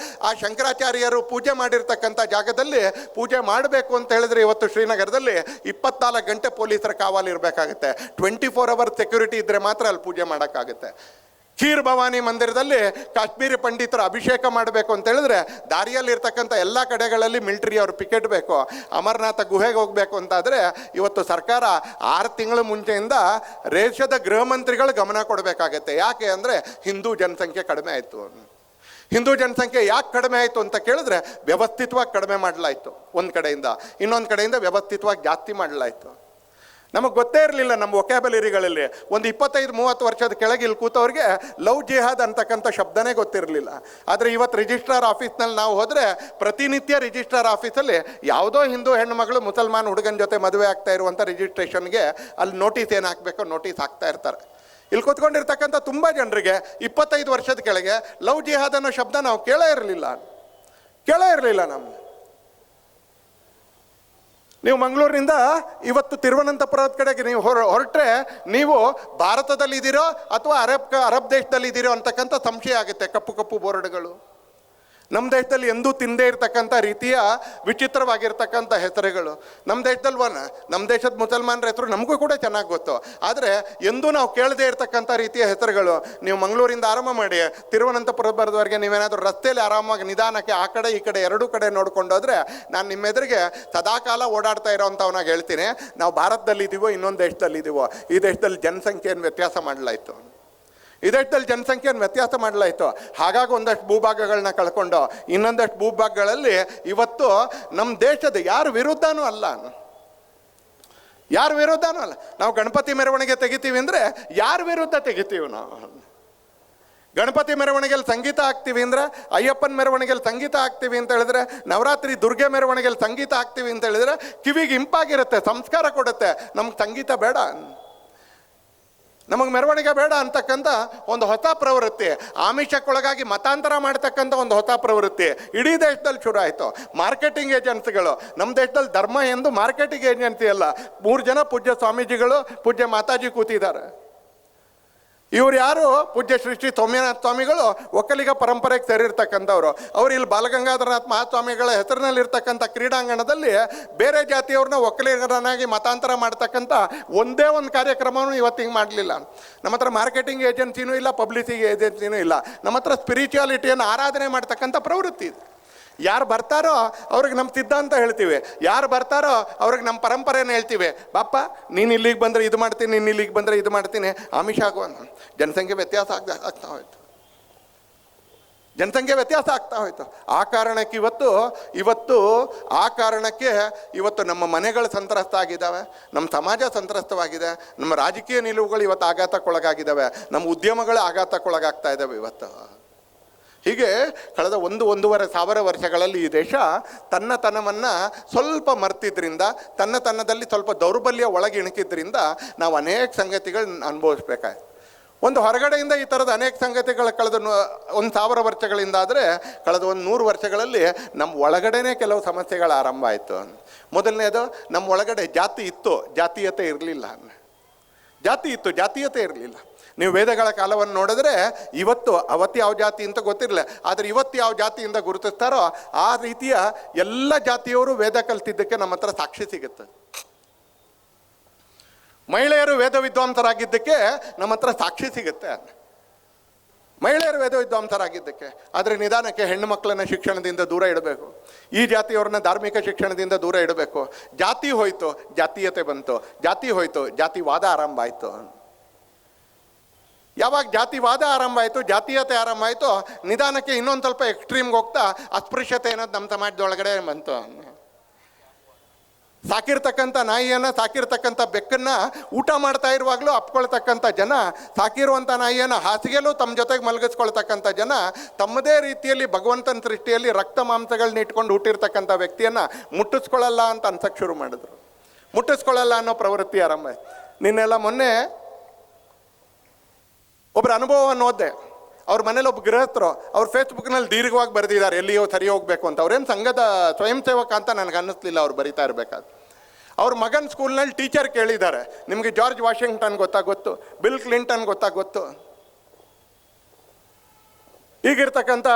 ಆ ಶಂಕರಾಚಾರ್ಯರು ಪೂಜೆ ಮಾಡಿರ್ತಕ್ಕಂಥ ಜಾಗದಲ್ಲಿ ಪೂಜೆ ಮಾಡಬೇಕು ಅಂತ ಹೇಳಿದ್ರೆ ಇವತ್ತು ಶ್ರೀನಗರದಲ್ಲಿ 24 ಗಂಟೆ ಪೊಲೀಸರ ಕಾವಲು ಇರಬೇಕಾಗುತ್ತೆ. 24 ಅವರ್ ಸೆಕ್ಯೂರಿಟಿ ಇದ್ದರೆ ಮಾತ್ರ ಅಲ್ಲಿ ಪೂಜೆ ಮಾಡೋಕ್ಕಾಗುತ್ತೆ. ಖೀರ್ ಭವಾನಿ ಮಂದಿರದಲ್ಲಿ ಕಾಶ್ಮೀರಿ ಪಂಡಿತರು ಅಭಿಷೇಕ ಮಾಡಬೇಕು ಅಂತ ಹೇಳಿದ್ರೆ ದಾರಿಯಲ್ಲಿ ಇರ್ತಕ್ಕಂಥ ಎಲ್ಲ ಕಡೆಗಳಲ್ಲಿ ಮಿಲಿಟರಿ ಅವ್ರ ಪಿಕೆಟ್ ಬೇಕು. ಅಮರನಾಥ ಗುಹೆಗೆ ಹೋಗಬೇಕು ಅಂತಾದರೆ ಇವತ್ತು ಸರ್ಕಾರ 6 ತಿಂಗಳ ಮುಂಚೆಯಿಂದ ದೇಶದ ಗೃಹ ಮಂತ್ರಿಗಳು ಗಮನ ಕೊಡಬೇಕಾಗತ್ತೆ. ಯಾಕೆ ಅಂದರೆ ಹಿಂದೂ ಜನಸಂಖ್ಯೆ ಕಡಿಮೆ ಆಯಿತು. ಹಿಂದೂ ಜನಸಂಖ್ಯೆ ಯಾಕೆ ಕಡಿಮೆ ಆಯಿತು ಅಂತ ಕೇಳಿದ್ರೆ ವ್ಯವಸ್ಥಿತವಾಗಿ ಕಡಿಮೆ ಮಾಡಲಾಯಿತು ಒಂದು ಕಡೆಯಿಂದ, ಇನ್ನೊಂದು ಕಡೆಯಿಂದ ವ್ಯವಸ್ಥಿತವಾಗಿ ಜಾಸ್ತಿ ಮಾಡಲಾಯಿತು. ನಮಗೆ ಗೊತ್ತೇ ಇರಲಿಲ್ಲ ನಮ್ಮ ವೊಕ್ಯಾಬುಲರಿಗಳಲ್ಲಿ. ಒಂದು 25-30 ವರ್ಷದ ಕೆಳಗೆ ಇಲ್ಲಿ ಕೂತವ್ರಿಗೆ ಲವ್ ಜಿಹಾದ್ ಅಂತಕ್ಕಂಥ ಶಬ್ದನೇ ಗೊತ್ತಿರಲಿಲ್ಲ. ಆದರೆ ಇವತ್ತು ರಿಜಿಸ್ಟ್ರಾರ್ ಆಫೀಸ್ನಲ್ಲಿ ನಾವು ಹೋದರೆ ಪ್ರತಿನಿತ್ಯ ರಿಜಿಸ್ಟ್ರಾರ್ ಆಫೀಸಲ್ಲಿ ಯಾವುದೋ ಹಿಂದೂ ಹೆಣ್ಣುಮಗಳು ಮುಸಲ್ಮಾನ್ ಹುಡುಗನ ಜೊತೆ ಮದುವೆ ಆಗ್ತಾ ಇರುವಂಥ ರಿಜಿಸ್ಟ್ರೇಷನ್ಗೆ ಅಲ್ಲಿ ನೋಟಿಸ್ ಏನು ಹಾಕಬೇಕೋ ನೋಟಿಸ್ ಹಾಕ್ತಾ ಇರ್ತಾರೆ. ಇಲ್ಲಿ ಕೂತ್ಕೊಂಡಿರ್ತಕ್ಕಂಥ ತುಂಬ ಜನರಿಗೆ 25 ವರ್ಷದ ಕೆಳಗೆ ಲವ್ ಜಿಹಾದ್ ಅನ್ನೋ ಶಬ್ದ ನಾವು ಕೇಳೇ ಇರಲಿಲ್ಲ ನಮ್ಮ. ನೀವು ಮಂಗಳೂರಿನಿಂದ ಇವತ್ತು ತಿರುವನಂತಪುರದ ಕಡೆಗೆ ನೀವು ಹೊರಟ್ರೆ ನೀವು ಭಾರತದಲ್ಲಿದ್ದೀರೋ ಅಥವಾ ಅರಬ್ ದೇಶದಲ್ಲಿದ್ದೀರೋ ಅಂತಕ್ಕಂಥ ಸಂಶಯ ಆಗುತ್ತೆ. ಕಪ್ಪು ಬೋರ್ಡ್ಗಳು ನಮ್ಮ ದೇಶದಲ್ಲಿ ಎಂದೂ ತಿಂದೇ ಇರತಕ್ಕಂಥ ರೀತಿಯ ವಿಚಿತ್ರವಾಗಿರ್ತಕ್ಕಂಥ ಹೆಸರುಗಳು ನಮ್ಮ ದೇಶದಲ್ಲಿ. ನಮ್ಮ ದೇಶದ ಮುಸಲ್ಮಾನರ ಹೆಸರು ನಮಗೂ ಕೂಡ ಚೆನ್ನಾಗಿ ಗೊತ್ತು, ಆದರೆ ಎಂದೂ ನಾವು ಕೇಳದೇ ಇರತಕ್ಕಂಥ ರೀತಿಯ ಹೆಸರುಗಳು. ನೀವು ಮಂಗಳೂರಿಂದ ಆರಂಭ ಮಾಡಿ ತಿರುವನಂತಪುರ ಬರೋದವರೆಗೆ ನೀವೇನಾದರೂ ರಸ್ತೆಯಲ್ಲಿ ಆರಾಮಾಗಿ ನಿಧಾನಕ್ಕೆ ಆ ಕಡೆ ಈ ಕಡೆ ಎರಡೂ ಕಡೆ ನೋಡ್ಕೊಂಡೋದ್ರೆ ನಾನು ನಿಮ್ಮ ಎದುರಿಗೆ ಸದಾಕಾಲ ಓಡಾಡ್ತಾ ಇರೋವಂಥವನಾಗ ಹೇಳ್ತೀನಿ, ನಾವು ಭಾರತದಲ್ಲಿದ್ದೀವೋ ಇನ್ನೊಂದು ದೇಶದಲ್ಲಿದ್ದೀವೋ, ಈ ದೇಶದಲ್ಲಿ ಜನಸಂಖ್ಯೆಯನ್ನು ವ್ಯತ್ಯಾಸ ಮಾಡಲಾಯಿತು. ಈ ದೇಶದಲ್ಲಿ ಜನಸಂಖ್ಯೆಯನ್ನು ವ್ಯತ್ಯಾಸ ಮಾಡಲಾಯಿತು. ಹಾಗಾಗಿ ಒಂದಷ್ಟು ಭೂಭಾಗಗಳನ್ನ ಕಳ್ಕೊಂಡು ಇನ್ನೊಂದಷ್ಟು ಭೂಭಾಗಗಳಲ್ಲಿ ಇವತ್ತು ನಮ್ಮ ದೇಶದ ಯಾರ ವಿರುದ್ಧನೂ ಅಲ್ಲ. ನಾವು ಗಣಪತಿ ಮೆರವಣಿಗೆ ತೆಗಿತೀವಿ ಅಂದರೆ ಯಾರ ವಿರುದ್ಧ ತೆಗಿತೀವಿ ನಾವು? ಗಣಪತಿ ಮೆರವಣಿಗೆಯಲ್ಲಿ ಸಂಗೀತ ಹಾಕ್ತೀವಿ ಅಂದರೆ, ಅಯ್ಯಪ್ಪನ ಮೆರವಣಿಗೆಯಲ್ಲಿ ಸಂಗೀತ ಹಾಕ್ತೀವಿ ಅಂತ ಹೇಳಿದ್ರೆ, ನವರಾತ್ರಿ ದುರ್ಗೆ ಮೆರವಣಿಗೆಯಲ್ಲಿ ಸಂಗೀತ ಹಾಕ್ತೀವಿ ಅಂತ ಹೇಳಿದ್ರೆ ಕಿವಿಗೆ ಇಂಪಾಗಿರುತ್ತೆ, ಸಂಸ್ಕಾರ ಕೊಡುತ್ತೆ. ನಮ್ಗೆ ಸಂಗೀತ ಬೇಡ, ನಮಗೆ ಮೆರವಣಿಗೆ ಬೇಡ ಅಂತಕ್ಕಂಥ ಒಂದು ಹೊಸ ಪ್ರವೃತ್ತಿ, ಆಮಿಷಕ್ಕೊಳಗಾಗಿ ಮತಾಂತರ ಮಾಡ್ತಕ್ಕಂಥ ಒಂದು ಹೊಸ ಪ್ರವೃತ್ತಿ ಇಡೀ ದೇಶದಲ್ಲಿ ಶುರು ಆಯಿತು. ಮಾರ್ಕೆಟಿಂಗ್ ಏಜೆನ್ಸಿಗಳು, ನಮ್ಮ ದೇಶದಲ್ಲಿ ಧರ್ಮ ಎಂದು ಮಾರ್ಕೆಟಿಂಗ್ ಏಜೆನ್ಸಿ ಅಲ್ಲ. 3 ಜನ ಪೂಜ್ಯ ಸ್ವಾಮೀಜಿಗಳು, ಪೂಜ್ಯ ಮಾತಾಜಿ ಕೂತಿದ್ದಾರೆ. ಇವ್ರು ಯಾರು? ಪೂಜ್ಯ ಶ್ರೀ ಶ್ರೀ ಸೌಮ್ಯನಾಥ ಸ್ವಾಮಿಗಳು ಒಕ್ಕಲಿಗ ಪರಂಪರೆಗೆ ಸೇರಿರ್ತಕ್ಕಂಥವ್ರು. ಅವ್ರು ಇಲ್ಲಿ ಬಾಲಗಂಗಾಧರನಾಥ ಮಹಾಸ್ವಾಮಿಗಳ ಹೆಸರಿನಲ್ಲಿರ್ತಕ್ಕಂಥ ಕ್ರೀಡಾಂಗಣದಲ್ಲಿ ಬೇರೆ ಜಾತಿಯವ್ರನ್ನ ಒಕ್ಕಲಿಗರನ್ನಾಗಿ ಮತಾಂತರ ಮಾಡ್ತಕ್ಕಂಥ ಒಂದೇ ಒಂದು ಕಾರ್ಯಕ್ರಮವನ್ನು ಇವತ್ತು ಹಿಂಗೆ ಮಾಡಲಿಲ್ಲ. ನಮ್ಮ ಹತ್ರ ಮಾರ್ಕೆಟಿಂಗ್ ಏಜೆನ್ಸಿನೂ ಇಲ್ಲ, ಪಬ್ಲಿಸಿಟಿ ಏಜೆನ್ಸಿನೂ ಇಲ್ಲ. ನಮ್ಮ ಹತ್ರ ಸ್ಪಿರಿಚುಯಾಲಿಟಿಯನ್ನು ಆರಾಧನೆ ಮಾಡ್ತಕ್ಕಂಥ ಪ್ರವೃತ್ತಿ ಇದೆ. ಯಾರು ಬರ್ತಾರೋ ಅವ್ರಿಗೆ ನಮ್ಮ ಸಿದ್ಧಾಂತ ಹೇಳ್ತೀವಿ, ಯಾರು ಬರ್ತಾರೋ ಅವ್ರಿಗೆ ನಮ್ಮ ಪರಂಪರೆಯನ್ನು ಹೇಳ್ತೀವಿ. ಬಾಪ ನೀನು ಇಲ್ಲಿಗೆ ಬಂದರೆ ಇದು ಮಾಡ್ತೀನಿ, ನೀನು ಇಲ್ಲಿಗೆ ಬಂದರೆ ಇದು ಮಾಡ್ತೀನಿ, ಆಮಿಷ ಆಗುವ ಜನಸಂಖ್ಯೆ ವ್ಯತ್ಯಾಸ ಆಗ್ತಾ ಹೋಯ್ತು. ಜನಸಂಖ್ಯೆ ವ್ಯತ್ಯಾಸ ಆಗ್ತಾ ಹೋಯ್ತು. ಆ ಕಾರಣಕ್ಕೆ ಇವತ್ತು ನಮ್ಮ ಮನೆಗಳು ಸಂತ್ರಸ್ತ ಆಗಿದ್ದಾವೆ, ನಮ್ಮ ಸಮಾಜ ಸಂತ್ರಸ್ತವಾಗಿದೆ, ನಮ್ಮ ರಾಜಕೀಯ ನಿಲುವುಗಳು ಇವತ್ತು ಆಘಾತಕ್ಕೊಳಗಾಗಿದ್ದಾವೆ, ನಮ್ಮ ಉದ್ಯಮಗಳು ಆಘಾತಕ್ಕೊಳಗಾಗ್ತಾ ಇದ್ದಾವೆ ಇವತ್ತು. ಹೀಗೆ ಕಳೆದ 1-1.5 ಸಾವಿರ ವರ್ಷಗಳಲ್ಲಿ ಈ ದೇಶ ತನ್ನತನವನ್ನು ಸ್ವಲ್ಪ ಮರ್ತಿದ್ರಿಂದ, ತನ್ನತನದಲ್ಲಿ ಸ್ವಲ್ಪ ದೌರ್ಬಲ್ಯ ಒಳಗೆ ಇಣುಕಿದ್ರಿಂದ ನಾವು ಅನೇಕ ಸಂಗತಿಗಳನ್ನ ಅನುಭವಿಸ್ಬೇಕಾಯ್ತು. ಒಂದು ಹೊರಗಡೆಯಿಂದ ಈ ಥರದ ಅನೇಕ ಸಂಗತಿಗಳು ಕಳೆದ 1000 ವರ್ಷಗಳಿಂದ ಆದರೆ, ಕಳೆದ 100 ವರ್ಷಗಳಲ್ಲಿ ನಮ್ಮ ಒಳಗಡೆನೇ ಕೆಲವು ಸಮಸ್ಯೆಗಳು ಆರಂಭ ಆಯಿತು. ಮೊದಲನೇದು, ನಮ್ಮ ಒಳಗಡೆ ಜಾತಿ ಇತ್ತು, ಜಾತೀಯತೆ ಇರಲಿಲ್ಲ. ಜಾತೀಯತೆ ಇರಲಿಲ್ಲ. ನೀವು ವೇದಗಳ ಕಾಲವನ್ನು ನೋಡಿದ್ರೆ ಅವತ್ತು ಯಾವ ಜಾತಿ ಅಂತ ಗೊತ್ತಿರಲಿಲ್ಲ, ಆದರೆ ಇವತ್ತು ಯಾವ ಜಾತಿಯಿಂದ ಗುರುತಿಸ್ತಾರೋ ಆ ರೀತಿಯ ಎಲ್ಲ ಜಾತಿಯವರು ವೇದ ಕಲ್ತಿದ್ದಕ್ಕೆ ನಮ್ಮ ಹತ್ರ ಸಾಕ್ಷಿ ಸಿಗುತ್ತೆ. ಮಹಿಳೆಯರು ವೇದ ವಿದ್ವಾಂಸರಾಗಿದ್ದಕ್ಕೆ ನಮ್ಮ ಹತ್ರ ಸಾಕ್ಷಿ ಸಿಗುತ್ತೆ. ಮಹಿಳೆಯರು ವೇದ ವಿದ್ವಾಂಸರಾಗಿದ್ದಕ್ಕೆ. ಆದರೆ ನಿಧಾನಕ್ಕೆ ಹೆಣ್ಣು ಮಕ್ಕಳನ್ನ ಶಿಕ್ಷಣದಿಂದ ದೂರ ಇಡಬೇಕು, ಈ ಜಾತಿಯವ್ರನ್ನ ಧಾರ್ಮಿಕ ಶಿಕ್ಷಣದಿಂದ ದೂರ ಇಡಬೇಕು. ಜಾತಿ ಹೋಯ್ತು, ಜಾತೀಯತೆ ಬಂತು. ಜಾತಿ ಹೋಯ್ತು, ಜಾತಿವಾದ ಆರಂಭ ಆಯಿತು. ಯಾವಾಗ ಜಾತಿವಾದ ಆರಂಭ ಆಯಿತು, ಜಾತೀಯತೆ ಆರಂಭ ಆಯಿತು, ನಿಧಾನಕ್ಕೆ ಇನ್ನೊಂದು ಸ್ವಲ್ಪ ಎಕ್ಸ್ಟ್ರೀಮ್ಗೆ ಹೋಗ್ತಾ ಅಸ್ಪೃಶ್ಯತೆ ಅನ್ನೋದು ನಮ್ಮ ಸಮಾಜದೊಳಗಡೆ ಬಂತು. ಸಾಕಿರ್ತಕ್ಕಂಥ ನಾಯಿಯನ್ನು, ಸಾಕಿರ್ತಕ್ಕಂಥ ಬೆಕ್ಕನ್ನು ಊಟ ಮಾಡ್ತಾ ಇರುವಾಗಲೂ ಅಪ್ಕೊಳ್ತಕ್ಕಂಥ ಜನ, ಸಾಕಿರುವಂಥ ನಾಯಿಯನ್ನು ಹಾಸಿಗೆಯಲ್ಲೂ ತಮ್ಮ ಜೊತೆಗೆ ಮಲಗಿಸ್ಕೊಳ್ತಕ್ಕಂಥ ಜನ, ತಮ್ಮದೇ ರೀತಿಯಲ್ಲಿ ಭಗವಂತನ ಸೃಷ್ಟಿಯಲ್ಲಿ ರಕ್ತ ಮಾಂಸಗಳನ್ನ ಇಟ್ಕೊಂಡು ಹುಟ್ಟಿರ್ತಕ್ಕಂಥ ವ್ಯಕ್ತಿಯನ್ನು ಮುಟ್ಟಿಸ್ಕೊಳ್ಳಲ್ಲ ಅಂತ ಅನ್ಸಕ್ಕೆ ಶುರು ಮಾಡಿದ್ರು. ಮುಟ್ಟಿಸ್ಕೊಳ್ಳಲ್ಲ ಅನ್ನೋ ಪ್ರವೃತ್ತಿ ಆರಂಭ ಆಯ್ತು. ಮೊನ್ನೆ ಒಬ್ಬರ ಅನುಭವವನ್ನು ಓದ್ದೆ. ಅವ್ರ ಮನೇಲಿ ಒಬ್ಬ ಗೃಹಸ್ಥರು ಅವ್ರ ಫೇಸ್ಬುಕ್ನಲ್ಲಿ ದೀರ್ಘವಾಗಿ ಬರೆದಿದ್ದಾರೆ, ಎಲ್ಲಿಯೋ ಸರಿ ಹೋಗಬೇಕು ಅಂತ. ಅವ್ರೇನು ಸಂಘದ ಸ್ವಯಂ ಸೇವಕ ಅಂತ ನನಗೆ ಅನ್ನಿಸ್ಲಿಲ್ಲ ಅವ್ರು ಬರಿತಾ ಇರಬೇಕಾದ್ರೆ. ಅವ್ರ ಮಗನ ಸ್ಕೂಲ್ನಲ್ಲಿ ಟೀಚರ್ ಕೇಳಿದ್ದಾರೆ, ನಿಮಗೆ ಜಾರ್ಜ್ ವಾಷಿಂಗ್ಟನ್ ಗೊತ್ತು, ಬಿಲ್ ಕ್ಲಿಂಟನ್ ಗೊತ್ತು, ಈಗಿರ್ತಕ್ಕಂಥ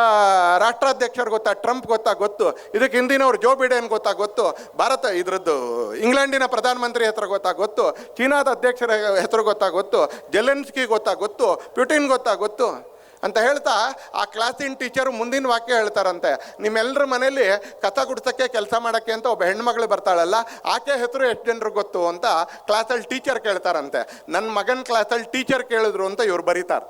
ರಾಷ್ಟ್ರಾಧ್ಯಕ್ಷರು ಟ್ರಂಪ್ ಗೊತ್ತು, ಇದಕ್ಕೆ ಹಿಂದಿನವ್ರು ಜೋ ಬಿಡೆನ್ ಗೊತ್ತು, ಭಾರತ ಇದರದ್ದು ಇಂಗ್ಲೆಂಡಿನ ಪ್ರಧಾನಮಂತ್ರಿ ಹೆಸರು ಗೊತ್ತು, ಚೀನಾದ ಅಧ್ಯಕ್ಷರ ಹೆಸರು ಗೊತ್ತು, ಜೆಲೆನ್ಸ್ಕಿ ಗೊತ್ತು, ಪ್ಯೂಟಿನ್ ಗೊತ್ತು ಅಂತ ಹೇಳ್ತಾ ಆ ಕ್ಲಾಸಿನ ಟೀಚರು ಮುಂದಿನ ವಾಕ್ಯ ಹೇಳ್ತಾರಂತೆ, ನಿಮ್ಮೆಲ್ಲರ ಮನೇಲಿ ಕಸ ಗುಡ್ಸೋಕ್ಕೆ ಕೆಲಸ ಮಾಡೋಕ್ಕೆ ಅಂತ ಒಬ್ಬ ಹೆಣ್ಮಗಳು ಬರ್ತಾಳಲ್ಲ, ಆಕೆ ಹೆಸರು ಎಷ್ಟು ಜನರು ಗೊತ್ತು ಅಂತ ಕ್ಲಾಸಲ್ಲಿ ಟೀಚರ್ ಕೇಳ್ತಾರಂತೆ. ನನ್ನ ಮಗನ ಕ್ಲಾಸಲ್ಲಿ ಟೀಚರ್ ಕೇಳಿದ್ರು ಅಂತ ಇವ್ರು ಬರೀತಾರೆ.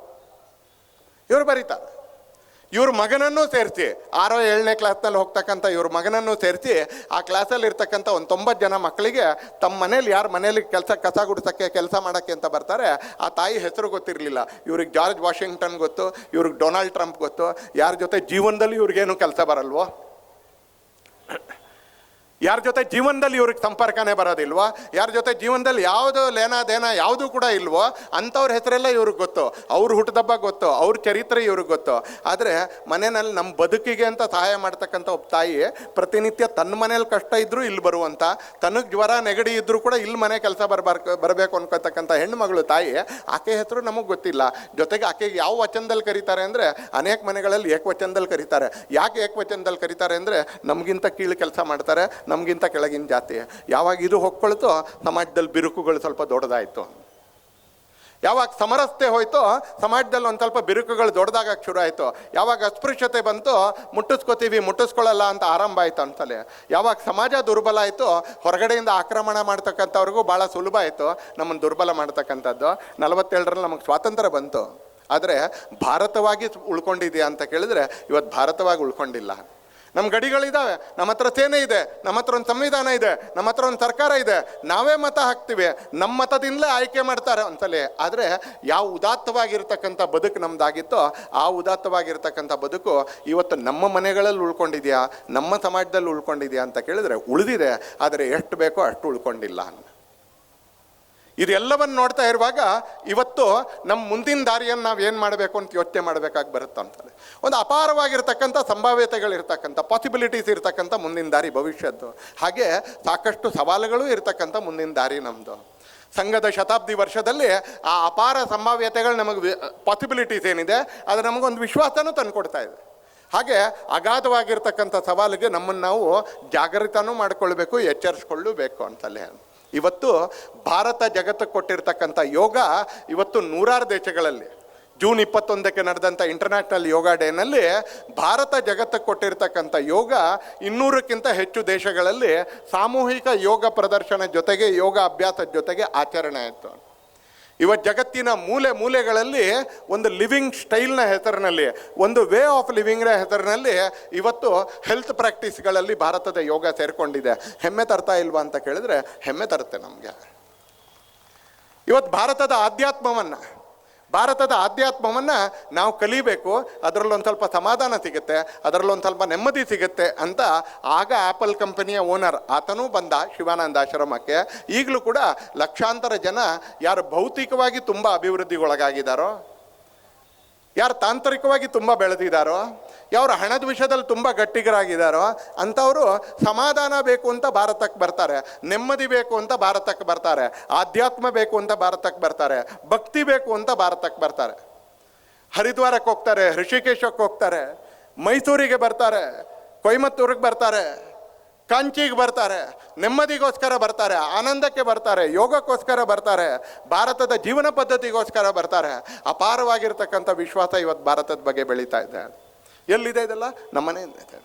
ಇವ್ರ ಮಗನನ್ನೂ ಸೇರಿಸಿ, 6ನೇ 7ನೇ ಕ್ಲಾಸ್ನಲ್ಲಿ ಹೋಗ್ತಕ್ಕಂಥ ಇವ್ರ ಮಗನನ್ನೂ ಸೇರಿಸಿ ಆ ಕ್ಲಾಸಲ್ಲಿ ಇರ್ತಕ್ಕಂಥ ಒಂದು 90 ಜನ ಮಕ್ಕಳಿಗೆ ತಮ್ಮ ಮನೇಲಿ ಯಾರು ಮನೇಲಿ ಕಸ ಗುಡ್ಸೋಕ್ಕೆ ಕೆಲಸ ಮಾಡೋಕ್ಕೆ ಅಂತ ಬರ್ತಾರೆ ಆ ತಾಯಿ ಹೆಸರು ಗೊತ್ತಿರಲಿಲ್ಲ. ಇವ್ರಿಗೆ ಜಾರ್ಜ್ ವಾಷಿಂಗ್ಟನ್ ಗೊತ್ತು, ಇವ್ರಿಗೆ ಡೊನಾಲ್ಡ್ ಟ್ರಂಪ್ ಗೊತ್ತು. ಯಾರ ಜೊತೆ ಜೀವನದಲ್ಲಿ ಇವ್ರಿಗೇನು ಕೆಲಸ ಬರಲ್ವೋ, ಯಾರ ಜೊತೆ ಜೀವನದಲ್ಲಿ ಇವ್ರಿಗೆ ಸಂಪರ್ಕನೇ ಬರೋದಿಲ್ವೋ, ಯಾರ ಜೊತೆ ಜೀವನದಲ್ಲಿ ಯಾವುದು ಲೇನಾದೇನ ಯಾವುದೂ ಕೂಡ ಇಲ್ವೋ ಅಂಥವ್ರ ಹೆಸರೆಲ್ಲ ಇವ್ರಿಗೆ ಗೊತ್ತು, ಅವ್ರ ಹುಟ್ಟದಬ್ಬ ಗೊತ್ತು, ಅವ್ರ ಚರಿತ್ರೆ ಇವ್ರಿಗೆ ಗೊತ್ತು. ಆದರೆ ಮನೆಯಲ್ಲಿ ನಮ್ಮ ಬದುಕಿಗೆ ಅಂತ ಸಹಾಯ ಮಾಡ್ತಕ್ಕಂಥ ಒಬ್ಬ ತಾಯಿ ಪ್ರತಿನಿತ್ಯ ತನ್ನ ಮನೇಲಿ ಕಷ್ಟ ಇದ್ದರೂ ಇಲ್ಲಿ ಬರುವಂಥ, ತನಗೆ ಜ್ವರ ನೆಗಡಿ ಇದ್ದರೂ ಕೂಡ ಇಲ್ಲಿ ಮನೆ ಕೆಲಸ ಬರಬೇಕು ಅನ್ಕೋತಕ್ಕಂಥ ಹೆಣ್ಣು ಮಗಳು ತಾಯಿ, ಆಕೆ ಹೆಸರು ನಮಗೆ ಗೊತ್ತಿಲ್ಲ. ಜೊತೆಗೆ ಆಕೆಗೆ ಯಾವ ವಚನದಲ್ಲಿ ಕರೀತಾರೆ ಅಂದರೆ ಅನೇಕ ಮನೆಗಳಲ್ಲಿ ಏಕವಚನದಲ್ಲಿ ಕರೀತಾರೆ. ಯಾಕೆ ಏಕವಚನದಲ್ಲಿ ಕರೀತಾರೆ ಅಂದರೆ ನಮಗಿಂತ ಕೀಳು ಕೆಲಸ ಮಾಡ್ತಾರೆ, ನಮಗಿಂತ ಕೆಳಗಿನ ಜಾತಿ. ಯಾವಾಗ ಇದು ಹೊಕ್ಕೊಳ್ತೋ ಸಮಾಜದಲ್ಲಿ ಬಿರುಕುಗಳು ಸ್ವಲ್ಪ ದೊಡ್ಡದಾಯಿತು. ಯಾವಾಗ ಸಮರಸ್ತೆ ಹೋಯ್ತೋ ಸಮಾಜದಲ್ಲಿ ಒಂದು ಸ್ವಲ್ಪ ಬಿರುಕುಗಳು ದೊಡ್ಡದಾಗಕ್ಕೆ ಶುರು ಆಯಿತು. ಯಾವಾಗ ಅಸ್ಪೃಶ್ಯತೆ ಬಂತು, ಮುಟ್ಟಿಸ್ಕೊಳ್ಳಲ್ಲ ಅಂತ ಆರಂಭ ಆಯಿತು ಅಂತಲೇ. ಯಾವಾಗ ಸಮಾಜ ದುರ್ಬಲ ಆಯಿತು, ಹೊರಗಡೆಯಿಂದ ಆಕ್ರಮಣ ಮಾಡ್ತಕ್ಕಂಥವ್ರಿಗೂ ಭಾಳ ಸುಲಭ ಆಯಿತು ನಮ್ಮನ್ನು ದುರ್ಬಲ ಮಾಡ್ತಕ್ಕಂಥದ್ದು. 47ರಲ್ಲಿ ನಮಗೆ ಸ್ವಾತಂತ್ರ್ಯ ಬಂತು, ಆದರೆ ಭಾರತವಾಗಿ ಉಳ್ಕೊಂಡಿದೆಯಾ ಅಂತ ಕೇಳಿದ್ರೆ ಇವತ್ತು ಭಾರತವಾಗಿ ಉಳ್ಕೊಂಡಿಲ್ಲ. ನಮ್ಮ ಗಡಿಗಳಿದ್ದಾವೆ, ನಮ್ಮ ಹತ್ರ ಸೇನೆ ಇದೆ, ನಮ್ಮ ಹತ್ರ ಒಂದು ಸಂವಿಧಾನ ಇದೆ, ನಮ್ಮ ಹತ್ರ ಒಂದು ಸರ್ಕಾರ ಇದೆ, ನಾವೇ ಮತ ಹಾಕ್ತೀವಿ, ನಮ್ಮ ಮತದಿಂದಲೇ ಆಯ್ಕೆ ಮಾಡ್ತಾರೆ ಒಂದ್ಸಲಿ. ಆದರೆ ಯಾವ ಉದಾತ್ತವಾಗಿರ್ತಕ್ಕಂಥ ಬದುಕು ನಮ್ದಾಗಿತ್ತೋ ಆ ಉದಾತ್ತವಾಗಿರ್ತಕ್ಕಂಥ ಬದುಕು ಇವತ್ತು ನಮ್ಮ ಮನೆಗಳಲ್ಲಿ ಉಳ್ಕೊಂಡಿದೆಯಾ, ನಮ್ಮ ಸಮಾಜದಲ್ಲಿ ಉಳ್ಕೊಂಡಿದೆಯಾ ಅಂತ ಕೇಳಿದ್ರೆ ಉಳಿದಿದೆ, ಆದರೆ ಎಷ್ಟು ಬೇಕೋ ಅಷ್ಟು ಉಳ್ಕೊಂಡಿಲ್ಲ. ಇದೆಲ್ಲವನ್ನು ನೋಡ್ತಾ ಇರುವಾಗ ಇವತ್ತು ನಮ್ಮ ಮುಂದಿನ ದಾರಿಯನ್ನು ನಾವು ಏನು ಮಾಡಬೇಕು ಅಂತ ಯೋಚನೆ ಮಾಡಬೇಕಾಗಿ ಬರುತ್ತೆ ಅಂತಾರೆ. ಒಂದು ಅಪಾರವಾಗಿರ್ತಕ್ಕಂಥ ಸಂಭಾವ್ಯತೆಗಳಿರ್ತಕ್ಕಂಥ ಪಾಸಿಬಿಲಿಟೀಸ್ ಇರ್ತಕ್ಕಂಥ ಮುಂದಿನ ದಾರಿ ಭವಿಷ್ಯದ್ದು. ಹಾಗೆ ಸಾಕಷ್ಟು ಸವಾಲುಗಳು ಇರ್ತಕ್ಕಂಥ ಮುಂದಿನ ದಾರಿ ನಮ್ಮದು. ಸಂಘದ ಶತಾಬ್ದಿ ವರ್ಷದಲ್ಲಿ ಆ ಅಪಾರ ಸಂಭಾವ್ಯತೆಗಳು ನಮಗೆ ಪಾಸಿಬಿಲಿಟೀಸ್ ಏನಿದೆ ಅದು ನಮಗೊಂದು ವಿಶ್ವಾಸನೂ ತಂದುಕೊಡ್ತಾ ಇದೆ. ಹಾಗೆ ಅಗಾಧವಾಗಿರ್ತಕ್ಕಂಥ ಸವಾಲಿಗೆ ನಮ್ಮನ್ನು ನಾವು ಜಾಗೃತನೂ ಮಾಡಿಕೊಳ್ಬೇಕು, ಎಚ್ಚರಿಸ್ಕೊಳ್ಳಬೇಕು ಅಂತಲೇ. ಇವತ್ತು ಭಾರತ ಜಗತ್ತಕ್ಕೆ ಕೊಟ್ಟಿರ್ತಕ್ಕಂಥ ಯೋಗ ಇವತ್ತು ನೂರಾರು ದೇಶಗಳಲ್ಲಿ ಜೂನ್ 21ಕ್ಕೆ ನಡೆದಂಥ ಇಂಟರ್ನ್ಯಾಷನಲ್ ಯೋಗ ಡೇನಲ್ಲಿ ಭಾರತ ಜಗತ್ತಕ್ಕೆ ಕೊಟ್ಟಿರ್ತಕ್ಕಂಥ ಯೋಗ 200ಕ್ಕಿಂತ ಹೆಚ್ಚು ದೇಶಗಳಲ್ಲಿ ಸಾಮೂಹಿಕ ಯೋಗ ಪ್ರದರ್ಶನ ಜೊತೆಗೆ ಯೋಗ ಅಭ್ಯಾಸದ ಜೊತೆಗೆ ಆಚರಣೆ ಆಯಿತು. ಇವತ್ತು ಜಗತ್ತಿನ ಮೂಲೆ ಮೂಲೆಗಳಲ್ಲಿ ಒಂದು ಲಿವಿಂಗ್ ಸ್ಟೈಲ್ನ ಹೆಸರಿನಲ್ಲಿ, ಒಂದು ವೇ ಆಫ್ ಲಿವಿಂಗ್ನ ಹೆಸರಿನಲ್ಲಿ ಇವತ್ತು ಹೆಲ್ತ್ ಪ್ರಾಕ್ಟೀಸ್ಗಳಲ್ಲಿ ಭಾರತದ ಯೋಗ ಸೇರಿಕೊಂಡಿದೆ. ಹೆಮ್ಮೆ ತರ್ತಾ ಇಲ್ವಾ ಅಂತ ಕೇಳಿದ್ರೆ ಹೆಮ್ಮೆ ತರುತ್ತೆ ನಮಗೆ. ಇವತ್ತು ಭಾರತದ ಆಧ್ಯಾತ್ಮವನ್ನು ನಾವು ಕಲಿಬೇಕು, ಅದರಲ್ಲೊಂದು ಸ್ವಲ್ಪ ಸಮಾಧಾನ ಸಿಗುತ್ತೆ, ಅದರಲ್ಲೊಂದು ಸ್ವಲ್ಪ ನೆಮ್ಮದಿ ಸಿಗುತ್ತೆ ಅಂತ ಆಗ ಆ್ಯಪಲ್ ಕಂಪನಿಯ ಓನರ್ ಆತನೂ ಬಂದ ಶಿವಾನಂದ ಆಶ್ರಮಕ್ಕೆ. ಈಗಲೂ ಕೂಡ ಲಕ್ಷಾಂತರ ಜನ ಯಾರು ಭೌತಿಕವಾಗಿ ತುಂಬ ಅಭಿವೃದ್ಧಿಗೊಳಗಾಗಿದ್ದಾರೋ, ಯಾರು ತಾಂತ್ರಿಕವಾಗಿ ತುಂಬ ಬೆಳೆದಿದ್ದಾರೋ, ಯಾರು ಹಣದ ವಿಷಯದಲ್ಲಿ ತುಂಬ ಗಟ್ಟಿಗರಾಗಿದ್ದಾರೋ ಅಂಥವರು ಸಮಾಧಾನ ಬೇಕು ಅಂತ ಭಾರತಕ್ಕೆ ಬರ್ತಾರೆ, ನೆಮ್ಮದಿ ಬೇಕು ಅಂತ ಭಾರತಕ್ಕೆ ಬರ್ತಾರೆ, ಆಧ್ಯಾತ್ಮ ಬೇಕು ಅಂತ ಭಾರತಕ್ಕೆ ಬರ್ತಾರೆ, ಭಕ್ತಿ ಬೇಕು ಅಂತ ಭಾರತಕ್ಕೆ ಬರ್ತಾರೆ. ಹರಿದ್ವಾರಕ್ಕೆ ಹೋಗ್ತಾರೆ, ಋಷಿಕೇಶಕ್ಕೆ ಹೋಗ್ತಾರೆ, ಮೈಸೂರಿಗೆ ಬರ್ತಾರೆ, ಕೊಯಮತ್ತೂರಿಗೆ ಬರ್ತಾರೆ, ಕಾಂಚಿಗೆ ಬರ್ತಾರೆ, ನೆಮ್ಮದಿಗೋಸ್ಕರ ಬರ್ತಾರೆ, ಆನಂದಕ್ಕೆ ಬರ್ತಾರೆ, ಯೋಗಕ್ಕೋಸ್ಕರ ಬರ್ತಾರೆ, ಭಾರತದ ಜೀವನ ಪದ್ಧತಿಗೋಸ್ಕರ ಬರ್ತಾರೆ. ಅಪಾರವಾಗಿರ್ತಕ್ಕಂಥ ವಿಶ್ವಾಸ ಇವತ್ತು ಭಾರತದ ಬಗ್ಗೆ ಬೆಳೀತಾ ಇದೆ. ಎಲ್ಲಿದೆ ಇದೆಲ್ಲ? ನಮ್ಮನೆಯಿಂದ ಇದೆ.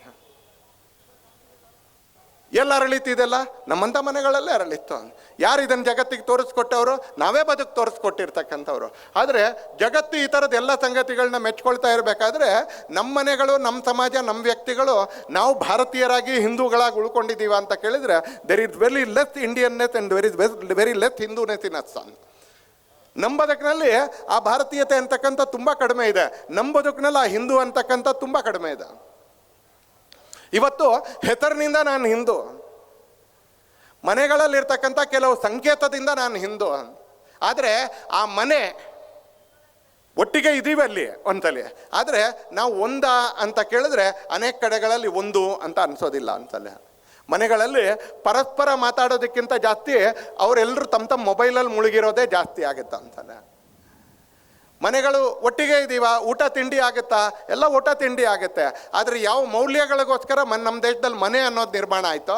ಎಲ್ಲ ಅರಳಿತಿದೆಲ್ಲ? ನಮ್ಮಂಥ ಮನೆಗಳಲ್ಲೇ ಅರಳಿತ್ತು. ಯಾರು ಇದನ್ನು ಜಗತ್ತಿಗೆ ತೋರಿಸ್ಕೊಟ್ಟವರು? ನಾವೇ ಬದುಕು ತೋರಿಸ್ಕೊಟ್ಟಿರ್ತಕ್ಕಂಥವ್ರು. ಆದರೆ ಜಗತ್ತು ಈ ಥರದ ಎಲ್ಲ ಸಂಗತಿಗಳನ್ನ ಮೆಚ್ಕೊಳ್ತಾ ಇರಬೇಕಾದ್ರೆ ನಮ್ಮ ಮನೆಗಳು, ನಮ್ಮ ಸಮಾಜ, ನಮ್ಮ ವ್ಯಕ್ತಿಗಳು ನಾವು ಭಾರತೀಯರಾಗಿ ಹಿಂದೂಗಳಾಗಿ ಉಳ್ಕೊಂಡಿದ್ದೀವ ಅಂತ ಕೇಳಿದರೆ there is very less Indianness and very less Hinduness in us. ನಮ್ಮ ಬದುಕಿನಲ್ಲಿ ಆ ಭಾರತೀಯತೆ ಅಂತಕ್ಕಂಥ ತುಂಬ ಕಡಿಮೆ ಇದೆ, ನಮ್ಮ ಬದುಕಿನಲ್ಲಿ ಆ ಹಿಂದೂ ಅಂತಕ್ಕಂಥ ತುಂಬ ಕಡಿಮೆ ಇದೆ. ಇವತ್ತು ಹೆಸರಿನಿಂದ ನಾನು ಹಿಂದೂ, ಮನೆಗಳಲ್ಲಿರ್ತಕ್ಕಂಥ ಕೆಲವು ಸಂಕೇತದಿಂದ ನಾನು ಹಿಂದೂ, ಆದರೆ ಆ ಮನೆ ಒಟ್ಟಿಗೆ ಇದ್ದೀವಿ ಅಲ್ಲಿ ಒಂದ್ಸಲಿ. ಆದರೆ ನಾವು ಒಂದ ಅಂತ ಕೇಳಿದ್ರೆ ಅನೇಕ ಕಡೆಗಳಲ್ಲಿ ಒಂದು ಅಂತ ಅನಿಸೋದಿಲ್ಲ ಅಂತಲೇ. ಮನೆಗಳಲ್ಲಿ ಪರಸ್ಪರ ಮಾತಾಡೋದಕ್ಕಿಂತ ಜಾಸ್ತಿ ಅವರೆಲ್ಲರೂ ತಮ್ಮ ಮೊಬೈಲಲ್ಲಿ ಮುಳುಗಿರೋದೇ ಜಾಸ್ತಿ ಆಗುತ್ತೆ ಅಂತಲೇ. ಮನೆಗಳು ಒಟ್ಟಿಗೆ ಇದ್ದೀವ, ಊಟ ತಿಂಡಿ ಆಗುತ್ತಾ? ಎಲ್ಲ ಊಟ ತಿಂಡಿ ಆಗುತ್ತೆ. ಆದರೆ ಯಾವ ಮೌಲ್ಯಗಳಿಗೋಸ್ಕರ ನಮ್ಮ ದೇಶದಲ್ಲಿ ಮನೆ ಅನ್ನೋದು ನಿರ್ಮಾಣ ಆಯಿತೋ,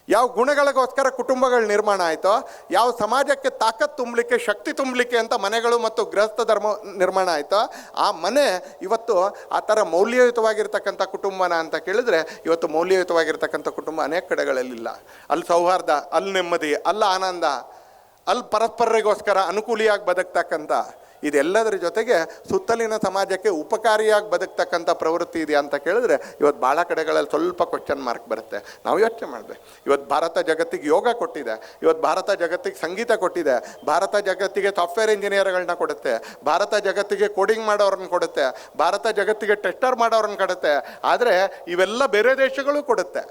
ಯಾವ ಗುಣಗಳಿಗೋಸ್ಕರ ಕುಟುಂಬಗಳ ನಿರ್ಮಾಣ ಆಯಿತೋ, ಯಾವ ಸಮಾಜಕ್ಕೆ ತಾಕತ್ತು ತುಂಬಲಿಕ್ಕೆ, ಶಕ್ತಿ ತುಂಬಲಿಕ್ಕೆ ಅಂತ ಮನೆಗಳು ಮತ್ತು ಗೃಹಸ್ಥ ಧರ್ಮ ನಿರ್ಮಾಣ ಆಯಿತೋ, ಆ ಮನೆ ಇವತ್ತು ಆ ಥರ ಮೌಲ್ಯಯುತವಾಗಿರ್ತಕ್ಕಂಥ ಕುಟುಂಬನ ಅಂತ ಕೇಳಿದ್ರೆ ಇವತ್ತು ಮೌಲ್ಯಯುತವಾಗಿರ್ತಕ್ಕಂಥ ಕುಟುಂಬ ಅನೇಕ ಕಡೆಗಳಲ್ಲಿಲ್ಲ. ಅಲ್ಲಿ ಸೌಹಾರ್ದ, ಅಲ್ಲಿ ನೆಮ್ಮದಿ, ಅಲ್ಲಿ ಆನಂದ, ಅಲ್ಲಿ ಪರಸ್ಪರರಿಗೋಸ್ಕರ ಅನುಕೂಲಿಯಾಗಿ ಬದುಕ್ತಕ್ಕಂಥ, ಇದೆಲ್ಲದರ ಜೊತೆಗೆ ಸುತ್ತಲಿನ ಸಮಾಜಕ್ಕೆ ಉಪಕಾರಿಯಾಗಿ ಬದುಕ್ತಕ್ಕಂಥ ಪ್ರವೃತ್ತಿ ಇದೆ ಅಂತ ಕೇಳಿದ್ರೆ ಇವತ್ತು ಭಾಳ ಕಡೆಗಳಲ್ಲಿ ಸ್ವಲ್ಪ ಕ್ವಶನ್ ಮಾರ್ಕ್ ಬರುತ್ತೆ. ನಾವು ಯೋಚನೆ ಮಾಡಬೇಕು. ಇವತ್ತು ಭಾರತ ಜಗತ್ತಿಗೆ ಯೋಗ ಕೊಟ್ಟಿದೆ, ಇವತ್ತು ಭಾರತ ಜಗತ್ತಿಗೆ ಸಂಗೀತ ಕೊಟ್ಟಿದೆ, ಭಾರತ ಜಗತ್ತಿಗೆ ಸಾಫ್ಟ್ವೇರ್ ಇಂಜಿನಿಯರ್ಗಳನ್ನ ಕೊಡುತ್ತೆ, ಭಾರತ ಜಗತ್ತಿಗೆ ಕೋಡಿಂಗ್ ಮಾಡೋರನ್ನ ಕೊಡುತ್ತೆ, ಭಾರತ ಜಗತ್ತಿಗೆ ಟೆಸ್ಟರ್ ಮಾಡೋರನ್ನ ಕೊಡುತ್ತೆ. ಆದರೆ ಇವೆಲ್ಲ ಬೇರೆ ದೇಶಗಳು ಕೊಡುತ್ತೆ.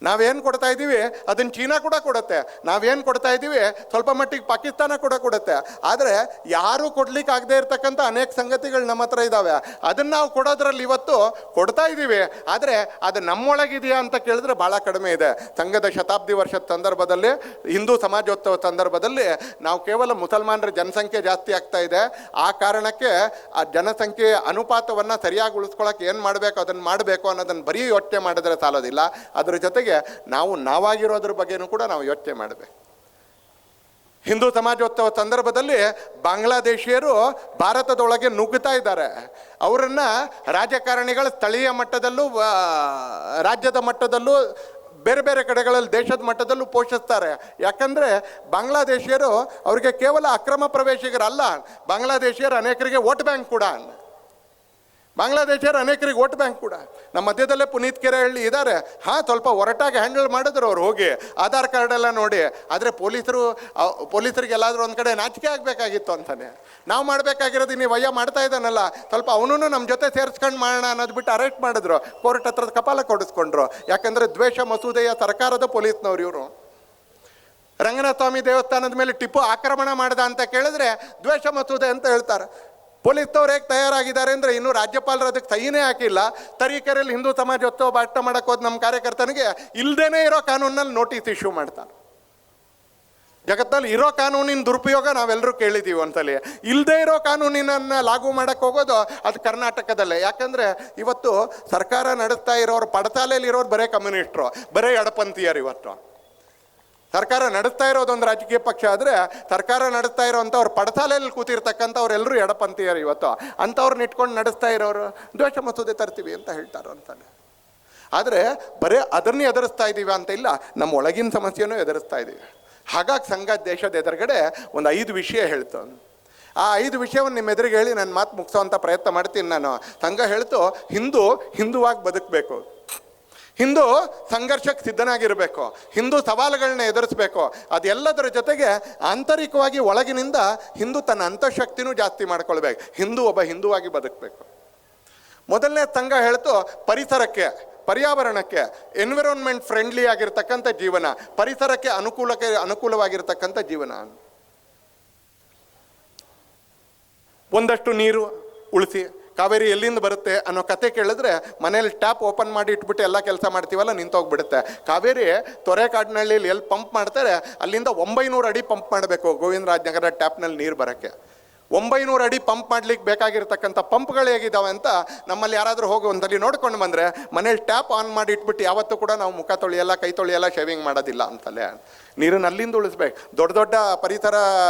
ನಾವೇನು ಕೊಡ್ತಾ ಇದ್ದೀವಿ ಅದನ್ನು ಚೀನಾ ಕೂಡ ಕೊಡುತ್ತೆ, ನಾವೇನು ಕೊಡ್ತಾ ಇದ್ದೀವಿ ಸ್ವಲ್ಪ ಮಟ್ಟಿಗೆ ಪಾಕಿಸ್ತಾನ ಕೂಡ ಕೊಡುತ್ತೆ. ಆದರೆ ಯಾರೂ ಕೊಡ್ಲಿಕ್ಕೆ ಆಗದೆ ಇರತಕ್ಕಂಥ ಅನೇಕ ಸಂಗತಿಗಳು ನಮ್ಮ ಹತ್ರ ಇದ್ದಾವೆ. ಅದನ್ನು ನಾವು ಕೊಡೋದ್ರಲ್ಲಿ ಇವತ್ತು ಕೊಡ್ತಾ ಇದ್ದೀವಿ, ಆದರೆ ಅದು ನಮ್ಮೊಳಗಿದೆಯಾ ಅಂತ ಕೇಳಿದ್ರೆ ಭಾಳ ಕಡಿಮೆ ಇದೆ. ಸಂಘದ ಶತಾಬ್ದಿ ವರ್ಷದ ಸಂದರ್ಭದಲ್ಲಿ, ಹಿಂದೂ ಸಮಾಜೋತ್ಸವ ಸಂದರ್ಭದಲ್ಲಿ ನಾವು ಕೇವಲ ಮುಸಲ್ಮಾನರ ಜನಸಂಖ್ಯೆ ಜಾಸ್ತಿ ಆಗ್ತಾ ಇದೆ, ಆ ಕಾರಣಕ್ಕೆ ಆ ಜನಸಂಖ್ಯೆ ಅನುಪಾತವನ್ನು ಸರಿಯಾಗಿ ಉಳಿಸ್ಕೊಳ್ಳೋಕೆ ಏನು ಮಾಡಬೇಕು ಅದನ್ನು ಮಾಡಬೇಕು ಅನ್ನೋದನ್ನು ಬರೀ ಯೋಚನೆ ಮಾಡಿದ್ರೆ ಸಾಲೋದಿಲ್ಲ. ಅದರ ಜೊತೆಗೆ ನಾವು ನಾವಾಗಿರೋದ್ರ ಬಗ್ಗೆನೂ ಕೂಡ ನಾವು ಯೋಚನೆ ಮಾಡಬೇಕು. ಹಿಂದೂ ಸಮಾಜೋತ್ಸವ ಸಂದರ್ಭದಲ್ಲಿ ಬಾಂಗ್ಲಾದೇಶಿಯರು ಭಾರತದೊಳಗೆ ನುಗ್ಗುತ್ತಾ ಇದ್ದಾರೆ. ಅವರನ್ನು ರಾಜಕಾರಣಿಗಳು ಸ್ಥಳೀಯ ಮಟ್ಟದಲ್ಲೂ ರಾಜ್ಯದ ಮಟ್ಟದಲ್ಲೂ ಬೇರೆ ಬೇರೆ ಕಡೆಗಳಲ್ಲಿ ದೇಶದ ಮಟ್ಟದಲ್ಲೂ ಪೋಷಿಸ್ತಾರೆ. ಯಾಕಂದರೆ ಬಾಂಗ್ಲಾದೇಶಿಯರು ಅವರಿಗೆ ಕೇವಲ ಅಕ್ರಮ ಪ್ರವೇಶಿಗರಲ್ಲ, ಬಾಂಗ್ಲಾದೇಶಿಯರು ಅನೇಕರಿಗೆ ವೋಟ್ ಬ್ಯಾಂಕ್ ಕೂಡ. ಬಾಂಗ್ಲಾದೇಶಿಯರು ಅನೇಕರಿಗೆ ವೋಟ್ ಬ್ಯಾಂಕ್ ಕೂಡ. ನಮ್ಮ ಮಧ್ಯದಲ್ಲೇ ಪುನೀತ್ ಕೆರೆಹಳ್ಳಿ ಇದ್ದಾರೆ. ಹಾಂ, ಸ್ವಲ್ಪ ಒರಟಾಗಿ ಹ್ಯಾಂಡಲ್ ಮಾಡಿದ್ರು ಅವ್ರು ಹೋಗಿ ಆಧಾರ್ ಕಾರ್ಡ್ ಎಲ್ಲ ನೋಡಿ. ಆದರೆ ಪೊಲೀಸರಿಗೆ ಎಲ್ಲಾದರೂ ಒಂದು ಕಡೆ ನಾಚಿಕೆ ಆಗಬೇಕಾಗಿತ್ತು ಅಂತಾನೆ. ನಾವು ಮಾಡಬೇಕಾಗಿರೋದು ನೀವು ವಯ್ಯ ಮಾಡ್ತಾ ಇದ್ದಾನಲ್ಲ, ಸ್ವಲ್ಪ ಅವನೂ ನಮ್ಮ ಜೊತೆ ಸೇರಿಸ್ಕೊಂಡು ಮಾಡೋಣ ಅನ್ನೋದು ಬಿಟ್ಟು ಅರೆಸ್ಟ್ ಮಾಡಿದ್ರು. ಕೋರ್ಟ್ ಹತ್ರದ ಕಪಾಲ ಕೊಡಿಸ್ಕೊಂಡ್ರು. ಯಾಕಂದರೆ ದ್ವೇಷ ಮಸೂದೆಯ ಸರ್ಕಾರದ ಪೊಲೀಸ್ನವ್ರು ಇವರು. ರಂಗನಾಥ ಸ್ವಾಮಿ ದೇವಸ್ಥಾನದ ಮೇಲೆ ಟಿಪ್ಪು ಆಕ್ರಮಣ ಮಾಡ್ದ ಅಂತ ಕೇಳಿದ್ರೆ ದ್ವೇಷ ಮಸೂದೆ ಅಂತ ಹೇಳ್ತಾರೆ. ಪೊಲೀಸ್ನವ್ರು ಹೇಗೆ ತಯಾರಾಗಿದ್ದಾರೆ ಅಂದರೆ ಇನ್ನೂ ರಾಜ್ಯಪಾಲರು ಅದಕ್ಕೆ ಸಹಿನೇ ಹಾಕಿಲ್ಲ. ತರೀಕೆರೆಯಲ್ಲಿ ಹಿಂದೂ ಸಮಾಜೋತ್ಸವ ಭಾಷಣ ಮಾಡೋಕೆ ಹೋದ ನಮ್ಮ ಕಾರ್ಯಕರ್ತನಿಗೆ ಇಲ್ಲದೇ ಇರೋ ಕಾನೂನಲ್ಲಿ ನೋಟಿಸ್ ಇಶ್ಯೂ ಮಾಡ್ತಾರೆ. ಜಗತ್ತಲ್ಲಿ ಇರೋ ಕಾನೂನಿನ ದುರುಪಯೋಗ ನಾವೆಲ್ಲರೂ ಕೇಳಿದ್ದೀವಿ ಒಂದ್ಸಲಿ. ಇಲ್ಲದೇ ಇರೋ ಕಾನೂನಿನನ್ನು ಲಾಗು ಮಾಡೋಕ್ಕೆ ಹೋಗೋದು ಅದು ಕರ್ನಾಟಕದಲ್ಲೇ. ಯಾಕಂದರೆ ಇವತ್ತು ಸರ್ಕಾರ ನಡೆಸ್ತಾ ಇರೋರು ಪಡಸಾಲೆಯಲ್ಲಿ ಇರೋರು ಬರೇ ಕಮ್ಯುನಿಸ್ಟ್ರು, ಬರೇ ಎಡಪಂಥೀಯರು. ಇವತ್ತು ಸರ್ಕಾರ ನಡೆಸ್ತಾ ಇರೋದೊಂದು ರಾಜಕೀಯ ಪಕ್ಷ ಆದರೆ ಸರ್ಕಾರ ನಡೆಸ್ತಾ ಇರೋವಂಥವ್ರು ಪಡಸಾಲೆಯಲ್ಲಿ ಕೂತಿರ್ತಕ್ಕಂಥವ್ರು ಎಲ್ಲರೂ ಎಡಪಂಥೀಯರು. ಇವತ್ತು ಅಂಥವ್ರನ್ನ ಇಟ್ಕೊಂಡು ನಡೆಸ್ತಾ ಇರೋರು ದ್ವೇಷ ಮಸೂದೆ ತರ್ತೀವಿ ಅಂತ ಹೇಳ್ತಾರೆ ಅಂತಾನೆ. ಆದರೆ ಬರೀ ಅದನ್ನೇ ಎದುರಿಸ್ತಾ ಇದ್ದೀವಿ ಅಂತ ಇಲ್ಲ, ನಮ್ಮ ಒಳಗಿನ ಸಮಸ್ಯೆನೂ ಎದುರಿಸ್ತಾ ಇದ್ದೀವಿ. ಹಾಗಾಗಿ ಸಂಘ ದೇಶದ ಎದುರುಗಡೆ ಒಂದು 5 ವಿಷಯ ಹೇಳ್ತು. ಆ 5 ವಿಷಯವನ್ನು ನಿಮ್ಮ ಎದುರಿಗೆ ಹೇಳಿ ನನ್ನ ಮಾತು ಮುಗಿಸೋವಂಥ ಪ್ರಯತ್ನ ಮಾಡ್ತೀನಿ ನಾನು. ಸಂಘ ಹೇಳ್ತು, ಹಿಂದುವಾಗಿ ಬದುಕಬೇಕು, ಹಿಂದೂ ಸಂಘರ್ಷಕ್ಕೆ ಸಿದ್ಧನಾಗಿರಬೇಕು, ಹಿಂದೂ ಸವಾಲುಗಳನ್ನ ಎದುರಿಸಬೇಕು. ಅದೆಲ್ಲದರ ಜೊತೆಗೆ ಆಂತರಿಕವಾಗಿ ಒಳಗಿನಿಂದ ಹಿಂದೂ ತನ್ನ ಅಂತಃಶಕ್ತಿನೂ ಜಾಸ್ತಿ ಮಾಡ್ಕೊಳ್ಬೇಕು. ಒಬ್ಬ ಹಿಂದುವಾಗಿ ಬದುಕಬೇಕು. ಮೊದಲನೇ ಸಂಘ ಹೇಳ್ತು, ಪರಿಸರಕ್ಕೆ, ಪರ್ಯಾವರಣಕ್ಕೆ, ಎನ್ವಿರಾನ್ಮೆಂಟ್ ಫ್ರೆಂಡ್ಲಿ ಆಗಿರ್ತಕ್ಕಂಥ ಜೀವನ, ಪರಿಸರಕ್ಕೆ ಅನುಕೂಲವಾಗಿರ್ತಕ್ಕಂಥ ಜೀವನ. ಒಂದಷ್ಟು ನೀರು ಉಳಿಸಿ. ಕಾವೇರಿ ಎಲ್ಲಿಂದ ಬರುತ್ತೆ ಅನ್ನೋ ಕತೆ ಕೇಳಿದ್ರೆ ಮನೇಲಿ ಟ್ಯಾಪ್ ಓಪನ್ ಮಾಡಿ ಇಟ್ಬಿಟ್ಟು ಎಲ್ಲ ಕೆಲಸ ಮಾಡ್ತೀವಲ್ಲ, ನಿಂತೋಗ್ಬಿಡುತ್ತೆ. ಕಾವೇರಿ ತೊರೆಕಾಡಿನಹಳ್ಳಿಯಲ್ಲಿ ಎಲ್ಲಿ ಪಂಪ್ ಮಾಡ್ತಾರೆ ಅಲ್ಲಿಂದ 900 ಅಡಿ ಪಂಪ್ ಮಾಡಬೇಕು ಗೋವಿಂದರಾಜನಗರ ಟ್ಯಾಪ್ನಲ್ಲಿ ನೀರು ಬರೋಕ್ಕೆ. 900 ಅಡಿ ಪಂಪ್ ಮಾಡ್ಲಿಕ್ಕೆ ಬೇಕಾಗಿರ್ತಕ್ಕಂಥ ಪಂಪ್ಗಳು ಹೇಗಿದ್ದಾವೆ ಅಂತ ನಮ್ಮಲ್ಲಿ ಯಾರಾದರೂ ಹೋಗಿ ಒಂದಲ್ಲಿ ನೋಡ್ಕೊಂಡು ಬಂದರೆ ಮನೇಲಿ ಟ್ಯಾಪ್ ಆನ್ ಮಾಡಿ ಇಟ್ಬಿಟ್ಟು ಯಾವತ್ತೂ ಕೂಡ ನಾವು ಮುಖ ತೊಳೆಯಲ್ಲ, ಕೈ ತೊಳೆಯಲ್ಲ, ಶೇವಿಂಗ್ ಮಾಡೋದಿಲ್ಲ ಅಂತಲೇ. ನೀರನ್ನು ಅಲ್ಲಿಂದ ಉಳಿಸ್ಬೇಕು. ದೊಡ್ಡ ದೊಡ್ಡ ಪರಿಸರ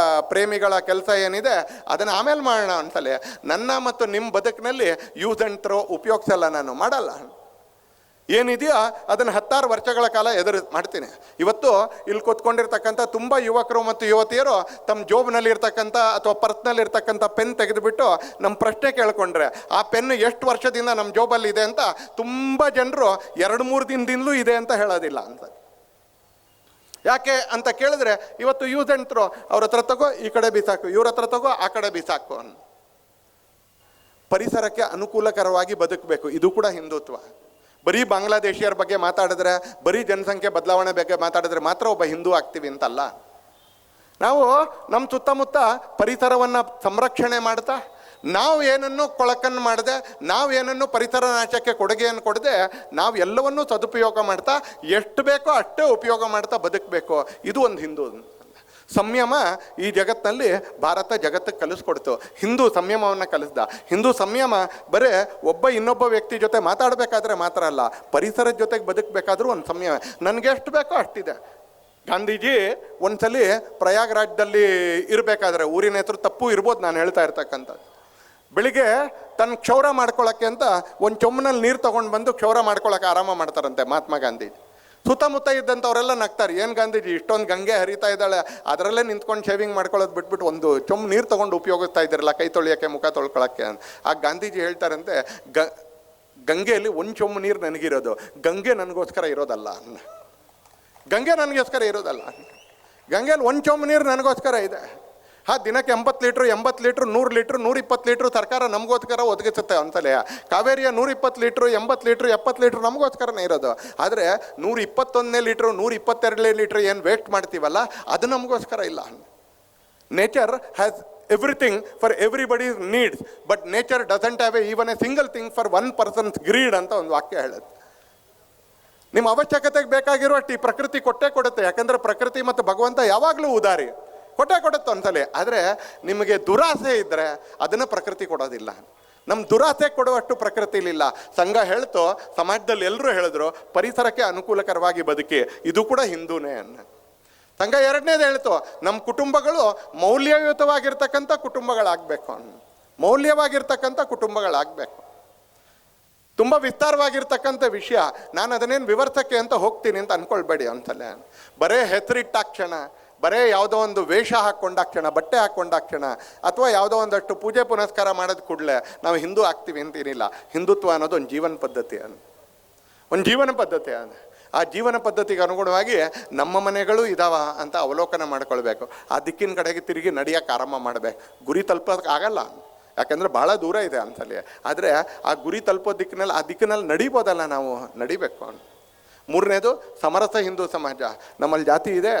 ಪ್ರೇಮಿಗಳ ಕೆಲಸ ಏನಿದೆ ಅದನ್ನು ಆಮೇಲೆ ಮಾಡೋಣ ಅಂತಲೇ. ನನ್ನ ಮತ್ತು ನಿಮ್ಮ ಬದುಕಿನಲ್ಲಿ ಯೂಸ್ ಆ್ಯಂಡ್ ಥ್ರೋ ಉಪಯೋಗಿಸಲ್ಲ, ನಾನು ಮಾಡಲ್ಲ. ಏನಿದೆಯೋ ಅದನ್ನು 10 ವರ್ಷಗಳ ಕಾಲ ಮಾಡ್ತೀನಿ. ಇವತ್ತು ಇಲ್ಲಿ ಕೂತ್ಕೊಂಡಿರ್ತಕ್ಕಂಥ ತುಂಬ ಯುವಕರು ಮತ್ತು ಯುವತಿಯರು ತಮ್ಮ ಜೋಬ್ನಲ್ಲಿರ್ತಕ್ಕಂಥ ಅಥವಾ ಪರ್ಸ್ನಲ್ಲಿರ್ತಕ್ಕಂಥ ಪೆನ್ ತೆಗೆದುಬಿಟ್ಟು ನಮ್ಮ ಪ್ರಶ್ನೆ ಕೇಳ್ಕೊಂಡ್ರೆ ಆ ಪೆನ್ ಎಷ್ಟು ವರ್ಷದಿಂದ ನಮ್ಮ ಜೋಬಲ್ಲಿ ಇದೆ ಅಂತ ತುಂಬ ಜನರು 2-3 ದಿನದಿಂದಲೂ ಇದೆ ಅಂತ ಹೇಳೋದಿಲ್ಲ ಅಂತ. ಯಾಕೆ ಅಂತ ಕೇಳಿದ್ರೆ ಇವತ್ತು ಯೂಸ್ ಆ್ಯಂಡ್ ಥ್ರೋ, ಅವ್ರ ಹತ್ರ ತಗೋ ಈ ಕಡೆ ಬಿಸಾಕು, ಇವ್ರ ಹತ್ರ ತಗೋ ಆ ಕಡೆ ಬಿಸಾಕು ಅನ್ನು. ಪರಿಸರಕ್ಕೆ ಅನುಕೂಲಕರವಾಗಿ ಬದುಕಬೇಕು, ಇದು ಕೂಡ ಹಿಂದುತ್ವ. ಬರೀ ಬಾಂಗ್ಲಾದೇಶಿಯರ ಬಗ್ಗೆ ಮಾತಾಡಿದ್ರೆ, ಬರೀ ಜನಸಂಖ್ಯೆ ಬದಲಾವಣೆ ಬಗ್ಗೆ ಮಾತಾಡಿದ್ರೆ ಮಾತ್ರ ಒಬ್ಬ ಹಿಂದೂ ಆಗ್ತೀವಿ ಅಂತಲ್ಲ. ನಾವು ನಮ್ಮ ಸುತ್ತಮುತ್ತ ಪರಿಸರವನ್ನು ಸಂರಕ್ಷಣೆ ಮಾಡ್ತಾ, ನಾವು ಏನನ್ನು ಕೊಳಕನ್ನು ಮಾಡದೆ, ನಾವು ಏನನ್ನು ಪರಿಸರ ನಾಶಕ್ಕೆ ಕೊಡುಗೆಯನ್ನು ಕೊಡದೆ, ನಾವು ಎಲ್ಲವನ್ನೂ ಸದುಪಯೋಗ ಮಾಡ್ತಾ ಎಷ್ಟು ಬೇಕೋ ಅಷ್ಟೇ ಉಪಯೋಗ ಮಾಡ್ತಾ ಬದುಕಬೇಕು. ಇದು ಒಂದು ಹಿಂದೂ ಸಂಯಮ. ಈ ಜಗತ್ತಿನಲ್ಲಿ ಭಾರತ ಜಗತ್ತಿಗೆ ಕಲಿಸ್ಕೊಡ್ತು. ಹಿಂದೂ ಸಂಯಮವನ್ನು ಕಲಿಸ್ದ. ಹಿಂದೂ ಸಂಯಮ ಬರೀ ಇನ್ನೊಬ್ಬ ವ್ಯಕ್ತಿ ಜೊತೆ ಮಾತಾಡಬೇಕಾದ್ರೆ ಮಾತ್ರ ಅಲ್ಲ, ಪರಿಸರದ ಜೊತೆಗೆ ಬದುಕಬೇಕಾದ್ರೂ ಒಂದು ಸಂಯಮ. ನನಗೆ ಎಷ್ಟು ಬೇಕೋ ಅಷ್ಟಿದೆ. ಗಾಂಧೀಜಿ ಒಂದ್ಸಲಿ ಪ್ರಯಾಗ್ರಾಜ್ದಲ್ಲಿ ಇರಬೇಕಾದ್ರೆ, ಊರಿನ ಹೆಸರು ತಪ್ಪು ಇರ್ಬೋದು ನಾನು ಹೇಳ್ತಾ ಇರ್ತಕ್ಕಂಥದ್ದು, ಬೆಳಿಗ್ಗೆ ತನ್ನ ಕ್ಷೌರ ಮಾಡ್ಕೊಳ್ಳೋಕ್ಕೆ ಅಂತ ಒಂದು ಚೊಮ್ಮನಲ್ಲಿ ನೀರು ತೊಗೊಂಡು ಬಂದು ಕ್ಷೌರ ಮಾಡ್ಕೊಳ್ಳೋಕೆ ಆರಾಮ ಮಾಡ್ತಾರಂತೆ ಮಹಾತ್ಮ ಗಾಂಧೀಜಿ. ಸುತ್ತಮುತ್ತ ಇದ್ದಂಥವರೆಲ್ಲ ನಗ್ತಾರೆ, ಏನು ಗಾಂಧೀಜಿ ಇಷ್ಟೊಂದು ಗಂಗೆ ಹರಿತಾ ಇದ್ದಾಳೆ, ಅದರಲ್ಲೇ ನಿಂತ್ಕೊಂಡು ಶೇವಿಂಗ್ ಮಾಡ್ಕೊಳ್ಳೋದು ಬಿಟ್ಬಿಟ್ಟು ಒಂದು ಚೊಮ್ಮ ನೀರು ತೊಗೊಂಡು ಉಪಯೋಗಿಸ್ತಾ ಇದ್ದೀರಲ್ಲ ಕೈ ತೊಳಿಯೋಕ್ಕೆ, ಮುಖ ತೊಳ್ಕೊಳ್ಳೋಕ್ಕೆ ಅಂತ. ಆ ಗಾಂಧೀಜಿ ಹೇಳ್ತಾರಂತೆ, ಗಂಗೆಯಲ್ಲಿ ಒಂದು ಚೊಮ್ಮ ನೀರು ನನಗಿರೋದು, ಗಂಗೆ ನನಗೋಸ್ಕರ ಇರೋದಲ್ಲ, ಗಂಗೆಯಲ್ಲಿ 1 ಚೊಮ್ಮ ನೀರು ನನಗೋಸ್ಕರ ಇದೆ. ದಿನಕ್ಕೆ 80 ಲೀಟ್ರ್ 100 ಲೀಟ್ರ್ 120 ಲೀಟ್ರ್ ಸರ್ಕಾರ ನಮಗೋಸ್ಕರ ಒದಗಿಸುತ್ತೆ ಅಂತಲೇ. ಕಾವೇರಿಯ 120 ಲೀಟ್ರ್ 80 ಲೀಟ್ರ್ 70 ಲೀಟ್ರ್ ನಮಗೋಸ್ಕರನೇ ಇರೋದು. ಆದರೆ 121 ಲೀಟ್ರ್ 122 ಲೀಟ್ರ್ ಏನು ವೇಸ್ಟ್ ಮಾಡ್ತೀವಲ್ಲ ಅದು ನಮಗೋಸ್ಕರ ಇಲ್ಲ. Nature has everything for everybody's needs, but nature doesn't have even a single thing for 1 person's greed ಅಂತ ಒಂದು ವಾಕ್ಯ ಹೇಳುತ್ತೆ. ನಿಮ್ಮ ಅವಶ್ಯಕತೆಗೆ ಬೇಕಾಗಿರುವಷ್ಟು ಈ ಪ್ರಕೃತಿ ಕೊಟ್ಟೇ ಕೊಡುತ್ತೆ. ಯಾಕಂದರೆ ಪ್ರಕೃತಿ ಮತ್ತು ಭಗವಂತ ಯಾವಾಗಲೂ ಉದಾರಿ, ಕೊಡುತ್ತೆ ಒಂದ್ಸಲಿ. ಆದರೆ ನಿಮಗೆ ದುರಾಸೆ ಇದ್ದರೆ ಅದನ್ನು ಪ್ರಕೃತಿ ಕೊಡೋದಿಲ್ಲ. ನಮ್ಮ ದುರಾಸೆ ಕೊಡುವಷ್ಟು ಪ್ರಕೃತಿಲಿಲ್ಲ. ಸಂಘ ಹೇಳ್ತು, ಸಮಾಜದಲ್ಲಿ ಎಲ್ಲರೂ ಹೇಳಿದ್ರು ಪರಿಸರಕ್ಕೆ ಅನುಕೂಲಕರವಾಗಿ ಬದುಕಿ, ಇದು ಕೂಡ ಹಿಂದೂನೇ ಅನ್ನ. ಸಂಘ ಎರಡನೇದು ಹೇಳ್ತು, ನಮ್ಮ ಕುಟುಂಬಗಳು ಮೌಲ್ಯಯುತವಾಗಿರ್ತಕ್ಕಂಥ ಕುಟುಂಬಗಳಾಗಬೇಕು. ತುಂಬ ವಿಸ್ತಾರವಾಗಿರ್ತಕ್ಕಂಥ ವಿಷಯ, ನಾನು ಅದನ್ನೇನು ವಿವರಿಸೋಕ್ಕೆ ಅಂತ ಹೋಗ್ತೀನಿ ಅಂತ ಅಂದ್ಕೊಳ್ಬೇಡಿ ಅಂತಲೇ. ಬರೇ ಹೆಸರಿಟ್ಟಾಕ್ಷಣ, ಬರೇ ಯಾವುದೋ ಒಂದು ವೇಷ ಹಾಕ್ಕೊಂಡಾಕ್ಷಣ, ಬಟ್ಟೆ ಹಾಕ್ಕೊಂಡಾಕ್ಷಣ, ಅಥವಾ ಯಾವುದೋ ಒಂದಷ್ಟು ಪೂಜೆ ಪುನಸ್ಕಾರ ಮಾಡೋದು ಕೂಡಲೇ ನಾವು ಹಿಂದೂ ಆಗ್ತೀವಿ ಅಂತೇನಿಲ್ಲ. ಹಿಂದುತ್ವ ಅನ್ನೋದು ಒಂದು ಜೀವನ ಪದ್ಧತಿ, ಒಂದು ಜೀವನ ಪದ್ಧತಿ. ಆ ಜೀವನ ಪದ್ಧತಿಗೆ ಅನುಗುಣವಾಗಿ ನಮ್ಮ ಮನೆಗಳು ಇದಾವ ಅಂತ ಅವಲೋಕನ ಮಾಡ್ಕೊಳ್ಬೇಕು. ಆ ದಿಕ್ಕಿನ ಕಡೆಗೆ ತಿರುಗಿ ನಡೆಯೋಕೆ ಆರಂಭ ಮಾಡಬೇಕು. ಗುರಿ ತಲುಪೋದಕ್ಕೆ ಆಗಲ್ಲ, ಯಾಕಂದರೆ ಭಾಳ ದೂರ ಇದೆ ಅಂತಲ್ಲಿ. ಆದರೆ ಆ ಗುರಿ ತಲುಪೋ ದಿಕ್ಕಿನಲ್ಲಿ, ಆ ದಿಕ್ಕಿನಲ್ಲಿ ನಡಿಬೋದಲ್ಲ, ನಾವು ನಡಿಬೇಕು. ಮೂರನೇದು ಸಮರಸ ಹಿಂದೂ ಸಮಾಜ. ನಮ್ಮಲ್ಲಿ ಜಾತಿ ಇದೆ.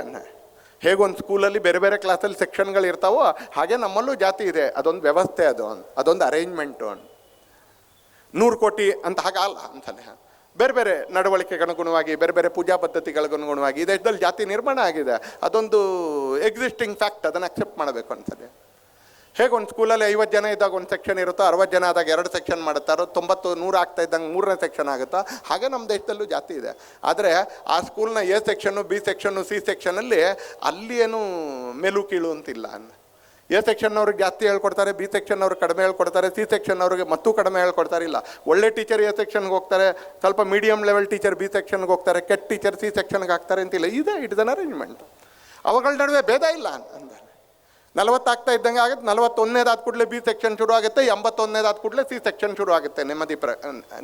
ಹೇಗೊಂದು ಸ್ಕೂಲಲ್ಲಿ ಬೇರೆ ಬೇರೆ ಕ್ಲಾಸಲ್ಲಿ ಸೆಕ್ಷನ್ಗಳು ಇರ್ತಾವೋ ಹಾಗೆ ನಮ್ಮಲ್ಲೂ ಜಾತಿ ಇದೆ. ಅದೊಂದು ವ್ಯವಸ್ಥೆ, ಅದೊಂದು ಅರೇಂಜ್ಮೆಂಟು. 100 ಕೋಟಿ ಅಂತ ಹಾಗಲ್ಲ ಅಂತಲೇ. ಬೇರೆ ಬೇರೆ ನಡವಳಿಕೆಗೆ ಅನುಗುಣವಾಗಿ, ಬೇರೆ ಬೇರೆ ಪೂಜಾ ಪದ್ಧತಿಗಳಿಗನುಗುಣವಾಗಿ ಈ ದೇಶದಲ್ಲಿ ಜಾತಿ ನಿರ್ಮಾಣ ಆಗಿದೆ. ಅದೊಂದು ಎಕ್ಸಿಸ್ಟಿಂಗ್ ಫ್ಯಾಕ್ಟ್, ಅದನ್ನು ಅಕ್ಸೆಪ್ಟ್ ಮಾಡಬೇಕು ಅಂತಲೇ. ಹೇಗೆ ಒಂದು ಸ್ಕೂಲಲ್ಲಿ 50 ಜನ ಇದ್ದಾಗ ಒಂದು ಸೆಕ್ಷನ್ ಇರುತ್ತೋ, 60 ಜನ ಆದಾಗ 2 ಸೆಕ್ಷನ್ ಮಾಡುತ್ತಾರೋ, 90 100 ಆಗ್ತಾ ಇದ್ದಂಗೆ 3ನೇ ಸೆಕ್ಷನ್ ಆಗುತ್ತಾ, ಹಾಗೆ ನಮ್ಮ ದೇಶದಲ್ಲೂ ಜಾತಿ ಇದೆ. ಆದರೆ ಆ ಸ್ಕೂಲ್ನ A section, B section, C ಸೆಕ್ಷನಲ್ಲಿ ಅಲ್ಲಿ ಏನು ಮೇಲು ಕೀಳು ಅಂತಿಲ್ಲ. ಎ ಸೆಕ್ಷನ್ ಅವ್ರಿಗೆ ಜಾಸ್ತಿ ಹೇಳ್ಕೊಡ್ತಾರೆ, ಬಿ ಸೆಕ್ಷನ್ ಅವ್ರಿಗೆ ಕಡಿಮೆ ಹೇಳ್ಕೊಡ್ತಾರೆ, ಸಿ ಸೆಕ್ಷನ್ ಅವ್ರಿಗೆ ಮತ್ತೂ ಕಡಿಮೆ ಹೇಳ್ಕೊಡ್ತಾರೆ. ಇಲ್ಲ, ಒಳ್ಳೆ ಟೀಚರ್ ಎ ಸೆಕ್ಷನ್ಗೆ ಹೋಗ್ತಾರೆ, ಸ್ವಲ್ಪ ಮೀಡಿಯಮ್ ಲೆವೆಲ್ ಟೀಚರ್ ಬಿ ಸೆಕ್ಷನ್ಗೆ ಹೋಗ್ತಾರೆ, ಕೆಟ್ಟ ಟೀಚರ್ ಸಿ ಸೆಕ್ಷನ್ಗೆ ಹಾಕ್ತಾರೆ ಅಂತಿಲ್ಲ. ಇದೆ, ಇಟ್ಸ್ ಅನ್ ಅರೇಂಜ್ಮೆಂಟ್. ಅವುಗಳ ನಡುವೆ ಭೇದ ಇಲ್ಲ ಅಂದರೆ 40 ಆಗ್ತಾ ಇದ್ದಂಗೆ ಆಗುತ್ತೆ. 41ನೇದಾದ ಕೂಡಲೇ ಬಿ ಸೆಕ್ಷನ್ ಶುರು ಆಗುತ್ತೆ, 81ನೇದಾದ ಕೂಡಲೇ ಸಿ ಸೆಕ್ಷನ್ ಶುರು ಆಗುತ್ತೆ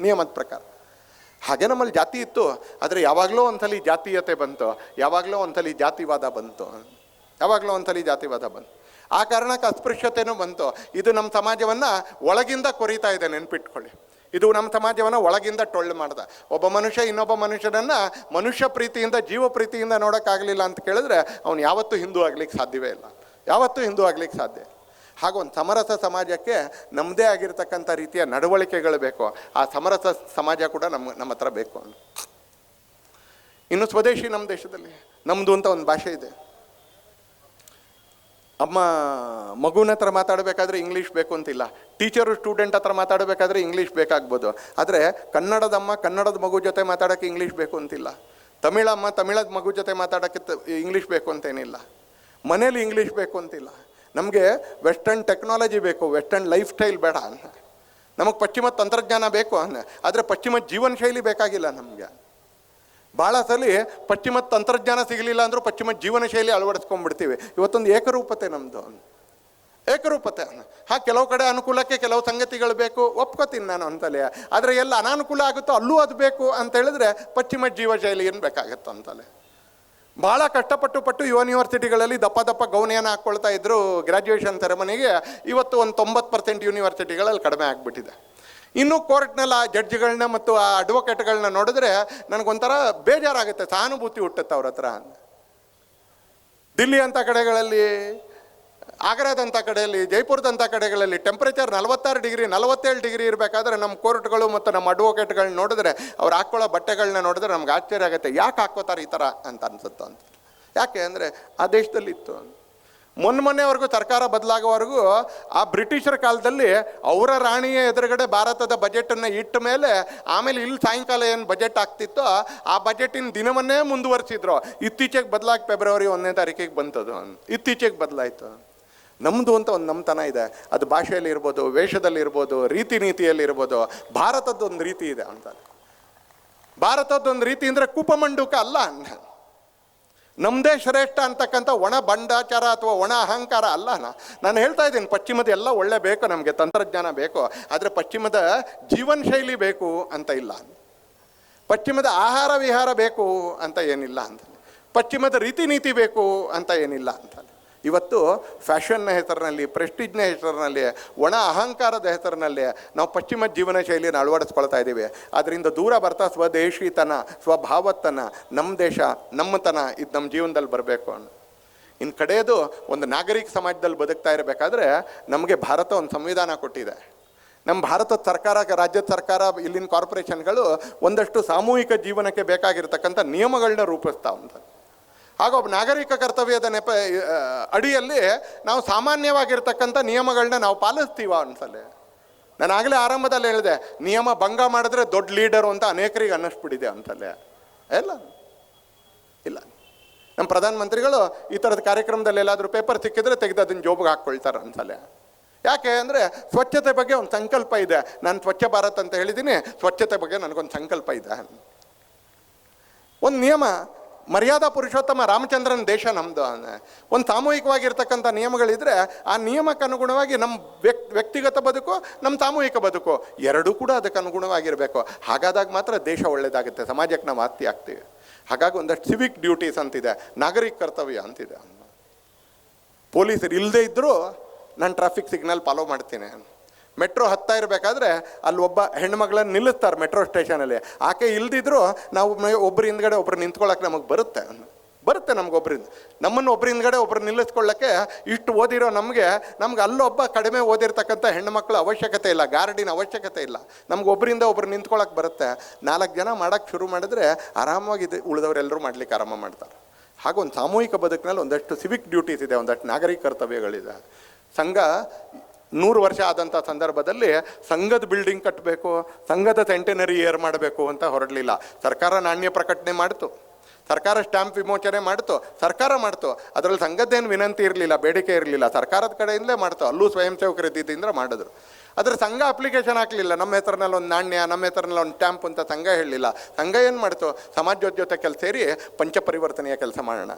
ನಿಯಮದ ಪ್ರಕಾರ. ಹಾಗೆ ನಮ್ಮಲ್ಲಿ ಜಾತಿ ಇತ್ತು. ಆದರೆ ಯಾವಾಗಲೂ ಒಂದ್ಸಲಿ ಜಾತೀಯತೆ ಬಂತು, ಯಾವಾಗಲೂ ಒಂದ್ಸಲಿ ಜಾತಿವಾದ ಬಂತು, ಯಾವಾಗಲೂ ಒಂದ್ಸಲಿ ಜಾತಿವಾದ ಬಂತು. ಆ ಕಾರಣಕ್ಕೆ ಅಸ್ಪೃಶ್ಯತೆನೂ ಬಂತು. ಇದು ನಮ್ಮ ಸಮಾಜವನ್ನು ಒಳಗಿಂದ ಕೊರಿತಾ ಇದೆ, ನೆನ್ಪಿಟ್ಕೊಳ್ಳಿ. ಇದು ನಮ್ಮ ಸಮಾಜವನ್ನು ಒಳಗಿಂದ ಟೊಳ್ಳು ಮಾಡ್ದ. ಒಬ್ಬ ಮನುಷ್ಯ ಇನ್ನೊಬ್ಬ ಮನುಷ್ಯನನ್ನು ಮನುಷ್ಯ ಪ್ರೀತಿಯಿಂದ, ಜೀವ ಪ್ರೀತಿಯಿಂದ ನೋಡೋಕ್ಕಾಗಲಿಲ್ಲ ಅಂತ ಕೇಳಿದ್ರೆ ಅವನು ಯಾವತ್ತೂ ಹಿಂದೂ ಆಗ್ಲಿಕ್ಕೆ ಸಾಧ್ಯವೇ ಇಲ್ಲ, ಯಾವತ್ತೂ ಹಿಂದೂ ಆಗ್ಲಿಕ್ಕೆ ಸಾಧ್ಯ. ಹಾಗೊಂದು ಸಮರಸ ಸಮಾಜಕ್ಕೆ ನಮ್ಮದೇ ಆಗಿರ್ತಕ್ಕಂಥ ರೀತಿಯ ನಡವಳಿಕೆಗಳು ಬೇಕು. ಆ ಸಮರಸ ಸಮಾಜ ಕೂಡ ನಮ್ಮ ಹತ್ರ ಬೇಕು. ಇನ್ನು ಸ್ವದೇಶಿ ನಮ್ಮ ದೇಶದಲ್ಲಿ ನಮ್ಮದು ಅಂತ ಒಂದು ಭಾಷೆ ಇದೆ. ಅಮ್ಮ ಮಗುನ ಹತ್ರ ಮಾತಾಡಬೇಕಾದ್ರೆ ಇಂಗ್ಲೀಷ್ ಬೇಕು ಅಂತಿಲ್ಲ, ಟೀಚರು ಸ್ಟೂಡೆಂಟ್ ಹತ್ರ ಮಾತಾಡಬೇಕಾದ್ರೆ ಇಂಗ್ಲೀಷ್ ಬೇಕಾಗ್ಬೋದು. ಆದರೆ ಕನ್ನಡದ ಅಮ್ಮ ಕನ್ನಡದ ಮಗು ಜೊತೆ ಮಾತಾಡೋಕ್ಕೆ ಇಂಗ್ಲೀಷ್ ಬೇಕು ಅಂತಿಲ್ಲ, ತಮಿಳಮ್ಮ ತಮಿಳದ ಮಗು ಜೊತೆ ಮಾತಾಡೋಕ್ಕೆ ಇಂಗ್ಲೀಷ್ ಬೇಕು ಅಂತೇನಿಲ್ಲ, ಮನೇಲಿ ಇಂಗ್ಲೀಷ್ ಬೇಕು ಅಂತಿಲ್ಲ. ನಮಗೆ ವೆಸ್ಟರ್ನ್ ಟೆಕ್ನಾಲಜಿ ಬೇಕು, ವೆಸ್ಟರ್ನ್ ಲೈಫ್ ಸ್ಟೈಲ್ ಬೇಡ. ನಮಗೆ ಪಶ್ಚಿಮ ತಂತ್ರಜ್ಞಾನ ಬೇಕು, ಆದರೆ ಪಶ್ಚಿಮ ಜೀವನ ಶೈಲಿ ಬೇಕಾಗಿಲ್ಲ ನಮಗೆ. ಭಾಳ ಸಲ ಪಶ್ಚಿಮ ತಂತ್ರಜ್ಞಾನ ಸಿಗಲಿಲ್ಲ ಅಂದರೂ ಪಶ್ಚಿಮ ಜೀವನ ಶೈಲಿ ಅಳವಡಿಸ್ಕೊಂಡ್ಬಿಡ್ತೀವಿ. ಇವತ್ತೊಂದು ಏಕರೂಪತೆ ನಮ್ಮದು, ಏಕರೂಪತೆ. ಕೆಲವು ಕಡೆ ಅನುಕೂಲಕ್ಕೆ ಕೆಲವು ಸಂಗತಿಗಳು ಬೇಕು, ಒಪ್ಕೋತೀನಿ ನಾನು ಅಂತಲೇ. ಆದರೆ ಎಲ್ಲ ಅನಾನುಕೂಲ ಆಗುತ್ತೋ ಅಲ್ಲೂ ಅದು ಬೇಕು ಅಂತ ಹೇಳಿದ್ರೆ ಪಶ್ಚಿಮ ಜೀವ ಶೈಲಿ ಏನು ಬೇಕಾಗುತ್ತೋ ಅಂತಲೇ. ಭಾಳ ಕಷ್ಟಪಟ್ಟು ಯೂನಿವರ್ಸಿಟಿಗಳಲ್ಲಿ ದಪ್ಪ ಗೌನಿಯನ್ನು ಹಾಕ್ಕೊಳ್ತಾ ಇದ್ರು ಗ್ರ್ಯಾಜುಯೇಷನ್ ಸೆರೆಮನಿಗೆ. ಇವತ್ತು ಒಂದು 90% ಯೂನಿವರ್ಸಿಟಿಗಳಲ್ಲಿ ಕಡಿಮೆ ಆಗಿಬಿಟ್ಟಿದೆ. ಇನ್ನು ಕೋರ್ಟ್ನಲ್ಲಿ ಆ ಜಡ್ಜ್ಗಳನ್ನ ಮತ್ತು ಆ ಅಡ್ವೊಕೇಟ್ಗಳನ್ನ ನೋಡಿದ್ರೆ ನನಗೊಂಥರ ಬೇಜಾರಾಗುತ್ತೆ, ಸಹಾನುಭೂತಿ ಹುಟ್ಟುತ್ತೆ ಅವ್ರ ಹತ್ರ. ದಿಲ್ಲಿ ಅಂಥ ಕಡೆಗಳಲ್ಲಿ, ಆಗ್ರಾದಂಥ ಕಡೆಯಲ್ಲಿ, ಜೈಪುರದಂಥ ಕಡೆಗಳಲ್ಲಿ ಟೆಂಪ್ರೇಚರ್ 46 ಡಿಗ್ರಿ 47 ಡಿಗ್ರಿ ಇರಬೇಕಾದ್ರೆ ನಮ್ಮ ಕೋರ್ಟ್ಗಳು ಮತ್ತು ನಮ್ಮ ಅಡ್ವೊಕೇಟ್ಗಳನ್ನ ನೋಡಿದ್ರೆ, ಅವ್ರು ಹಾಕ್ಕೊಳ್ಳೋ ಬಟ್ಟೆಗಳನ್ನ ನೋಡಿದ್ರೆ ನಮ್ಗೆ ಆಶ್ಚರ್ಯ ಆಗುತ್ತೆ. ಯಾಕೆ ಹಾಕ್ಕೋತಾರೆ ಈ ಥರ ಅಂತ ಅನ್ಸುತ್ತೋ ಅಂತ. ಯಾಕೆ ಅಂದರೆ ಆ ದೇಶದಲ್ಲಿತ್ತು. ಮೊನ್ನೆವರೆಗೂ ಸರ್ಕಾರ ಬದಲಾಗೋವರೆಗೂ ಆ ಬ್ರಿಟಿಷರ ಕಾಲದಲ್ಲಿ ಅವರ ರಾಣಿಯ ಎದುರುಗಡೆ ಭಾರತದ ಬಜೆಟನ್ನು ಇಟ್ಟ ಮೇಲೆ ಆಮೇಲೆ ಇಲ್ಲಿ ಸಾಯಂಕಾಲ ಏನು ಬಜೆಟ್ ಆಗ್ತಿತ್ತೋ ಆ ಬಜೆಟಿನ ದಿನವನ್ನೇ ಮುಂದುವರಿಸಿದ್ರು. ಇತ್ತೀಚೆಗೆ ಬದಲಾಗಿ ಫೆಬ್ರವರಿ 1ನೇ ತಾರೀಕಿಗೆ ಬಂತದು, ಇತ್ತೀಚೆಗೆ ಬದಲಾಯಿತು. ನಮ್ಮದು ಅಂತ ಒಂದು ನಮ್ಮತನ ಇದೆ. ಅದು ಭಾಷೆಯಲ್ಲಿ ಇರ್ಬೋದು, ವೇಷದಲ್ಲಿ ಇರ್ಬೋದು, ರೀತಿ ನೀತಿಯಲ್ಲಿ ಇರ್ಬೋದು. ಭಾರತದ್ದೊಂದು ರೀತಿ ಇದೆ ಅಂತ. ಭಾರತದ್ದೊಂದು ರೀತಿ ಅಂದರೆ ಕೂಪಮಂಡುಕ ಅಲ್ಲ, ನಮ್ಮದೇ ಶ್ರೇಷ್ಠ ಅಂತಕ್ಕಂಥ ಒಣ ಬಂಡಾಚಾರ ಅಥವಾ ಒಣ ಅಹಂಕಾರ ಅಲ್ಲ. ನಾನು ಹೇಳ್ತಾ ಇದ್ದೀನಿ, ಪಶ್ಚಿಮದ ಎಲ್ಲ ಒಳ್ಳೆ ಬೇಕು, ನಮಗೆ ತಂತ್ರಜ್ಞಾನ ಬೇಕು, ಆದರೆ ಪಶ್ಚಿಮದ ಜೀವನ ಶೈಲಿ ಬೇಕು ಅಂತ ಇಲ್ಲ, ಪಶ್ಚಿಮದ ಆಹಾರ ವಿಹಾರ ಬೇಕು ಅಂತ ಏನಿಲ್ಲ ಅಂತ, ಪಶ್ಚಿಮದ ರೀತಿ ನೀತಿ ಬೇಕು ಅಂತ ಏನಿಲ್ಲ ಅಂತ. ಇವತ್ತು ಫ್ಯಾಷನ್ನ ಹೆಸರಿನಲ್ಲಿ, ಪ್ರೆಸ್ಟೀಜ್ನ ಹೆಸರಿನಲ್ಲಿ, ಒಣ ಅಹಂಕಾರದ ಹೆಸರಿನಲ್ಲಿ ನಾವು ಪಶ್ಚಿಮ ಜೀವನ ಶೈಲಿಯನ್ನು ಅಳವಡಿಸ್ಕೊಳ್ತಾ ಇದ್ದೀವಿ. ಅದರಿಂದ ದೂರ ಬರ್ತಾ ಸ್ವದೇಶಿತನ, ಸ್ವಭಾವತನ, ನಮ್ಮ ದೇಶ ನಮ್ಮತನ ಇದು ನಮ್ಮ ಜೀವನದಲ್ಲಿ ಬರಬೇಕು ಅನ್ನೋ. ಇನ್ನು ಕಡೆಯದು ಒಂದು ನಾಗರಿಕ ಸಮಾಜದಲ್ಲಿ ಬದುಕ್ತಾ ಇರಬೇಕಾದ್ರೆ ನಮಗೆ ಭಾರತ ಒಂದು ಸಂವಿಧಾನ ಕೊಟ್ಟಿದೆ. ನಮ್ಮ ಭಾರತದ ಸರ್ಕಾರ, ರಾಜ್ಯದ ಸರ್ಕಾರ, ಇಲ್ಲಿನ ಕಾರ್ಪೊರೇಷನ್ಗಳು ಒಂದಷ್ಟು ಸಾಮೂಹಿಕ ಜೀವನಕ್ಕೆ ಬೇಕಾಗಿರ್ತಕ್ಕಂಥ ನಿಯಮಗಳನ್ನ ರೂಪಿಸ್ತಾವ ಅಂತ. ಆಗ ಒಬ್ಬ ನಾಗರಿಕ ಕರ್ತವ್ಯದ ಅಡಿಯಲ್ಲಿ ನಾವು ಸಾಮಾನ್ಯವಾಗಿರ್ತಕ್ಕಂಥ ನಿಯಮಗಳನ್ನ ನಾವು ಪಾಲಿಸ್ತೀವ ಅನ್ಸಲ್ಲೇ. ನಾನು ಆಗಲೇ ಆರಂಭದಲ್ಲಿ ಹೇಳಿದೆ, ನಿಯಮ ಭಂಗ ಮಾಡಿದ್ರೆ ದೊಡ್ಡ ಲೀಡರು ಅಂತ ಅನೇಕರಿಗೆ ಅನ್ನಿಸ್ಬಿಟ್ಟಿದೆ ಅಂತಲ್ಲೇ. ಇಲ್ಲ, ನಮ್ಮ ಪ್ರಧಾನಮಂತ್ರಿಗಳು ಈ ಥರದ ಕಾರ್ಯಕ್ರಮದಲ್ಲಿ ಎಲ್ಲಾದರೂ ಪೇಪರ್ ಸಿಕ್ಕಿದ್ರೆ ತೆಗೆದು ಅದನ್ನು ಜೋಬಿಗೆ ಹಾಕ್ಕೊಳ್ತಾರೆ ಅನ್ಸಲ್ಲೇ. ಯಾಕೆ ಅಂದರೆ ಸ್ವಚ್ಛತೆ ಬಗ್ಗೆ ಒಂದು ಸಂಕಲ್ಪ ಇದೆ. ನಾನು ಸ್ವಚ್ಛ ಭಾರತ್ ಅಂತ ಹೇಳಿದ್ದೀನಿ, ಸ್ವಚ್ಛತೆ ಬಗ್ಗೆ ನನಗೊಂದು ಸಂಕಲ್ಪ ಇದೆ. ಒಂದು ನಿಯಮ, ಮರ್ಯಾದಾ ಪುರುಷೋತ್ತಮ ರಾಮಚಂದ್ರನ ದೇಶ ನಮ್ಮದು. ಒಂದು ಸಾಮೂಹಿಕವಾಗಿರ್ತಕ್ಕಂಥ ನಿಯಮಗಳಿದ್ದರೆ ಆ ನಿಯಮಕ್ಕೆ ಅನುಗುಣವಾಗಿ ನಮ್ಮ ವ್ಯಕ್ತಿಗತ ಬದುಕು, ನಮ್ಮ ಸಾಮೂಹಿಕ ಬದುಕು ಎರಡೂ ಕೂಡ ಅದಕ್ಕೆ ಅನುಗುಣವಾಗಿರಬೇಕು. ಹಾಗಾದಾಗ ಮಾತ್ರ ದೇಶ ಒಳ್ಳೆಯದಾಗುತ್ತೆ, ಸಮಾಜಕ್ಕೆ ನಾವು ಆಸ್ತಿ ಆಗ್ತೀವಿ. ಹಾಗಾಗಿ ಒಂದಷ್ಟು ಸಿವಿಕ್ ಡ್ಯೂಟೀಸ್ ಅಂತಿದೆ, ನಾಗರಿಕ ಕರ್ತವ್ಯ ಅಂತಿದೆ. ಪೊಲೀಸರು ಇಲ್ಲದೇ ಇದ್ದರೂ ನಾನು ಟ್ರಾಫಿಕ್ ಸಿಗ್ನಲ್ ಫಾಲೋ ಮಾಡ್ತೀನಿ. ಮೆಟ್ರೋ ಹತ್ತಾ ಇರಬೇಕಾದ್ರೆ ಅಲ್ಲಿ ಒಬ್ಬ ಹೆಣ್ಮಗಳನ್ನ ನಿಲ್ಲಿಸ್ತಾರೆ ಮೆಟ್ರೋ ಸ್ಟೇಷನಲ್ಲಿ. ಆಕೆ ಇಲ್ದಿದ್ರು ನಾವು ಒಬ್ಬರು ಹಿಂದ್ಗಡೆ ಒಬ್ರು ನಿಂತ್ಕೊಳ್ಳೋಕೆ ನಮಗೆ ಬರುತ್ತೆ ನಮಗೊಬ್ಬರಿಂದ. ನಮ್ಮನ್ನು ಒಬ್ರು ಹಿಂದ್ಗಡೆ ಒಬ್ರು ನಿಲ್ಲಿಸ್ಕೊಳ್ಳೋಕ್ಕೆ ಇಷ್ಟು ಓದಿರೋ ನಮಗೆ ಅಲ್ಲೊಬ್ಬ ಕಡಿಮೆ ಓದಿರ್ತಕ್ಕಂಥ ಹೆಣ್ಮಕ್ಳ ಅವಶ್ಯಕತೆ ಇಲ್ಲ, ಗಾರ್ಡಿನ ಅವಶ್ಯಕತೆ ಇಲ್ಲ. ನಮ್ಗೆ ಒಬ್ಬರಿಂದ ಒಬ್ರು ನಿಂತ್ಕೊಳ್ಳೋಕೆ ಬರುತ್ತೆ. 4 ಜನ ಮಾಡೋಕ್ಕೆ ಶುರು ಮಾಡಿದ್ರೆ ಆರಾಮಾಗಿ ಉಳಿದವರೆಲ್ಲರೂ ಮಾಡ್ಲಿಕ್ಕೆ ಆರಾಮ ಮಾಡ್ತಾರೆ. ಹಾಗೊಂದು ಸಾಮೂಹಿಕ ಬದುಕಿನಲ್ಲಿ ಒಂದಷ್ಟು ಸಿವಿಕ್ ಡ್ಯೂಟೀಸ್ ಇದೆ, ಒಂದಷ್ಟು ನಾಗರಿಕ ಕರ್ತವ್ಯಗಳಿದೆ. ಸಂಘ 100 ವರ್ಷ ಆದಂಥ ಸಂದರ್ಭದಲ್ಲಿ ಸಂಘದ ಬಿಲ್ಡಿಂಗ್ ಕಟ್ಟಬೇಕು, ಸಂಘದ ಸೆಂಟೆನರಿ ಇಯರ್ ಮಾಡಬೇಕು ಅಂತ ಹೊರಡಲಿಲ್ಲ. ಸರ್ಕಾರ ನಾಣ್ಯ ಪ್ರಕಟಣೆ ಮಾಡ್ತು, ಸರ್ಕಾರ ಸ್ಟ್ಯಾಂಪ್ ವಿಮೋಚನೆ ಮಾಡ್ತು, ಸರ್ಕಾರ ಮಾಡ್ತು. ಅದರಲ್ಲಿ ಸಂಘದ್ದೇನು ವಿನಂತಿ ಇರಲಿಲ್ಲ, ಬೇಡಿಕೆ ಇರಲಿಲ್ಲ, ಸರ್ಕಾರದ ಕಡೆಯಿಂದಲೇ ಮಾಡ್ತು. ಅಲ್ಲೂ ಸ್ವಯಂ ಸೇವಕರ ಇದ್ದಿದ್ದರಿಂದ ಮಾಡಿದ್ರು. ಆದರೆ ಸಂಘ ಅಪ್ಲಿಕೇಶನ್ ಹಾಕಲಿಲ್ಲ, ನಮ್ಮ ಹೆಸರಿನಲ್ಲಿ ಒಂದು ನಾಣ್ಯ, ನಮ್ಮ ಹೆಸರಿನಲ್ಲಿ ಒಂದು ಸ್ಟ್ಯಾಂಪ್ ಅಂತ ಸಂಘ ಹೇಳಲಿಲ್ಲ. ಸಂಘ ಏನು ಮಾಡ್ತು, ಸಮಾಜದ ಜೊತೆ ಕೆಲಸ ಸೇರಿ ಪಂಚಪರಿವರ್ತನೆಯ ಕೆಲಸ ಮಾಡೋಣ.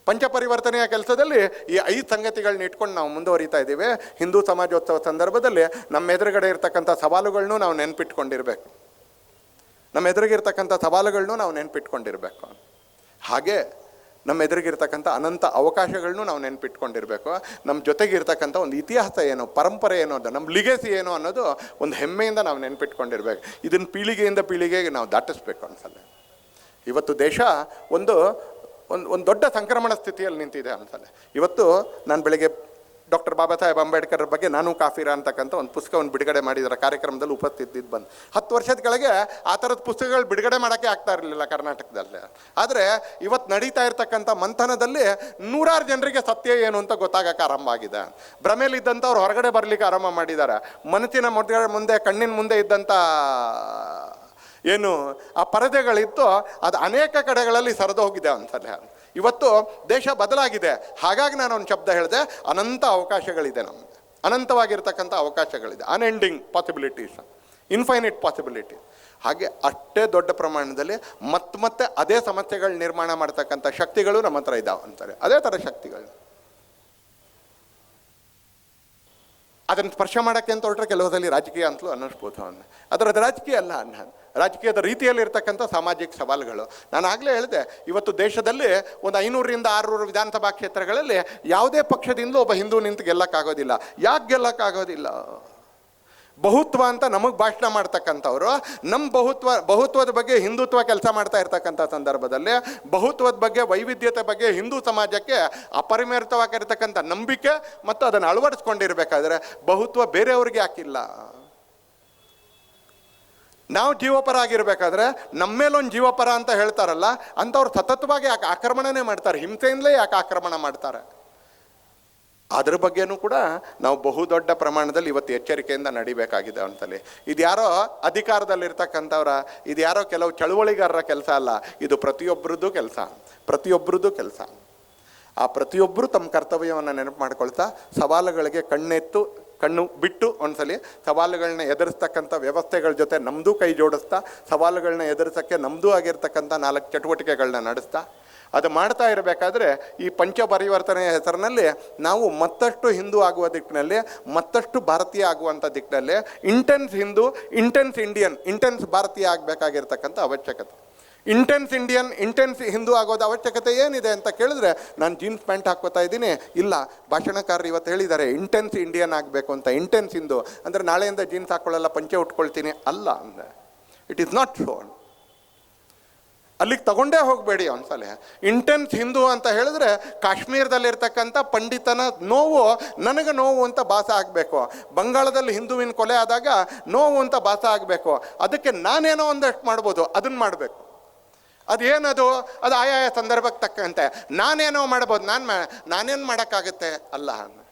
ಪಂಚಪರಿವರ್ತನೆಯ ಕೆಲಸದಲ್ಲಿ ಈ 5 ಸಂಗತಿಗಳನ್ನ ಇಟ್ಕೊಂಡು ನಾವು ಮುಂದುವರಿತಾ ಇದ್ದೀವಿ. ಹಿಂದೂ ಸಮಾಜೋತ್ಸವ ಸಂದರ್ಭದಲ್ಲಿ ನಮ್ಮ ಎದುರುಗಡೆ ಇರ್ತಕ್ಕಂಥ ಸವಾಲುಗಳನ್ನೂ ನಾವು ನೆನಪಿಟ್ಕೊಂಡಿರಬೇಕು, ನಮ್ಮ ಎದುರಿಗಿರ್ತಕ್ಕಂಥ ಸವಾಲುಗಳನ್ನೂ ನಾವು ನೆನಪಿಟ್ಕೊಂಡಿರಬೇಕು. ಹಾಗೆ ನಮ್ಮ ಎದುರಿಗಿರ್ತಕ್ಕಂಥ ಅನಂತ ಅವಕಾಶಗಳನ್ನೂ ನಾವು ನೆನಪಿಟ್ಕೊಂಡಿರಬೇಕು. ನಮ್ಮ ಜೊತೆಗಿರ್ತಕ್ಕಂಥ ಒಂದು ಇತಿಹಾಸ ಏನು, ಪರಂಪರೆ ಏನು, ನಮ್ಮ ಲಿಗೆಸಿ ಏನು ಅನ್ನೋದು ಒಂದು ಹೆಮ್ಮೆಯಿಂದ ನಾವು ನೆನಪಿಟ್ಕೊಂಡಿರ್ಬೇಕು. ಇದನ್ನು ಪೀಳಿಗೆಯಿಂದ ಪೀಳಿಗೆಗೆ ನಾವು ದಾಟಿಸ್ಬೇಕು ಅನ್ಸಲ್ಲ. ಇವತ್ತು ದೇಶ ಒಂದು ದೊಡ್ಡ ಸಂಕ್ರಮಣ ಸ್ಥಿತಿಯಲ್ಲಿ ನಿಂತಿದೆ ಅನ್ಸಲ್ಲ. ಇವತ್ತು ನಾನು ಬೆಳಗ್ಗೆ ಡಾಕ್ಟರ್ ಬಾಬಾ ಸಾಹೇಬ್ ಅಂಬೇಡ್ಕರ್ ಬಗ್ಗೆ ನಾನು ಕಾಫಿರಾ ಅಂತಕ್ಕಂಥ ಒಂದು ಪುಸ್ತಕವನ್ನು ಬಿಡುಗಡೆ ಮಾಡಿದ್ದಾರೆ, ಕಾರ್ಯಕ್ರಮದಲ್ಲಿ ಉಪಸ್ಥಿತಿದ್ದು ಬಂದು. 10 ವರ್ಷದ ಕೆಳಗೆ ಆ ಥರದ ಪುಸ್ತಕಗಳು ಬಿಡುಗಡೆ ಮಾಡೋಕ್ಕೆ ಆಗ್ತಾ ಇರಲಿಲ್ಲ ಕರ್ನಾಟಕದಲ್ಲಿ. ಆದರೆ ಇವತ್ತು ನಡೀತಾ ಇರ್ತಕ್ಕಂಥ ಮಂಥನದಲ್ಲಿ 100 ಜನರಿಗೆ ಸತ್ಯ ಏನು ಅಂತ ಗೊತ್ತಾಗಕ್ಕೆ ಆರಂಭ ಆಗಿದೆ. ಭ್ರಮೇಲಿದ್ದಂಥವ್ರು ಹೊರಗಡೆ ಬರಲಿಕ್ಕೆ ಆರಂಭ ಮಾಡಿದ್ದಾರೆ. ಮನಸ್ಸಿನ ಮುಂದೆ ಕಣ್ಣಿನ ಮುಂದೆ ಇದ್ದಂಥ ಏನು ಆ ಪರದೆಗಳಿತ್ತು, ಅದು ಅನೇಕ ಕಡೆಗಳಲ್ಲಿ ಸರಿದು ಹೋಗಿದೆ ಅನ್ಸಲ್ಲ. ಇವತ್ತು ದೇಶ ಬದಲಾಗಿದೆ. ಹಾಗಾಗಿ ನಾನು ಒಂದು ಶಬ್ದ ಹೇಳಿದೆ, ಅನಂತ ಅವಕಾಶಗಳಿದೆ ನಮಗೆ, ಅನಂತವಾಗಿರ್ತಕ್ಕಂಥ ಅವಕಾಶಗಳಿದೆ, ಅನ್ಎಂಡಿಂಗ್ ಪಾಸಿಬಿಲಿಟೀಸ್, ಇನ್ಫೈನೈಟ್ ಪಾಸಿಬಿಲಿಟೀಸ್. ಹಾಗೆ ಅಷ್ಟೇ ದೊಡ್ಡ ಪ್ರಮಾಣದಲ್ಲಿ ಮತ್ತೆ ಅದೇ ಸಮಸ್ಯೆಗಳು ನಿರ್ಮಾಣ ಮಾಡ್ತಕ್ಕಂಥ ಶಕ್ತಿಗಳು ನಮ್ಮ ಹತ್ರ ಇದ್ದಾವೆ ಅಂತಾರೆ. ಅದೇ ಥರ ಶಕ್ತಿಗಳು ಅದನ್ನು ಸ್ಪರ್ಶ ಮಾಡೋಕ್ಕೆ ಅಂತ ಹೊರಟ್ರೆ ಕೆಲವರಲ್ಲಿ ರಾಜಕೀಯ ಅಂತಲೂ ಅನ್ನಿಸ್ಬೋದು. ಅದರದ್ದು ರಾಜಕೀಯ ಅಲ್ಲ, ರಾಜಕೀಯದ ರೀತಿಯಲ್ಲಿ ಇರ್ತಕ್ಕಂಥ ಸಾಮಾಜಿಕ ಸವಾಲುಗಳು. ನಾನು ಆಗಲೇ ಹೇಳಿದೆ, ಇವತ್ತು ದೇಶದಲ್ಲಿ ಒಂದು 500ರಿಂದ 600 ವಿಧಾನಸಭಾ ಕ್ಷೇತ್ರಗಳಲ್ಲಿ ಯಾವುದೇ ಪಕ್ಷದಿಂದ ಒಬ್ಬ ಹಿಂದೂ ನಿಂತು ಗೆಲ್ಲಕ್ಕಾಗೋದಿಲ್ಲ. ಯಾಕೆ ಗೆಲ್ಲಕ್ಕಾಗೋದಿಲ್ಲ? ಬಹುತ್ವ ಅಂತ ನಮಗೆ ಭಾಷಣ ಮಾಡ್ತಕ್ಕಂಥವ್ರು ನಮ್ಮ ಬಹುತ್ವದ ಬಗ್ಗೆ ಹಿಂದುತ್ವ ಕೆಲಸ ಮಾಡ್ತಾ ಇರ್ತಕ್ಕಂಥ ಸಂದರ್ಭದಲ್ಲಿ ಬಹುತ್ವದ ಬಗ್ಗೆ, ವೈವಿಧ್ಯತೆ ಬಗ್ಗೆ ಹಿಂದೂ ಸಮಾಜಕ್ಕೆ ಅಪರಿಮಿತವಾಗಿರ್ತಕ್ಕಂಥ ನಂಬಿಕೆ ಮತ್ತು ಅದನ್ನು ಅಳವಡಿಸ್ಕೊಂಡಿರ್ಬೇಕಾದ್ರೆ ಬಹುತ್ವ ಬೇರೆಯವ್ರಿಗೆ ಯಾಕಿಲ್ಲ? ನಾವು ಜೀವಪರ ಆಗಿರ್ಬೇಕಾದ್ರೆ ನಮ್ಮ ಮೇಲೊಂದು ಜೀವಪರ ಅಂತ ಹೇಳ್ತಾರಲ್ಲ, ಅಂಥವ್ರು ಸತತವಾಗಿ ಯಾಕೆ ಆಕ್ರಮಣನೇ ಮಾಡ್ತಾರೆ, ಹಿಂಸೆಯಿಂದಲೇ ಯಾಕೆ ಆಕ್ರಮಣ ಮಾಡ್ತಾರೆ? ಅದ್ರ ಬಗ್ಗೆನೂ ಕೂಡ ನಾವು ಬಹುದೊಡ್ಡ ಪ್ರಮಾಣದಲ್ಲಿ ಇವತ್ತು ಎಚ್ಚರಿಕೆಯಿಂದ ನಡಿಬೇಕಾಗಿದೆ ಅಂತಲೇ. ಇದು ಯಾರೋ ಅಧಿಕಾರದಲ್ಲಿರ್ತಕ್ಕಂಥವ್ರ, ಇದು ಯಾರೋ ಕೆಲವು ಚಳುವಳಿಗಾರರ ಕೆಲಸ ಅಲ್ಲ, ಇದು ಪ್ರತಿಯೊಬ್ಬರದ್ದು ಕೆಲಸ. ಆ ಪ್ರತಿಯೊಬ್ಬರು ತಮ್ಮ ಕರ್ತವ್ಯವನ್ನು ನೆನಪು ಮಾಡ್ಕೊಳ್ತಾ ಸವಾಲುಗಳಿಗೆ ಕಣ್ಣು ಬಿಟ್ಟು ಒಂದ್ಸಲಿ ಸವಾಲುಗಳನ್ನ ಎದುರಿಸ್ತಕ್ಕಂಥ ವ್ಯವಸ್ಥೆಗಳ ಜೊತೆ ನಮ್ಮದು ಕೈ ಜೋಡಿಸ್ತಾ, ಸವಾಲುಗಳನ್ನ ಎದುರಿಸೋಕ್ಕೆ ನಮ್ಮದು ಆಗಿರ್ತಕ್ಕಂಥ 4 ಚಟುವಟಿಕೆಗಳನ್ನ ನಡೆಸ್ತಾ ಅದು ಮಾಡ್ತಾ ಇರಬೇಕಾದ್ರೆ ಈ ಪಂಚಪರಿವರ್ತನೆಯ ಹೆಸರಿನಲ್ಲಿ ನಾವು ಮತ್ತಷ್ಟು ಹಿಂದೂ ಆಗುವ ದಿಕ್ಕಿನಲ್ಲಿ, ಮತ್ತಷ್ಟು ಭಾರತೀಯ ಆಗುವಂಥ ದಿಕ್ಕಿನಲ್ಲಿ intense Hindu, intense Indian, intense ಭಾರತೀಯ ಆಗಬೇಕಾಗಿರ್ತಕ್ಕಂಥ ಅವಶ್ಯಕತೆ. ಇಂಟೆನ್ಸ್ ಇಂಡಿಯನ್, ಇಂಟೆನ್ಸ್ ಹಿಂದೂ ಆಗೋದು ಅವಶ್ಯಕತೆ ಏನಿದೆ ಅಂತ ಕೇಳಿದ್ರೆ, ನಾನು ಜೀನ್ಸ್ ಪ್ಯಾಂಟ್ ಹಾಕ್ಕೋತಾ ಇದ್ದೀನಿ, ಇಲ್ಲ ಭಾಷಣಕಾರರು ಇವತ್ತು ಹೇಳಿದ್ದಾರೆ ಇಂಟೆನ್ಸ್ ಇಂಡಿಯನ್ ಆಗಬೇಕು ಅಂತ. ಇಂಟೆನ್ಸ್ ಹಿಂದೂ ಅಂದರೆ ನಾಳೆಯಿಂದ ಜೀನ್ಸ್ ಹಾಕ್ಕೊಳ್ಳಲ್ಲ, ಪಂಚೆ ಉಟ್ಕೊಳ್ತೀನಿ ಅಲ್ಲ ಅಂದರೆ ಇಟ್ ಈಸ್ ನಾಟ್ ಶೋ. ಅಲ್ಲಿಗೆ ತಗೊಂಡೇ ಹೋಗಬೇಡಿ ಒಂದ್ಸಲ. ಇಂಟೆನ್ಸ್ ಹಿಂದೂ ಅಂತ ಹೇಳಿದ್ರೆ ಕಾಶ್ಮೀರದಲ್ಲಿರ್ತಕ್ಕಂಥ ಪಂಡಿತನ ನೋವು ನನಗೆ ನೋವು ಅಂತ ಭಾಸ ಆಗಬೇಕು, ಬಂಗಾಳದಲ್ಲಿ ಹಿಂದೂವಿನ ಕೊಲೆ ಆದಾಗ ನೋವು ಅಂತ ಭಾಸ ಆಗಬೇಕು. ಅದಕ್ಕೆ ನಾನೇನೋ ಒಂದಷ್ಟು ಮಾಡ್ಬೋದು, ಅದನ್ನು ಮಾಡಬೇಕು. ಅದೇನದು? ಅದು ಆಯಾಯ ಸಂದರ್ಭಕ್ಕೆ ತಕ್ಕಂತೆ ನಾನೇನೋ ಮಾಡ್ಬೋದು, ನಾನೇನು ಮಾಡೋಕ್ಕಾಗುತ್ತೆ ಅಲ್ಲ.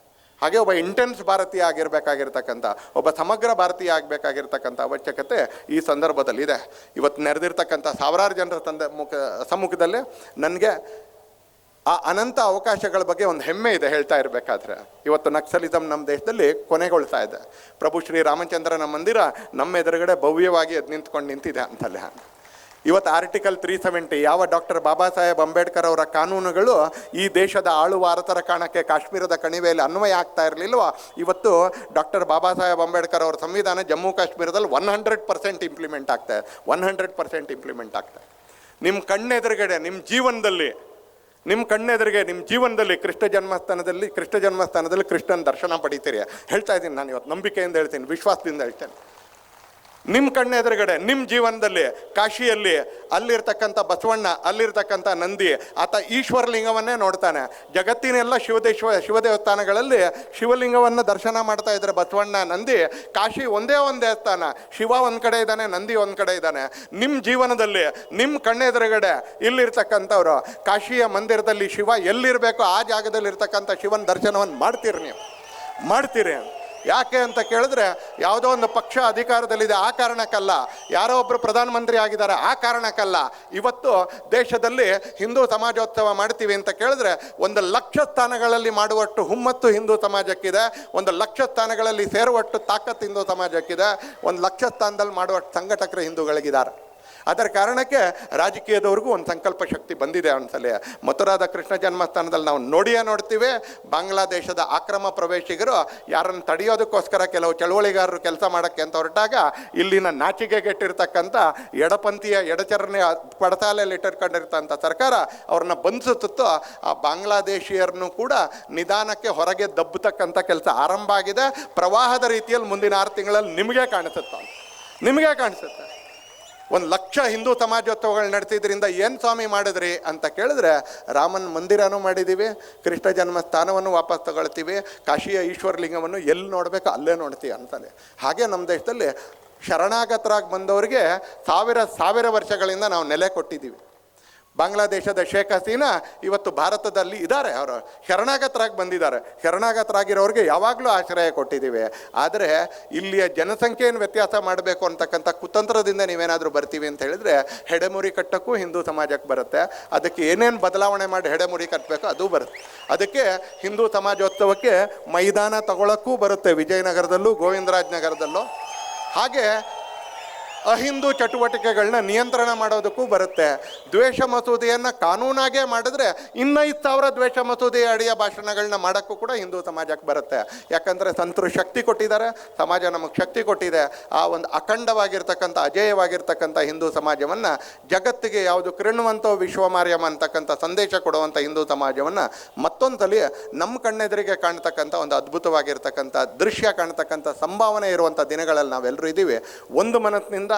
ಹಾಗೆ ಒಬ್ಬ ಇಂಟೆನ್ಸ್ ಭಾರತೀಯ ಆಗಿರಬೇಕಾಗಿರ್ತಕ್ಕಂಥ, ಒಬ್ಬ ಸಮಗ್ರ ಭಾರತೀಯ ಆಗಬೇಕಾಗಿರ್ತಕ್ಕಂಥ ಅವಶ್ಯಕತೆ ಈ ಸಂದರ್ಭದಲ್ಲಿ ಇದೆ. ಇವತ್ತು ನೆರೆದಿರ್ತಕ್ಕಂಥ ಸಾವಿರಾರು ಜನರ ಸಮ್ಮುಖದಲ್ಲಿ ನನಗೆ ಆ ಅನಂತ ಅವಕಾಶಗಳ ಬಗ್ಗೆ ಒಂದು ಹೆಮ್ಮೆ ಇದೆ ಹೇಳ್ತಾ ಇರಬೇಕಾದ್ರೆ. ಇವತ್ತು ನಕ್ಸಲಿಸಮ್ ನಮ್ಮ ದೇಶದಲ್ಲಿ ಕೊನೆಗೊಳ್ತಾ ಇದೆ. ಪ್ರಭು ಶ್ರೀ ರಾಮಚಂದ್ರನ ಮಂದಿರ ನಮ್ಮ ಎದುರುಗಡೆ ಭವ್ಯವಾಗಿ ಅದು ನಿಂತ್ಕೊಂಡು ನಿಂತಿದೆ ಅಂತಲ್ಲ. ಇವತ್ತು ಆರ್ಟಿಕಲ್ 370 ಯಾವ ಡಾಕ್ಟರ್ ಬಾಬಾ ಸಾಹೇಬ್ ಅಂಬೇಡ್ಕರ್ ಅವರ ಕಾನೂನುಗಳು ಈ ದೇಶದ ಆಳುವ ಅರಸರ ಕಾರಣಕ್ಕೆ ಕಾಶ್ಮೀರದ ಕಣಿವೆಯಲ್ಲಿ ಅನ್ವಯ ಆಗ್ತಾ ಇರಲಿಲ್ವ, ಇವತ್ತು ಡಾಕ್ಟರ್ ಬಾಬಾ ಸಾಹೇಬ್ ಅಂಬೇಡ್ಕರ್ ಅವರ ಸಂವಿಧಾನ ಜಮ್ಮು ಕಾಶ್ಮೀರದಲ್ಲಿ 100% ಇಂಪ್ಲಿಮೆಂಟ್ ಆಗ್ತಾ ಇದೆ. 100% ಇಂಪ್ಲಿಮೆಂಟ್ ಆಗ್ತಾ ಇದೆ. ನಿಮ್ಮ ಕಣ್ಣೆದುರುಗಡೆ ನಿಮ್ಮ ಜೀವನದಲ್ಲಿ ಕೃಷ್ಣ ಜನ್ಮಸ್ಥಾನದಲ್ಲಿ ಕೃಷ್ಣನ ದರ್ಶನ ಪಡಿತೀರಿ. ಹೇಳ್ತಾ ಇದ್ದೀನಿ ನಾನು ಇವತ್ತು, ನಂಬಿಕೆಯಿಂದ ಹೇಳ್ತೀನಿ, ವಿಶ್ವಾಸದಿಂದ ಹೇಳ್ತೇನೆ. ನಿಮ್ಮ ಕಣ್ಣೆದುರುಗಡೆ ನಿಮ್ಮ ಜೀವನದಲ್ಲಿ ಕಾಶಿಯಲ್ಲಿ ಅಲ್ಲಿರ್ತಕ್ಕಂಥ ಬಸವಣ್ಣ, ಅಲ್ಲಿರ್ತಕ್ಕಂಥ ನಂದಿ, ಆತ ಈಶ್ವರಲಿಂಗವನ್ನೇ ನೋಡ್ತಾನೆ. ಜಗತ್ತಿನೆಲ್ಲ ಶಿವದೇವಸ್ಥಾನಗಳಲ್ಲಿ ಶಿವಲಿಂಗವನ್ನು ದರ್ಶನ ಮಾಡ್ತಾ ಇದ್ದಾರೆ ಬಸವಣ್ಣ, ನಂದಿ. ಕಾಶಿ ಒಂದೇ ದೇವಸ್ಥಾನ, ಶಿವ ಒಂದು ಕಡೆ ಇದ್ದಾನೆ, ನಂದಿ ಒಂದು ಕಡೆ ಇದ್ದಾನೆ. ನಿಮ್ಮ ಜೀವನದಲ್ಲಿ ನಿಮ್ಮ ಕಣ್ಣೆದುರುಗಡೆ ಇಲ್ಲಿರ್ತಕ್ಕಂಥವ್ರು ಕಾಶಿಯ ಮಂದಿರದಲ್ಲಿ ಶಿವ ಎಲ್ಲಿರಬೇಕೋ ಆ ಜಾಗದಲ್ಲಿ ಇರ್ತಕ್ಕಂಥ ಶಿವನ ದರ್ಶನವನ್ನು ಮಾಡ್ತೀರಿ. ಯಾಕೆ ಅಂತ ಕೇಳಿದ್ರೆ, ಯಾವುದೋ ಒಂದು ಪಕ್ಷ ಅಧಿಕಾರದಲ್ಲಿದೆ ಆ ಕಾರಣಕ್ಕಲ್ಲ, ಯಾರೋ ಒಬ್ಬರು ಪ್ರಧಾನಮಂತ್ರಿ ಆಗಿದ್ದಾರೆ ಆ ಕಾರಣಕ್ಕಲ್ಲ. ಇವತ್ತು ದೇಶದಲ್ಲಿ ಹಿಂದೂ ಸಮಾಜೋತ್ಸವ ಮಾಡ್ತೀವಿ ಅಂತ ಕೇಳಿದ್ರೆ 1,00,000 ಸ್ಥಾನಗಳಲ್ಲಿ ಮಾಡುವಷ್ಟು ಹುಮ್ಮತ್ತು ಹಿಂದೂ ಸಮಾಜಕ್ಕಿದೆ, 1,00,000 ಸ್ಥಾನಗಳಲ್ಲಿ ಸೇರುವಷ್ಟು ತಾಕತ್ತು ಹಿಂದೂ ಸಮಾಜಕ್ಕಿದೆ, 1,00,000 ಸ್ಥಾನದಲ್ಲಿ ಮಾಡುವಷ್ಟು ಸಂಘಟಕರು ಹಿಂದೂಗಳಿಗಿದ್ದಾರೆ. ಅದರ ಕಾರಣಕ್ಕೆ ರಾಜಕೀಯದವ್ರಿಗೂ ಒಂದು ಸಂಕಲ್ಪ ಶಕ್ತಿ ಬಂದಿದೆ. ಒಂದ್ಸಲ ಮಥುರಾದ ಕೃಷ್ಣ ಜನ್ಮಸ್ಥಾನದಲ್ಲಿ ನಾವು ನೋಡ್ತೀವಿ, ಬಾಂಗ್ಲಾದೇಶದ ಆಕ್ರಮ ಪ್ರವೇಶಿಗರು ಯಾರನ್ನು ತಡೆಯೋದಕ್ಕೋಸ್ಕರ ಕೆಲವು ಚಳುವಳಿಗಾರರು ಕೆಲಸ ಮಾಡೋಕ್ಕೆ ಅಂತ ಹೊರಟಾಗ ಇಲ್ಲಿನ ನಾಚಿಕೆಗೆಟ್ಟಿರ್ತಕ್ಕಂಥ ಎಡಪಂಥೀಯ ಎಡಚರಣೆ ಪಡಸಾಲೆಯಲ್ಲಿ ಇಟ್ಟಿರ್ಕೊಂಡಿರ್ತಂಥ ಸರ್ಕಾರ ಅವ್ರನ್ನ ಬಂಧಿಸುತ್ತೋ ಆ ಬಾಂಗ್ಲಾದೇಶಿಯರನ್ನು ಕೂಡ ನಿಧಾನಕ್ಕೆ ಹೊರಗೆ ದಬ್ಬತಕ್ಕಂಥ ಕೆಲಸ ಆರಂಭ ಆಗಿದೆ. ಪ್ರವಾಹದ ರೀತಿಯಲ್ಲಿ ಮುಂದಿನ 6 ತಿಂಗಳಲ್ಲಿ ನಿಮಗೆ ಕಾಣಿಸುತ್ತೆ. 1,00,000 ಹಿಂದೂ ಸಮಾಜೋತ್ಸವಗಳು ನಡೆಸಿದ್ರಿಂದ ಏನು ಸ್ವಾಮಿ ಮಾಡಿದ್ರಿ ಅಂತ ಕೇಳಿದ್ರೆ, ರಾಮನ ಮಂದಿರನೂ ಮಾಡಿದ್ದೀವಿ, ಕೃಷ್ಣ ಜನ್ಮಸ್ಥಾನವನ್ನು ವಾಪಸ್ ತಗೊಳ್ತೀವಿ, ಕಾಶಿಯ ಈಶ್ವರಲಿಂಗವನ್ನು ಎಲ್ಲಿ ನೋಡಬೇಕು ಅಲ್ಲೇ ನೋಡ್ತೀವಿ ಅಂತಾನೆ. ಹಾಗೆ ನಮ್ಮ ದೇಶದಲ್ಲಿ ಶರಣಾಗತರಾಗಿ ಬಂದವರಿಗೆ ಸಾವಿರ ವರ್ಷಗಳಿಂದ ನಾವು ನೆಲೆ ಕೊಟ್ಟಿದ್ದೀವಿ. ಬಾಂಗ್ಲಾದೇಶದ ಶೇಖ್ ಹಸೀನಾ ಇವತ್ತು ಭಾರತದಲ್ಲಿ ಇದ್ದಾರೆ, ಅವರು ಶರಣಾಗತರಾಗಿ ಬಂದಿದ್ದಾರೆ. ಶರಣಾಗತರಾಗಿರೋರಿಗೆ ಯಾವಾಗಲೂ ಆಶ್ರಯ ಕೊಟ್ಟಿದ್ದೀವಿ. ಆದರೆ ಇಲ್ಲಿಯ ಜನಸಂಖ್ಯೆಯನ್ನು ವ್ಯತ್ಯಾಸ ಮಾಡಬೇಕು ಅಂತಕ್ಕಂಥ ಕುತಂತ್ರದಿಂದ ನೀವೇನಾದರೂ ಬರ್ತೀವಿ ಅಂತ ಹೇಳಿದರೆ, ಹೆಡೆಮುರಿ ಕಟ್ಟೋಕ್ಕೂ ಹಿಂದೂ ಸಮಾಜಕ್ಕೆ ಬರುತ್ತೆ. ಅದಕ್ಕೆ ಏನೇನು ಬದಲಾವಣೆ ಮಾಡಿ ಹೆಡೆಮುರಿ ಕಟ್ಟಬೇಕು ಅದು ಬರುತ್ತೆ. ಅದಕ್ಕೆ ಹಿಂದೂ ಸಮಾಜೋತ್ಸವಕ್ಕೆ ಮೈದಾನ ತಗೊಳ್ಳೋಕ್ಕೂ ಬರುತ್ತೆ, ವಿಜಯನಗರದಲ್ಲೂ ಗೋವಿಂದರಾಜ ನಗರದಲ್ಲೂ. ಹಾಗೆ ಅಹಿಂದೂ ಚಟುವಟಿಕೆಗಳನ್ನ ನಿಯಂತ್ರಣ ಮಾಡೋದಕ್ಕೂ ಬರುತ್ತೆ. ದ್ವೇಷ ಮಸೂದೆಯನ್ನು ಕಾನೂನಾಗೇ ಮಾಡಿದ್ರೆ 5,000 ದ್ವೇಷ ಮಸೂದೆಯ ಅಡಿಯ ಭಾಷಣಗಳನ್ನ ಮಾಡೋಕ್ಕೂ ಕೂಡ ಹಿಂದೂ ಸಮಾಜಕ್ಕೆ ಬರುತ್ತೆ. ಯಾಕಂದರೆ ಸಂತರು ಶಕ್ತಿ ಕೊಟ್ಟಿದ್ದಾರೆ, ಸಮಾಜ ನಮಗೆ ಶಕ್ತಿ ಕೊಟ್ಟಿದೆ. ಆ ಒಂದು ಅಖಂಡವಾಗಿರ್ತಕ್ಕಂಥ ಅಜೇಯವಾಗಿರ್ತಕ್ಕಂಥ ಹಿಂದೂ ಸಮಾಜವನ್ನು ಜಗತ್ತಿಗೆ ಯಾವುದು ಕೃಣ್ವಂತೋ ವಿಶ್ವಮಾರ್ಯಮ ಅಂತಕ್ಕಂಥ ಸಂದೇಶ ಕೊಡುವಂಥ ಹಿಂದೂ ಸಮಾಜವನ್ನು ಮತ್ತೊಂದು ಸಲ ನಮ್ಮ ಕಣ್ಣೆದುರಿಗೆ ಕಾಣ್ತಕ್ಕಂಥ ಒಂದು ಅದ್ಭುತವಾಗಿರ್ತಕ್ಕಂಥ ದೃಶ್ಯ ಕಾಣ್ತಕ್ಕಂಥ ಸಂಭಾವನೆ ಇರುವಂಥ ದಿನಗಳಲ್ಲಿ ನಾವೆಲ್ಲರೂ ಇದ್ದೀವಿ. ಒಂದು ಮನಸ್ಸಿನಿಂದ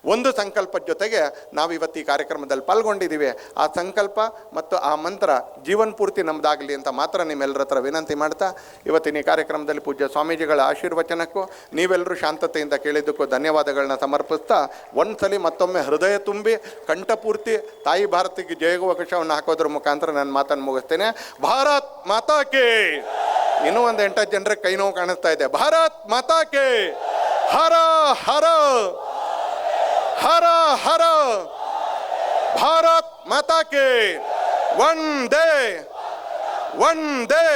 ಒಂದು ಸಂಕಲ್ಪದ ಜೊತೆಗೆ ನಾವಿವತ್ತು ಈ ಕಾರ್ಯಕ್ರಮದಲ್ಲಿ ಪಾಲ್ಗೊಂಡಿದ್ದೀವಿ. ಆ ಸಂಕಲ್ಪ ಮತ್ತು ಆ ಮಂತ್ರ ಜೀವನ ಪೂರ್ತಿ ನಮ್ಮದಾಗಲಿ ಅಂತ ಮಾತ್ರ ನಿಮ್ಮೆಲ್ಲರ ಹತ್ರ ವಿನಂತಿ ಮಾಡ್ತಾ, ಇವತ್ತಿನ ಈ ಕಾರ್ಯಕ್ರಮದಲ್ಲಿ ಪೂಜ್ಯ ಸ್ವಾಮೀಜಿಗಳ ಆಶೀರ್ವಚನಕ್ಕೂ ನೀವೆಲ್ಲರೂ ಶಾಂತತೆಯಿಂದ ಕೇಳಿದ್ದಕ್ಕೂ ಧನ್ಯವಾದಗಳನ್ನ ಸಮರ್ಪಿಸ್ತಾ, ಒಂದ್ಸಲಿ ಮತ್ತೊಮ್ಮೆ ಹೃದಯ ತುಂಬಿ ಕಂಠಪೂರ್ತಿ ತಾಯಿ ಭಾರತಿಗೆ ಜಯಘೋಷವನ್ನು ಹಾಕೋದ್ರ ಮುಖಾಂತರ ನನ್ನ ಮಾತನ್ನು ಮುಗಿಸ್ತೇನೆ. ಭಾರತ್ ಮಾತಾ ಕೇ. ಇನ್ನೂ ಒಂದು 8 ಜನರಿಗೆ ಕೈ ನೋವು ಕಾಣಿಸ್ತಾ ಇದೆ. ಭಾರತ್ ಮಾತಾ ಕೇ. ಹರ ಹರ ಹರ ಹರ ಭಾರತ್ ಮಾತಾ ಕೇ. ವಂದೇ ವಂದೇ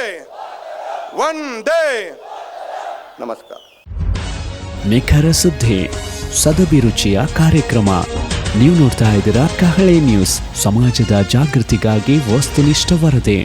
ವಂದೇ. ನಮಸ್ಕಾರ. ನಿಖರ ಸುದ್ದಿ, ಸದಭಿರುಚಿಯ ಕಾರ್ಯಕ್ರಮ. ನೀವು ನೋಡ್ತಾ ಇದ್ದೀರಾ ಕಹಳೆ ನ್ಯೂಸ್, ಸಮಾಜದ ಜಾಗೃತಿಗಾಗಿ ವಸ್ತುನಿಷ್ಠ ವರದಿ.